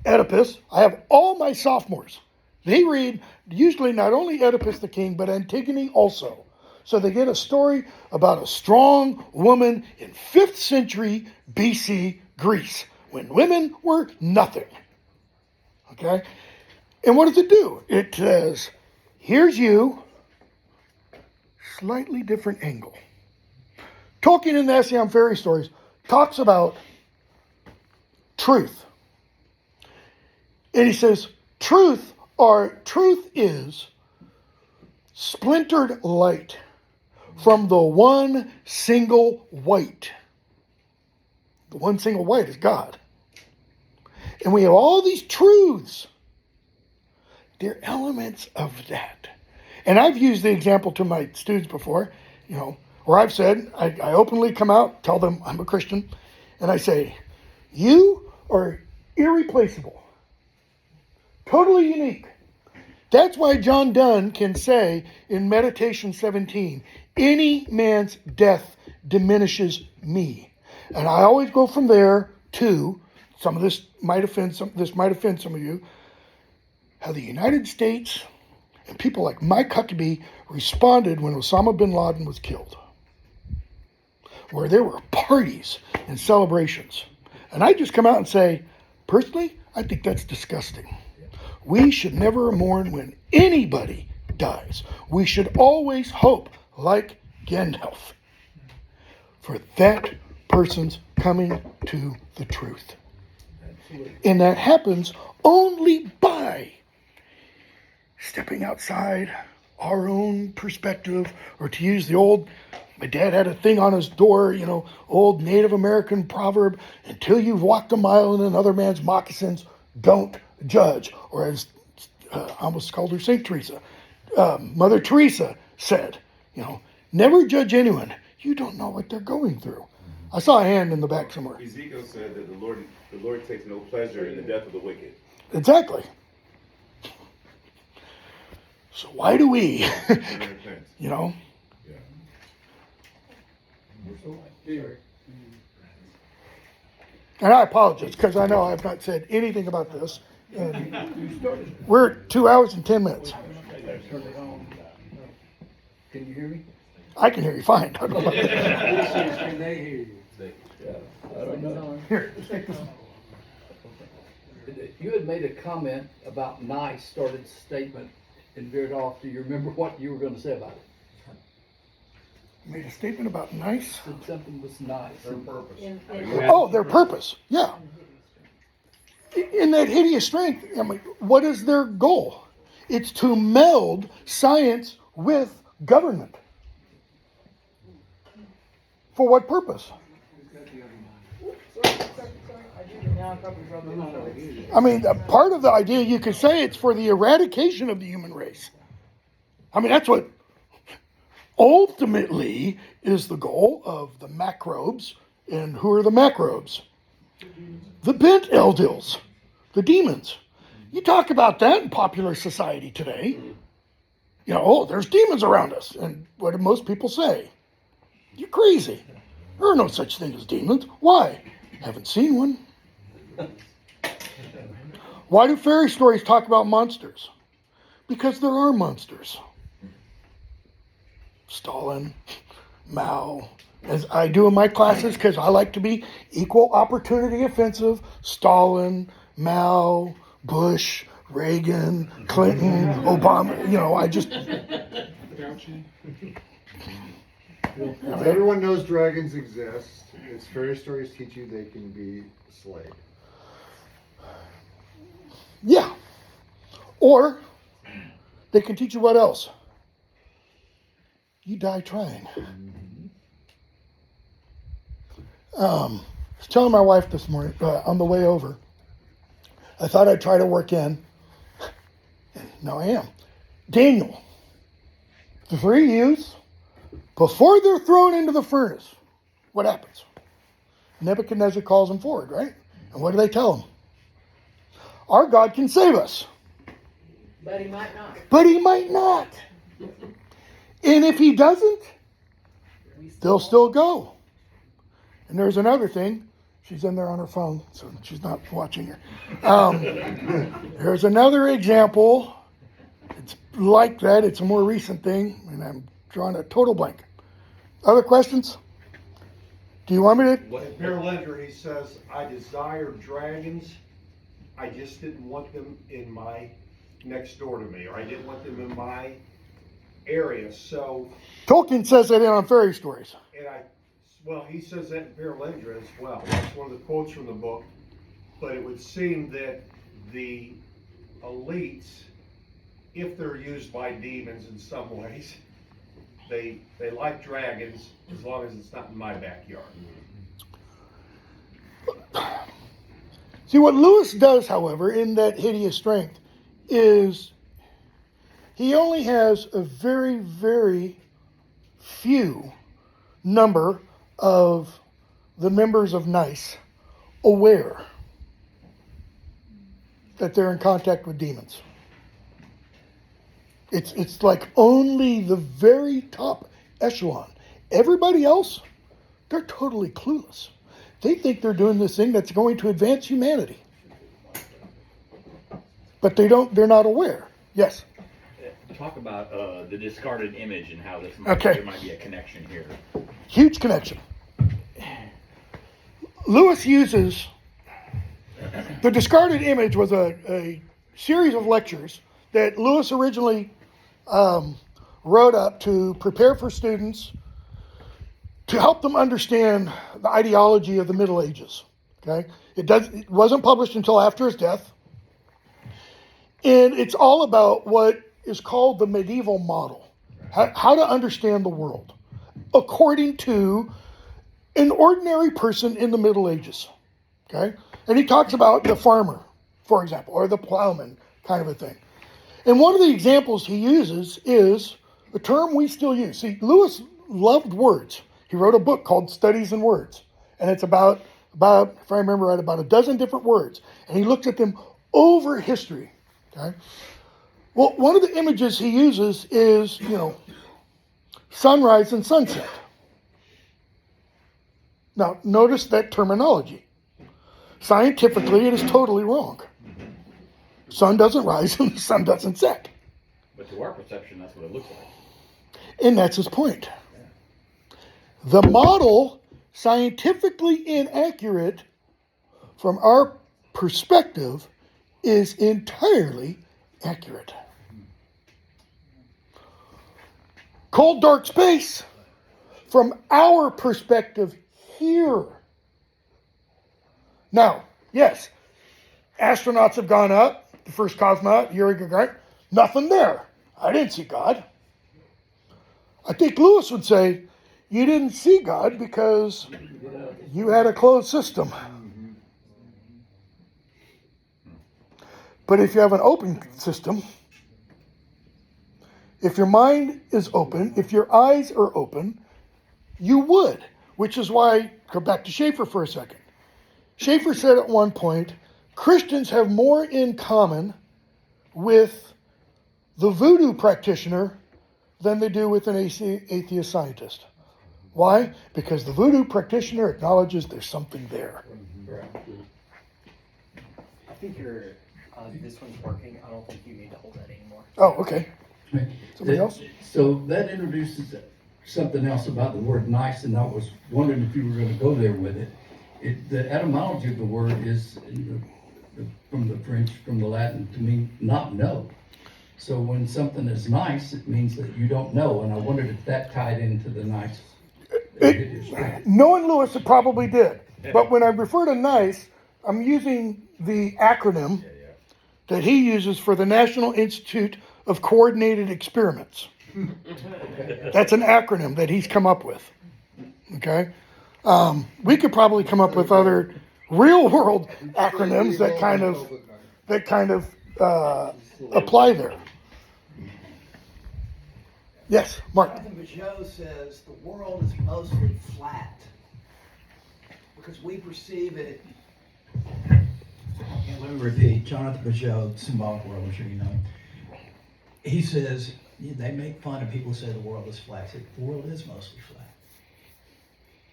Oedipus, I have all my sophomores. They read usually not only Oedipus the king, but Antigone also. So they get a story about a strong woman in 5th century BC Greece, when women were nothing. Okay? And what does it do? It says, here's you, slightly different angle. Tolkien in the Essay on Fairy Stories talks about truth. And he says, truth is splintered light from the one single white. The one single white is God. And we have all these truths. They're elements of that. And I've used the example to my students before, where I've said, I openly come out, tell them I'm a Christian, and I say, you are irreplaceable. Totally unique. That's why John Donne can say in Meditation 17, any man's death diminishes me. And I always go from there to, some of this might offend some of you, how the United States and people like Mike Huckabee responded when Osama bin Laden was killed. Where there were parties and celebrations. And I just come out and say, personally, I think that's disgusting. We should never mourn when anybody dies. We should always hope, like Gandalf, for that person's coming to the truth. And that happens only by stepping outside our own perspective, or to use the old, my dad had a thing on his door, old Native American proverb, until you've walked a mile in another man's moccasins, don't judge. Or as I almost called her St. Teresa, Mother Teresa said, never judge anyone. You don't know what they're going through. I saw a hand in the back somewhere. Ezekiel said that the Lord takes no pleasure in the death of the wicked. Exactly. So why do we, Yeah. And I apologize, because I know I've not said anything about this. And we're at 2 hours and 10 minutes. Turn it on. Can you hear me? I can hear you fine. I don't know about that. This is, can they hear you? I don't know. Here, let's take this one. You had made a comment about nice, started the statement and veered off. Do you remember what you were going to say about it? Made a statement about nice. Said something was nice. In Oh, their purpose. Yeah. in that hideous strength, I mean, what is their goal? It's to meld science with government. For what purpose? I mean, part of the idea, you could say it's for the eradication of the human race. I mean, that's what ultimately is the goal of the macrobes. And who are the macrobes? The bent eldils, the demons. You talk about that in popular society today. You know, oh, there's demons around us. And what do most people say? You're crazy. There are no such thing as demons. Why? Haven't seen one. Why do fairy stories talk about monsters? Because there are monsters. Stalin, Mao, as I do in my classes, because I like to be equal opportunity offensive. Stalin, Mao, Bush, Reagan, Clinton, Obama. You know, I just. Everyone knows dragons exist. It's fairy stories teach you they can be slayed. Yeah. Or they can teach you what else? You die trying. I was telling my wife this morning on the way over, I thought I'd try to work in, and now I am. Daniel, the 3 youths, before they're thrown into the furnace, what happens? Nebuchadnezzar calls them forward, right? And what do they tell him? Our God can save us. But he might not. But he might not. And if he doesn't, they'll still go. And there's another thing. She's in there on her phone, so she's not watching her. There's another example. It's like that. It's a more recent thing, and I'm drawing a total blank. Other questions? Do you want me to? In Perelandra, he says, I desire dragons. I just didn't want them in my next door to me, or I didn't want them in my area. So, Tolkien says that in on fairy stories. well, he says that in Perelandra as well. That's one of the quotes from the book. But it would seem that the elites, if they're used by demons in some ways, they like dragons as long as it's not in my backyard. See, what Lewis does, however, in that hideous strength, is he only has a very, very few number of the members of NICE aware that they're in contact with demons. It's like only the very top echelon. Everybody else, they're totally clueless. They think they're doing this thing that's going to advance humanity. But they're not aware. Yes? Talk about the discarded image and how there might be a connection here. Huge connection. Lewis uses the discarded image was a series of lectures that Lewis originally wrote up to prepare for students to help them understand the ideology of the Middle Ages. Okay, it wasn't published until after his death, and it's all about what is called the medieval model, how to understand the world according to an ordinary person in the Middle Ages. Okay, and he talks about the farmer, for example, or the plowman, kind of a thing. And one of the examples he uses is a term we still use. See, Lewis loved words. He wrote a book called Studies in Words. And it's about, if I remember right, about a dozen different words. And he looks at them over history. Okay? Well, one of the images he uses is, sunrise and sunset. Now, notice that terminology. Scientifically, it is totally wrong. Sun doesn't rise and the sun doesn't set. But to our perception, that's what it looks like. And that's his point. The model, scientifically inaccurate from our perspective, is entirely accurate. Cold, dark space, from our perspective here. Now, yes, Astronauts have gone up. The first cosmonaut, Yuri Gagarin, nothing there. I didn't see God. I think Lewis would say, you didn't see God because you had a closed system. But if you have an open system, if your mind is open, if your eyes are open, you would. Which is why, go back to Schaeffer for a second. Schaeffer said at one point, Christians have more in common with the voodoo practitioner than they do with an atheist scientist. Why? Because the voodoo practitioner acknowledges there's something there. I think this one's working. I don't think you need to hold that anymore. Oh, okay. Somebody else? So that introduces something else about the word nice, and I was wondering if you were going to go there with it. The etymology of the word is from the French, from the Latin, to mean not know. So when something is nice, it means that you don't know, and I wondered if that tied into the nice. Knowing Lewis, it probably did. But when I refer to nice, I'm using the acronym that he uses for the National Institute of Coordinated Experiments. That's an acronym that he's come up with. Okay? We could probably come up with other real world acronyms that kind of apply there. Yes, Mark. Jonathan Peugeot says the world is mostly flat because we perceive it. Let me repeat. Jonathan Peugeot, Symbolic World, I'm sure you know him. He says they make fun of people who say the world is flat. He said, the world is mostly flat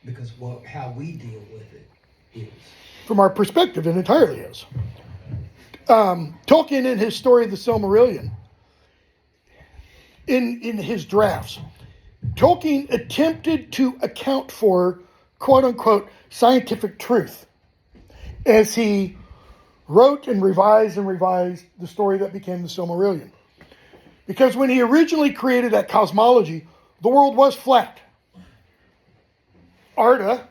because how we deal with it is. From our perspective, it entirely is. Tolkien, in his story of the Silmarillion, in his drafts, Tolkien attempted to account for quote-unquote scientific truth as he wrote and revised the story that became the Silmarillion. Because when he originally created that cosmology, the world was flat. Arda,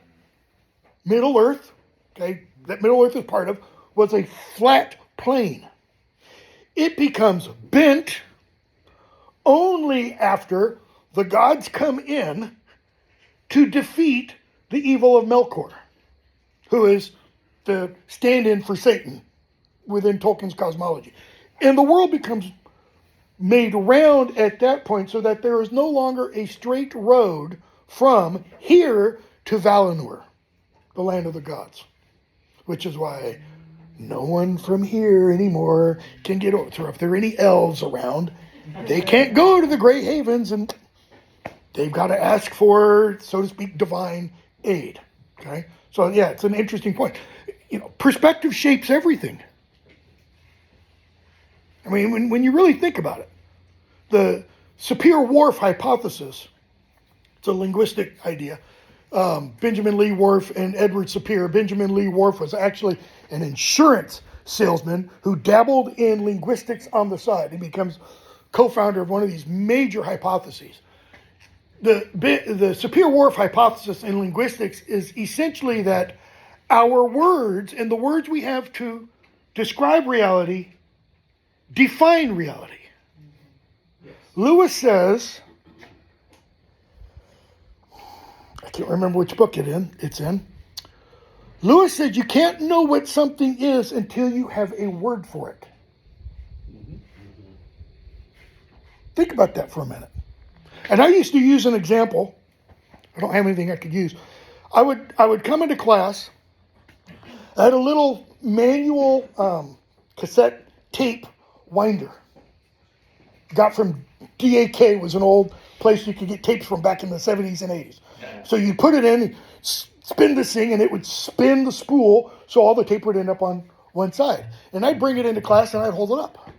Middle Earth, okay, that Middle Earth is part of, was a flat plane. It becomes bent only after the gods come in to defeat the evil of Melkor, who is the stand-in for Satan within Tolkien's cosmology. And the world becomes made round at that point so that there is no longer a straight road from here to Valinor, the land of the gods, which is why no one from here anymore can get over. So if there are any elves around, they can't go to the Grey Havens, and they've got to ask for, so to speak, divine aid. Okay, so yeah, it's an interesting point. Perspective shapes everything. I mean, when you really think about it, the Sapir-Whorf hypothesis, it's a linguistic idea. Benjamin Lee Whorf and Edward Sapir. Benjamin Lee Whorf was actually an insurance salesman who dabbled in linguistics on the side. He becomes co-founder of one of these major hypotheses. The Sapir-Whorf hypothesis in linguistics is essentially that our words and the words we have to describe reality define reality. Lewis says, I can't remember which book it's in. Lewis said you can't know what something is until you have a word for it. Think about that for a minute. And I used to use an example. I don't have anything I could use. I would come into class. I had a little manual cassette tape winder. Got from DAK, was an old place you could get tapes from back in the 70s and 80s. So you put it in, spin this thing, and it would spin the spool so all the tape would end up on one side. And I'd bring it into class and I'd hold it up.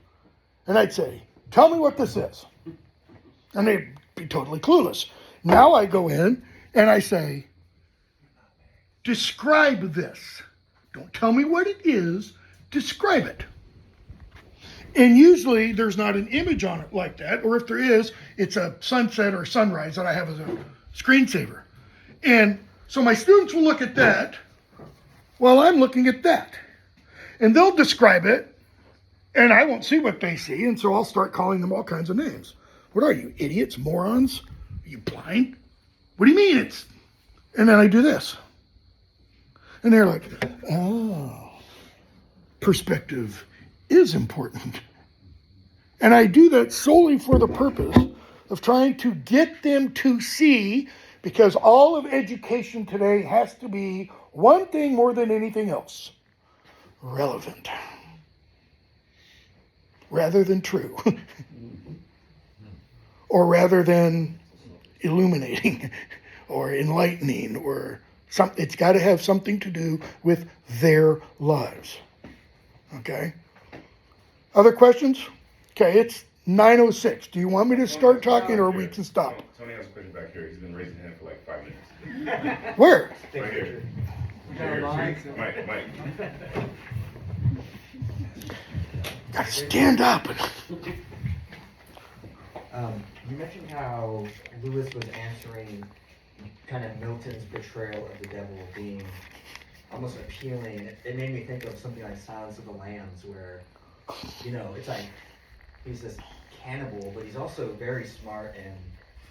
And I'd say, tell me what this is. And they'd be totally clueless. Now I go in and I say, describe this. Don't tell me what it is, describe it. And usually there's not an image on it like that, or if there is, it's a sunset or sunrise that I have as a screensaver. And so my students will look at that while I'm looking at that. And they'll describe it, and I won't see what they see, and so I'll start calling them all kinds of names. What are you, idiots, morons? Are you blind? What do you mean it's... And then I do this. And they're like, oh, perspective is important. And I do that solely for the purpose of trying to get them to see, because all of education today has to be one thing more than anything else: relevant, rather than true, or rather than illuminating or enlightening, or something. It's got to have something to do with their lives. Okay? Other questions? Okay, it's 9:06. Do you want me to start talking, or we can stop? Tony has a question back here. He's been raising his hand for like 5 minutes. Where? Right here. Mike. Gotta stand up. You mentioned how Lewis was answering kind of Milton's portrayal of the devil being almost appealing. It made me think of something like Silence of the Lambs, where, it's like he's this cannibal, but he's also very smart, and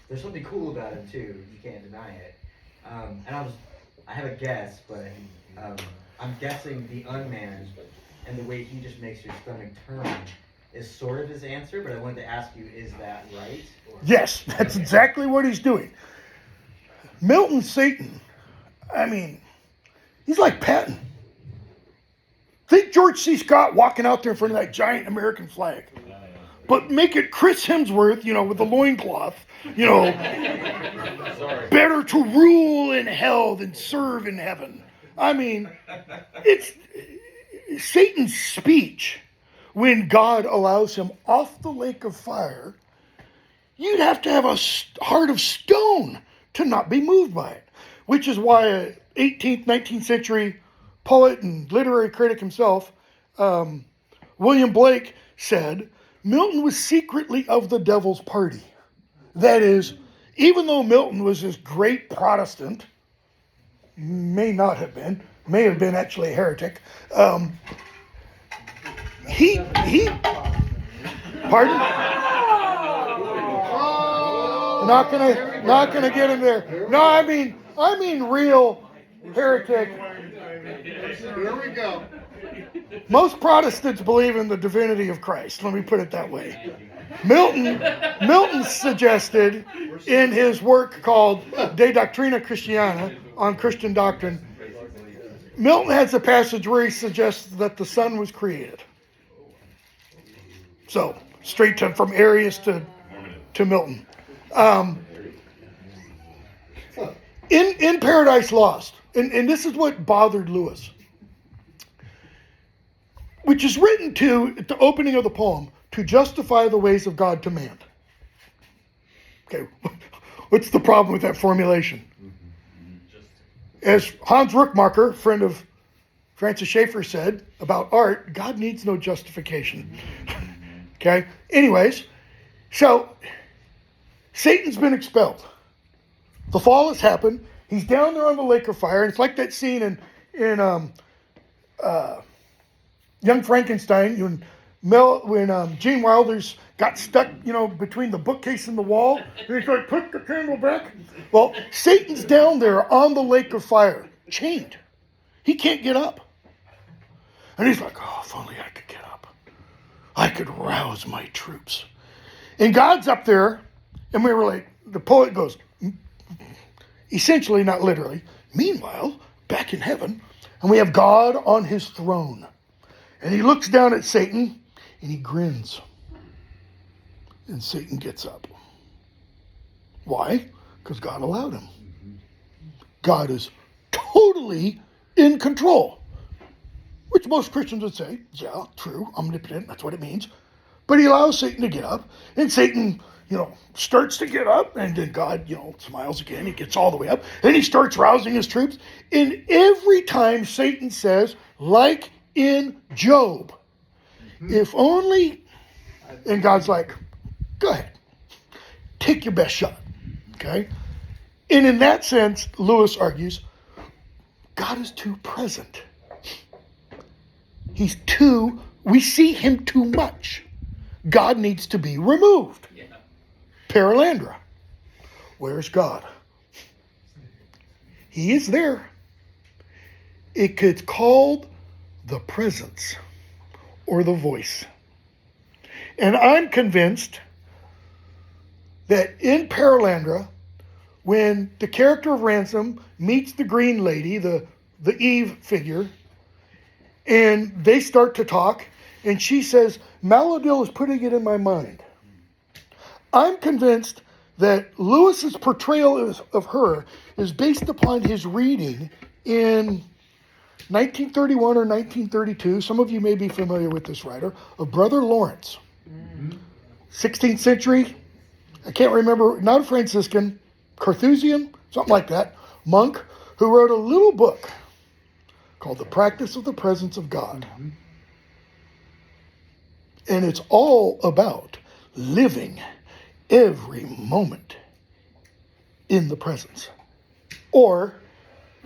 there's something cool about him too. You can't deny it. And I have a guess, but I'm guessing the unmanned and the way he just makes your stomach turn is sort of his answer, but I wanted to ask you, is that right? Yes, that's exactly what he's doing. Milton's Satan, he's like Patton. Think George C. Scott walking out there in front of that giant American flag. But make it Chris Hemsworth, with the loincloth, better to rule in hell than serve in heaven. It's Satan's speech when God allows him off the lake of fire. You'd have to have a heart of stone to not be moved by it, which is why a 18th, 19th century poet and literary critic himself, William Blake, said Milton was secretly of the devil's party. That is, even though Milton was this great Protestant, may have been actually a heretic, he pardon? Not gonna get him there. No, I mean real heretic. Here we go. Most Protestants believe in the divinity of Christ. Let me put it that way. Milton suggested in his work called De Doctrina Christiana, on Christian doctrine, Milton has a passage where he suggests that the sun was created. So, straight from Arius to Milton. In Paradise Lost, and this is what bothered Lewis, which is written at the opening of the poem, to justify the ways of God to man. Okay, what's the problem with that formulation? As Hans Ruckmacher, friend of Francis Schaeffer, said about art, God needs no justification. Okay, anyways, so Satan's been expelled. The fall has happened. He's down there on the lake of fire. And it's like that scene in Young Frankenstein when Gene Wilder's got stuck, between the bookcase and the wall. And he's like, put the candle back. Well, Satan's down there on the lake of fire, chained. He can't get up. And he's like, oh, if only I could get up. I could rouse my troops. And God's up there, and we were like, the poet goes, essentially, not literally, meanwhile, back in heaven, and we have God on his throne. And he looks down at Satan, and he grins. And Satan gets up. Why? Because God allowed him. God is totally in control. Which most Christians would say, yeah, true, omnipotent, that's what it means. But he allows Satan to get up, and Satan, starts to get up, and then God, smiles again, he gets all the way up, and he starts rousing his troops. And every time Satan says, like in Job, if only, and God's like, go ahead, take your best shot, okay? And in that sense, Lewis argues, God is too present. we see him too much. God needs to be removed. Yeah. Perelandra. Where's God? He is there. It gets called the presence or the voice. And I'm convinced that in Perelandra, when the character of Ransom meets the green lady, the Eve figure, and they start to talk, and she says, Maladil is putting it in my mind. I'm convinced that Lewis's portrayal of her is based upon his reading in 1931 or 1932. Some of you may be familiar with this writer, of Brother Lawrence. 16th century, I can't remember, not a Franciscan, Carthusian, something like that, monk, who wrote a little book called The Practice of the Presence of God. And it's all about living every moment in the presence, or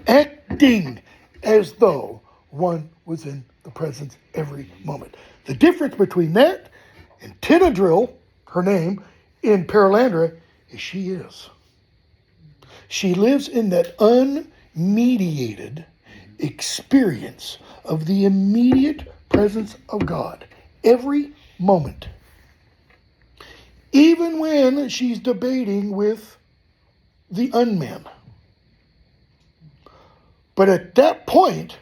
acting as though one was in the presence every moment. The difference between that and Tinadrill, her name, in Perelandra, is she is. She lives in that unmediated experience of the immediate presence of God every moment. Even when she's debating with the unman. But at that point,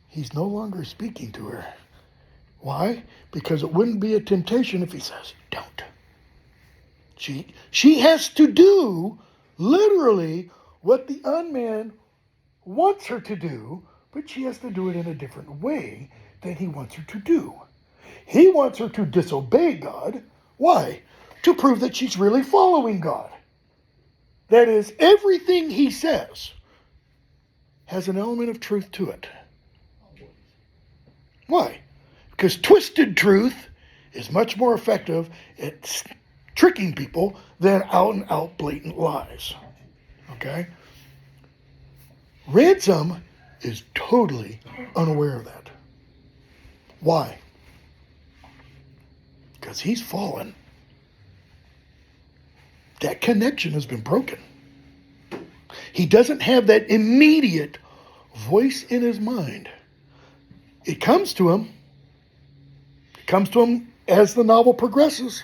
he's no longer speaking to her. Why? Because it wouldn't be a temptation if he says, don't. She has to do literally what the unman wants her to do, but she has to do it in a different way than he wants her to do. He wants her to disobey God. Why? To prove that she's really following God. That is, everything he says has an element of truth to it. Why? Because twisted truth is much more effective at tricking people than out and out blatant lies. Okay? Ransom is totally unaware of that. Why? Because he's fallen. That connection has been broken. He doesn't have that immediate voice in his mind. It comes to him. It comes to him as the novel progresses.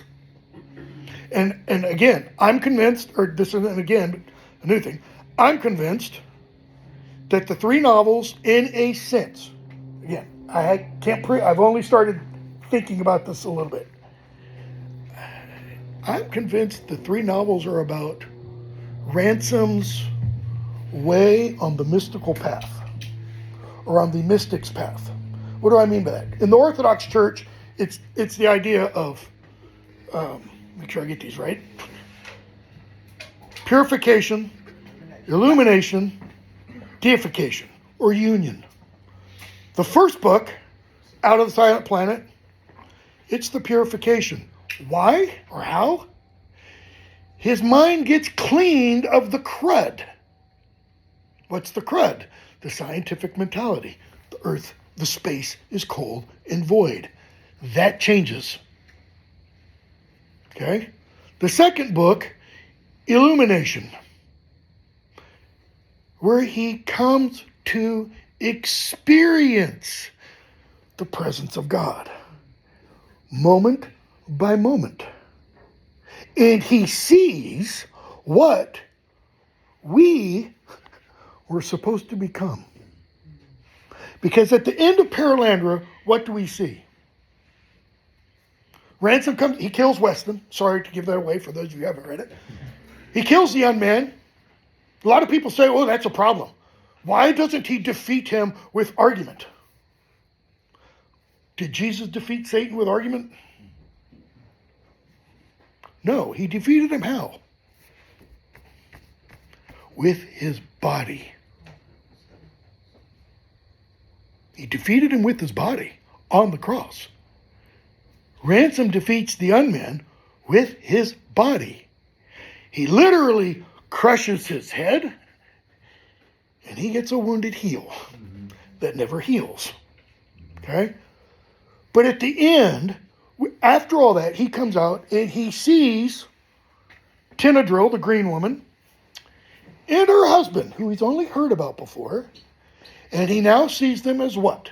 And again, I'm convinced, or this isn't again a new thing, I'm convinced that the three novels, in a sense, again, I've only started thinking about this a little bit. I'm convinced the three novels are about Ransom's way on the mystical path, or on the mystic's path. What do I mean by that? In the Orthodox Church, it's the idea of, make sure I get these right, purification, illumination, deification, or union. The first book, Out of the Silent Planet, it's the purification. Why or how? His mind gets cleaned of the crud. What's the crud? The scientific mentality. The earth, the space is cold and void. That changes. Okay? The second book, Illumination, where he comes to experience the presence of God, moment by moment. And he sees what we were supposed to become. Because at the end of Perelandra, what do we see? Ransom comes, he kills Weston. Sorry to give that away for those of you who haven't read it. He kills the unman. A lot of people say, oh, that's a problem. Why doesn't he defeat him with argument? Did Jesus defeat Satan with argument? No, he defeated him how? With his body. He defeated him with his body on the cross. Ransom defeats the unman with his body. He literally crushes his head, and he gets a wounded heel that never heals. Okay? But at the end, after all that, he comes out and he sees Tinadrill, the green woman, and her husband, who he's only heard about before, and he now sees them as what?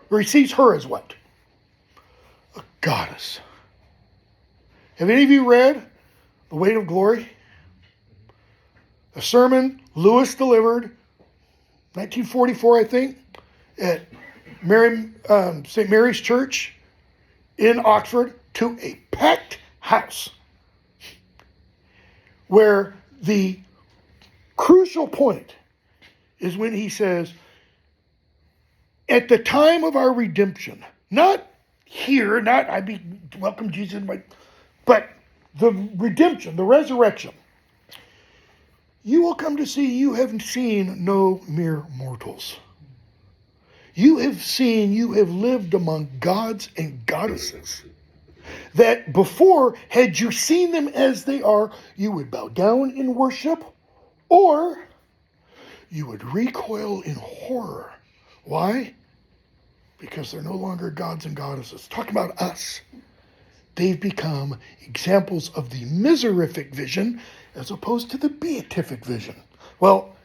Or he sees her as what? A goddess. Have any of you read The Weight of Glory? A sermon Lewis delivered, 1944, I think, at St. Mary's Church in Oxford, to a packed house, where the crucial point is when he says, at the time of our redemption, not here, not I be welcome Jesus, but the redemption, the resurrection, you will come to see you have seen no mere mortals. You have lived among gods and goddesses. That before, had you seen them as they are, you would bow down in worship, or you would recoil in horror. Why? Because they're no longer gods and goddesses. Talking about us. They've become examples of the miserific vision as opposed to the beatific vision. Well,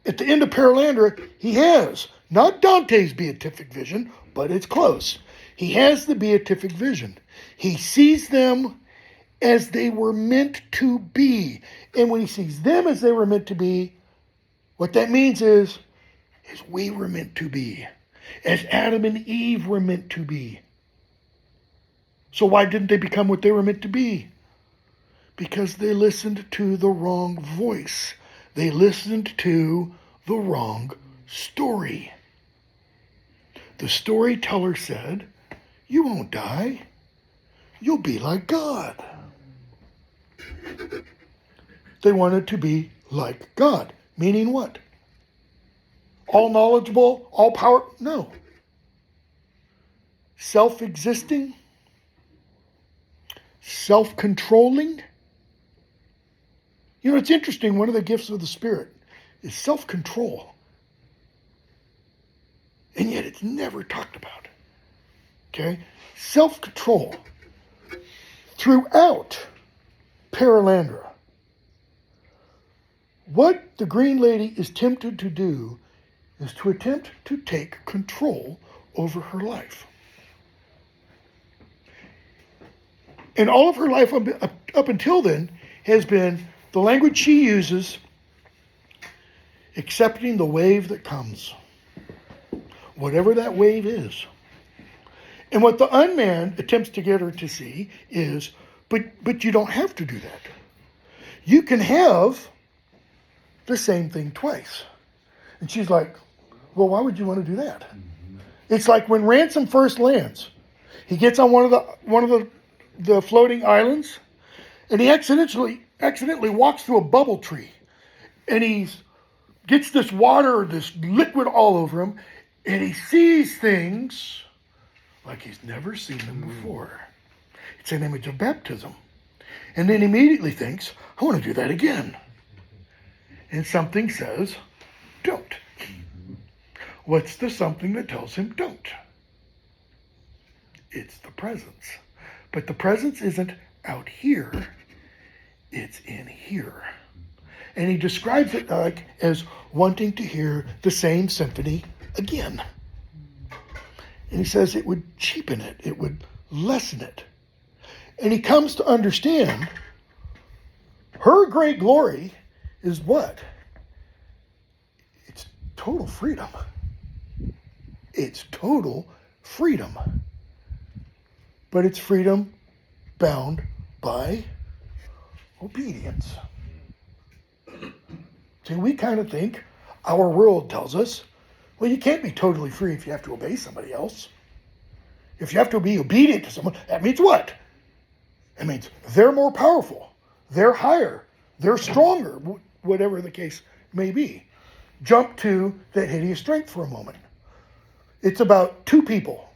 at the end of Perelandra, he has not Dante's beatific vision, but it's close. He has the beatific vision. He sees them as they were meant to be. And when he sees them as they were meant to be, what that means is we were meant to be. As Adam and Eve were meant to be. So why didn't they become what they were meant to be? Because they listened to the wrong voice. They listened to the wrong story. The storyteller said, you won't die. You'll be like God. They wanted to be like God. Meaning what? All knowledgeable, all power? No. Self-existing? Self-controlling? You know, it's interesting, one of the gifts of the Spirit is self-control. And yet it's never talked about. Okay? Self-control. Throughout Perelandra, what the Green Lady is tempted to do is to attempt to take control over her life. And all of her life up until then has been the language she uses, accepting the wave that comes. Whatever that wave is. And what the unman attempts to get her to see is, but you don't have to do that. You can have the same thing twice. And she's like, well, why would you want to do that? It's like when Ransom first lands. He gets on one of the floating islands, and he accidentally walks through a bubble tree. And he gets this water, this liquid all over him, and he sees things like he's never seen them before. It's an image of baptism. And then immediately thinks, I want to do that again. And something says, don't. What's the something that tells him don't? It's the presence. But the presence isn't out here. It's in here. And he describes it like as wanting to hear the same symphony again. And he says it would cheapen it. It would lessen it. And he comes to understand her great glory is what? It's total freedom. It's total freedom. But it's freedom bound by obedience. See, we kind of think, our world tells us, well, you can't be totally free if you have to obey somebody else. If you have to be obedient to someone, that means what? It means they're more powerful, they're higher, they're stronger, whatever the case may be. Jump to that hideous strength for a moment. It's about two people,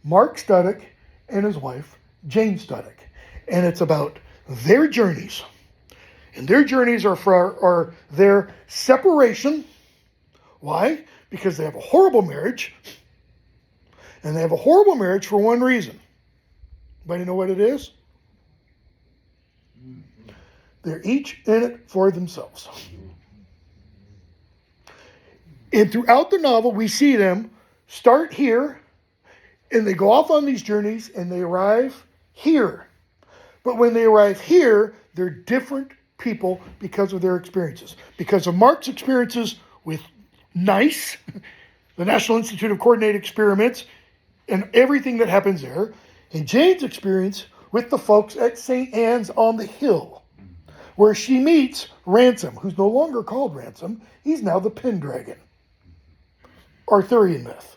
Mark Studdock and his wife, Jane Studdock. And it's about their journeys. And their journeys are their separation. Why? Because they have a horrible marriage. And they have a horrible marriage for one reason. Anybody know what it is? They're each in it for themselves. And throughout the novel, we see them start here, and they go off on these journeys, and they arrive here. But when they arrive here, they're different people because of their experiences. Because of Mark's experiences with NICE, the National Institute of Coordinated Experiments, and everything that happens there, and Jane's experience with the folks at St. Anne's on the Hill, where she meets Ransom, who's no longer called Ransom. He's now the Pendragon. Arthurian myth.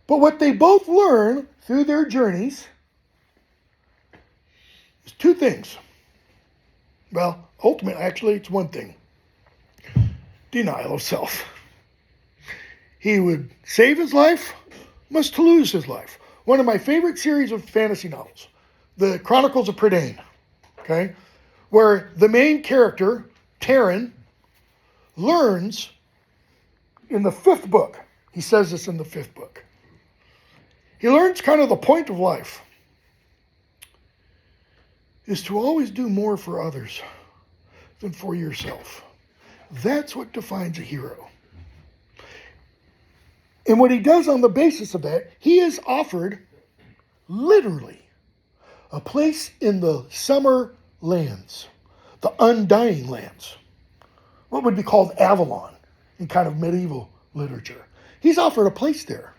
But what they both learn through their journeys is two things. Well, ultimately, actually, it's one thing. Denial of self. He would save his life, must lose his life. One of my favorite series of fantasy novels, The Chronicles of Prydain, okay, where the main character, Taran, learns in the 5th book, he says this in the 5th book, he learns kind of the point of life is to always do more for others than for yourself. That's what defines a hero. And what he does on the basis of that, he is offered, literally, a place in the summer lands, the undying lands, what would be called Avalon in kind of medieval literature. He's offered a place there,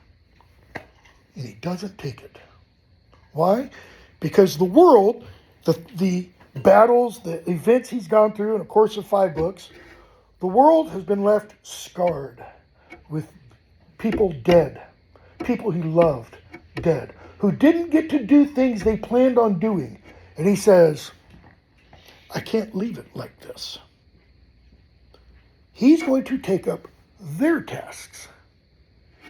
and he doesn't take it. Why? Because the world, the battles, the events he's gone through in the course of 5 books, the world has been left scarred with people dead, people he loved dead, who didn't get to do things they planned on doing. And he says, I can't leave it like this. He's going to take up their tasks.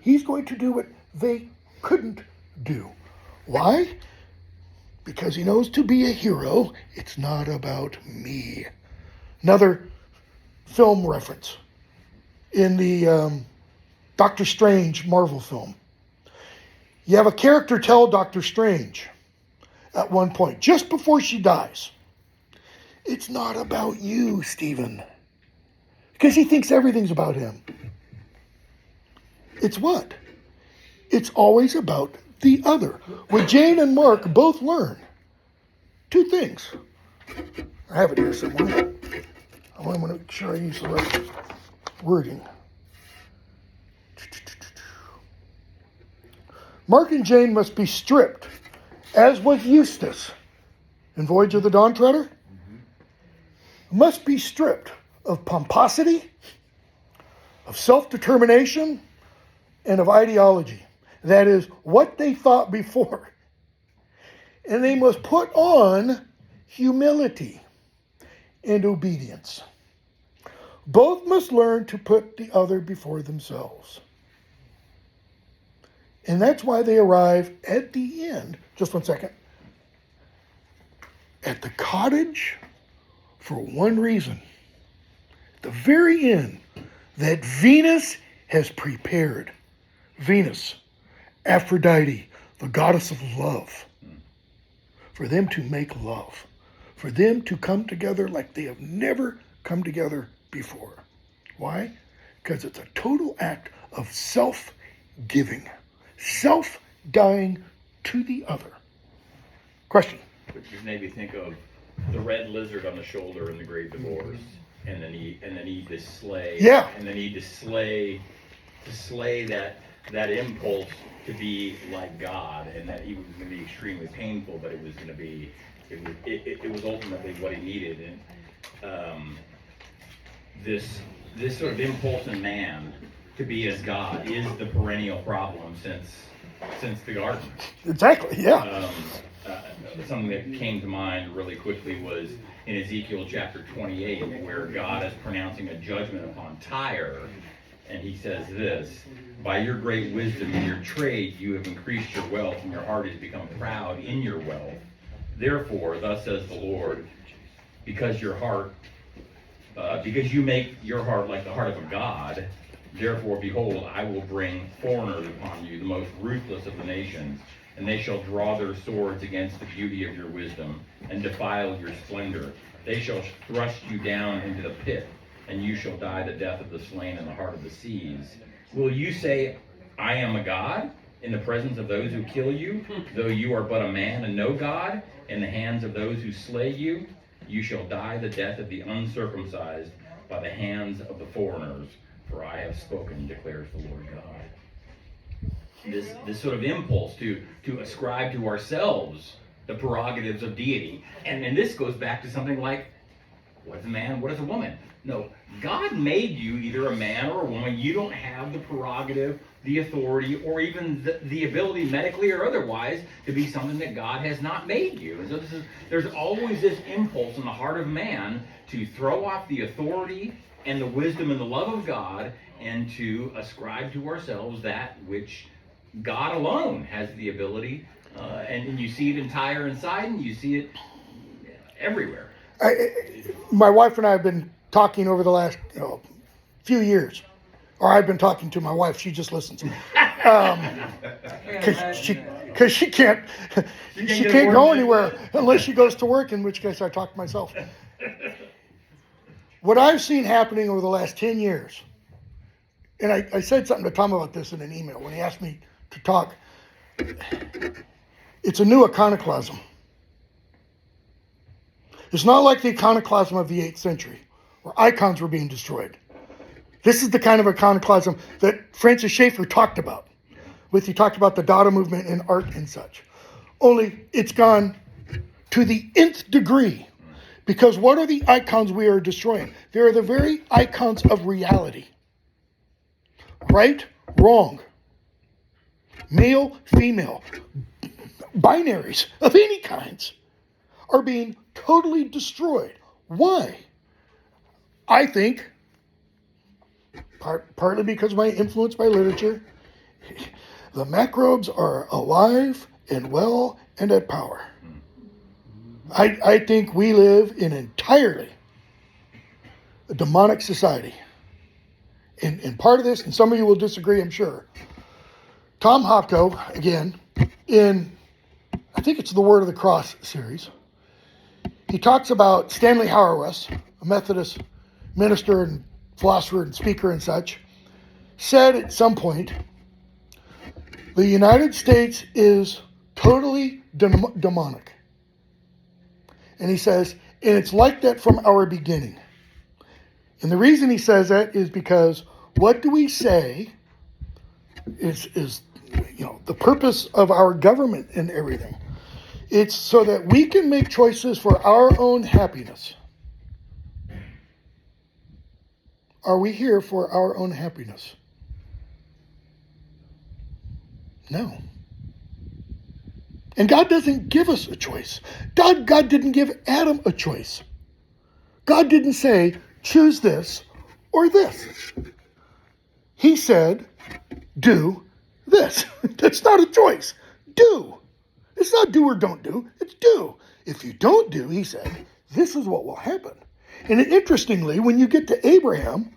He's going to do what they couldn't do. Why? Because he knows to be a hero, it's not about me. Another film reference in the Doctor Strange Marvel film. You have a character tell Doctor Strange at one point, just before she dies, it's not about you, Stephen. Because he thinks everything's about him. It's what? It's always about the other. What Jane and Mark both learn. 2 things. I have it here somewhere. I want to make sure I use the right wording. Mark and Jane must be stripped, as was Eustace in Voyage of the Dawn Treader. Must be stripped of pomposity, of self-determination, and of ideology. That is, what they thought before. And they must put on humility and obedience. Both must learn to put the other before themselves. And that's why they arrive at the end, just one second, at the cottage for one reason. At the very end, that Venus has prepared. Venus, Aphrodite, the goddess of love, for them to make love, for them to come together like they have never come together before. Why? Because it's a total act of self-giving, self-dying to the other. Question? Which just made me think of the red lizard on the shoulder in the Great Divorce, and the need to slay, Yeah. and the need to slay that impulse to be like God, and that he was going to be extremely painful, but it was going to be, it was ultimately what he needed. And this sort of impulse in man to be as God is the perennial problem since the garden. Exactly, yeah. Something that came to mind really quickly was in Ezekiel chapter 28, where God is pronouncing a judgment upon Tyre, and he says this: by your great wisdom and your trade you have increased your wealth, and your heart has become proud in your wealth. Therefore, thus says the Lord, because you make your heart like the heart of a god, Therefore, behold, I will bring foreigners upon you, the most ruthless of the nations, and they shall draw their swords against the beauty of your wisdom, and defile your splendor. They shall thrust you down into the pit, and you shall die the death of the slain in the heart of the seas. Will you say, I am a god, in the presence of those who kill you, though you are but a man and no God, in the hands of those who slay you? You shall die the death of the uncircumcised by the hands of the foreigners, for I have spoken, declares the Lord God. This sort of impulse to ascribe to ourselves the prerogatives of deity. And this goes back to something like, what is a man, what is a woman? No, God made you either a man or a woman. You don't have the prerogative, the authority, or even the ability, medically or otherwise, to be something that God has not made you. And so there's always this impulse in the heart of man to throw off the authority and the wisdom and the love of God, and to ascribe to ourselves that which God alone has the ability. And you see it in Tyre and Sidon, you see it everywhere. My wife and I have been talking over the last few years, or I've been talking to my wife. She just listens, because she can't go anywhere unless she goes to work. In which case, I talk to myself. What I've seen happening over the last 10 years, and I said something to Tom about this in an email when he asked me to talk. It's a new iconoclasm. It's not like the iconoclasm of the 8th century, where icons were being destroyed. This is the kind of iconoclasm that Francis Schaeffer talked about. He talked about the Dada movement in art and such. Only it's gone to the nth degree. Because what are the icons we are destroying? They are the very icons of reality. Right, wrong, male, female, binaries of any kinds are being totally destroyed. Why? I think, partly because of my influence by literature, the microbes are alive and well and at power. I think we live in entirely a demonic society. And part of this, and some of you will disagree, I'm sure. Tom Hopko, again, in, I think it's the Word of the Cross series, he talks about Stanley Hauerwas, a Methodist minister and philosopher and speaker and such, said at some point, the United States is totally demonic. And he says, and it's like that from our beginning. And the reason he says that is because what do we say is the purpose of our government and everything. It's so that we can make choices for our own happiness. Are we here for our own happiness? No. And God doesn't give us a choice. God didn't give Adam a choice. God didn't say, choose this or this. He said, do this. That's not a choice. Do. It's not do or don't do. It's do. If you don't do, he said, this is what will happen. And interestingly, when you get to Abraham,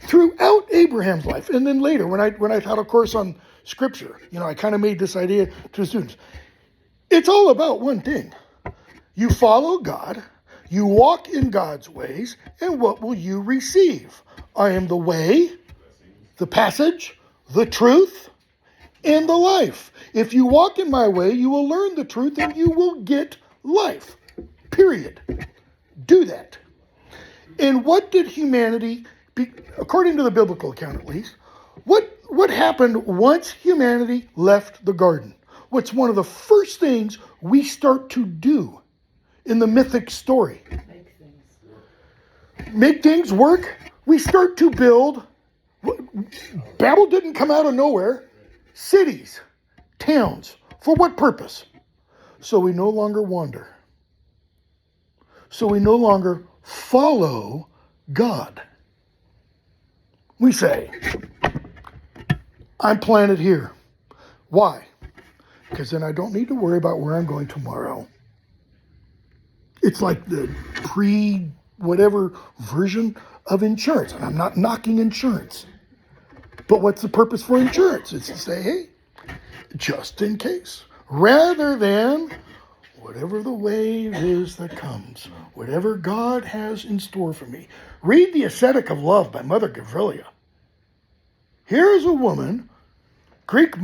throughout Abraham's life, and then later when I taught a course on Scripture, I kind of made this idea to the students. It's all about one thing. You follow God, you walk in God's ways, and what will you receive? I am the way, the passage, the truth, and the life. If you walk in my way, you will learn the truth and you will get life. Period. Do that. And what did humanity, according to the biblical account at least, what happened once humanity left the garden? What's one of the first things we start to do in the mythic story? Make things work. We start to build. Babel didn't come out of nowhere. Cities, towns. For what purpose? So we no longer wander. So we no longer follow God. We say, I'm planted here. Why? Because then I don't need to worry about where I'm going tomorrow. It's like the pre-whatever version of insurance. And I'm not knocking insurance. But what's the purpose for insurance? It's to say, hey, just in case. Rather than whatever the wave is that comes, whatever God has in store for me. Read The Ascetic of Love by Mother Gavrilia. Here is a woman, Greek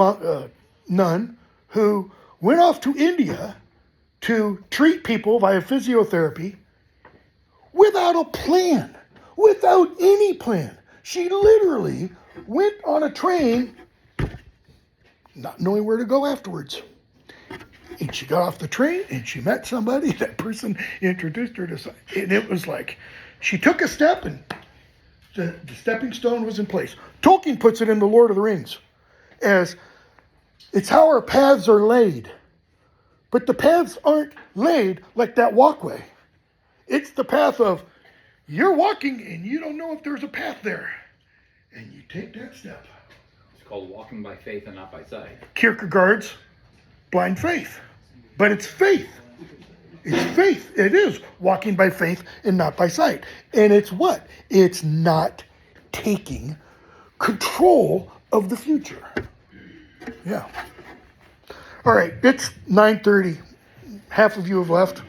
nun, who went off to India to treat people via physiotherapy without a plan, without any plan. She literally went on a train not knowing where to go afterwards. And she got off the train and she met somebody. That person introduced her to something. And it was like she took a step and the stepping stone was in place. Tolkien puts it in The Lord of the Rings as it's how our paths are laid. But the paths aren't laid like that walkway. It's the path of you're walking and you don't know if there's a path there. And you take that step. It's called walking by faith and not by sight. Kierkegaard's blind faith. But it's faith. It's faith. It is walking by faith and not by sight. And it's what? It's not taking control of the future. Yeah. All right, it's 9:30. Half of you have left.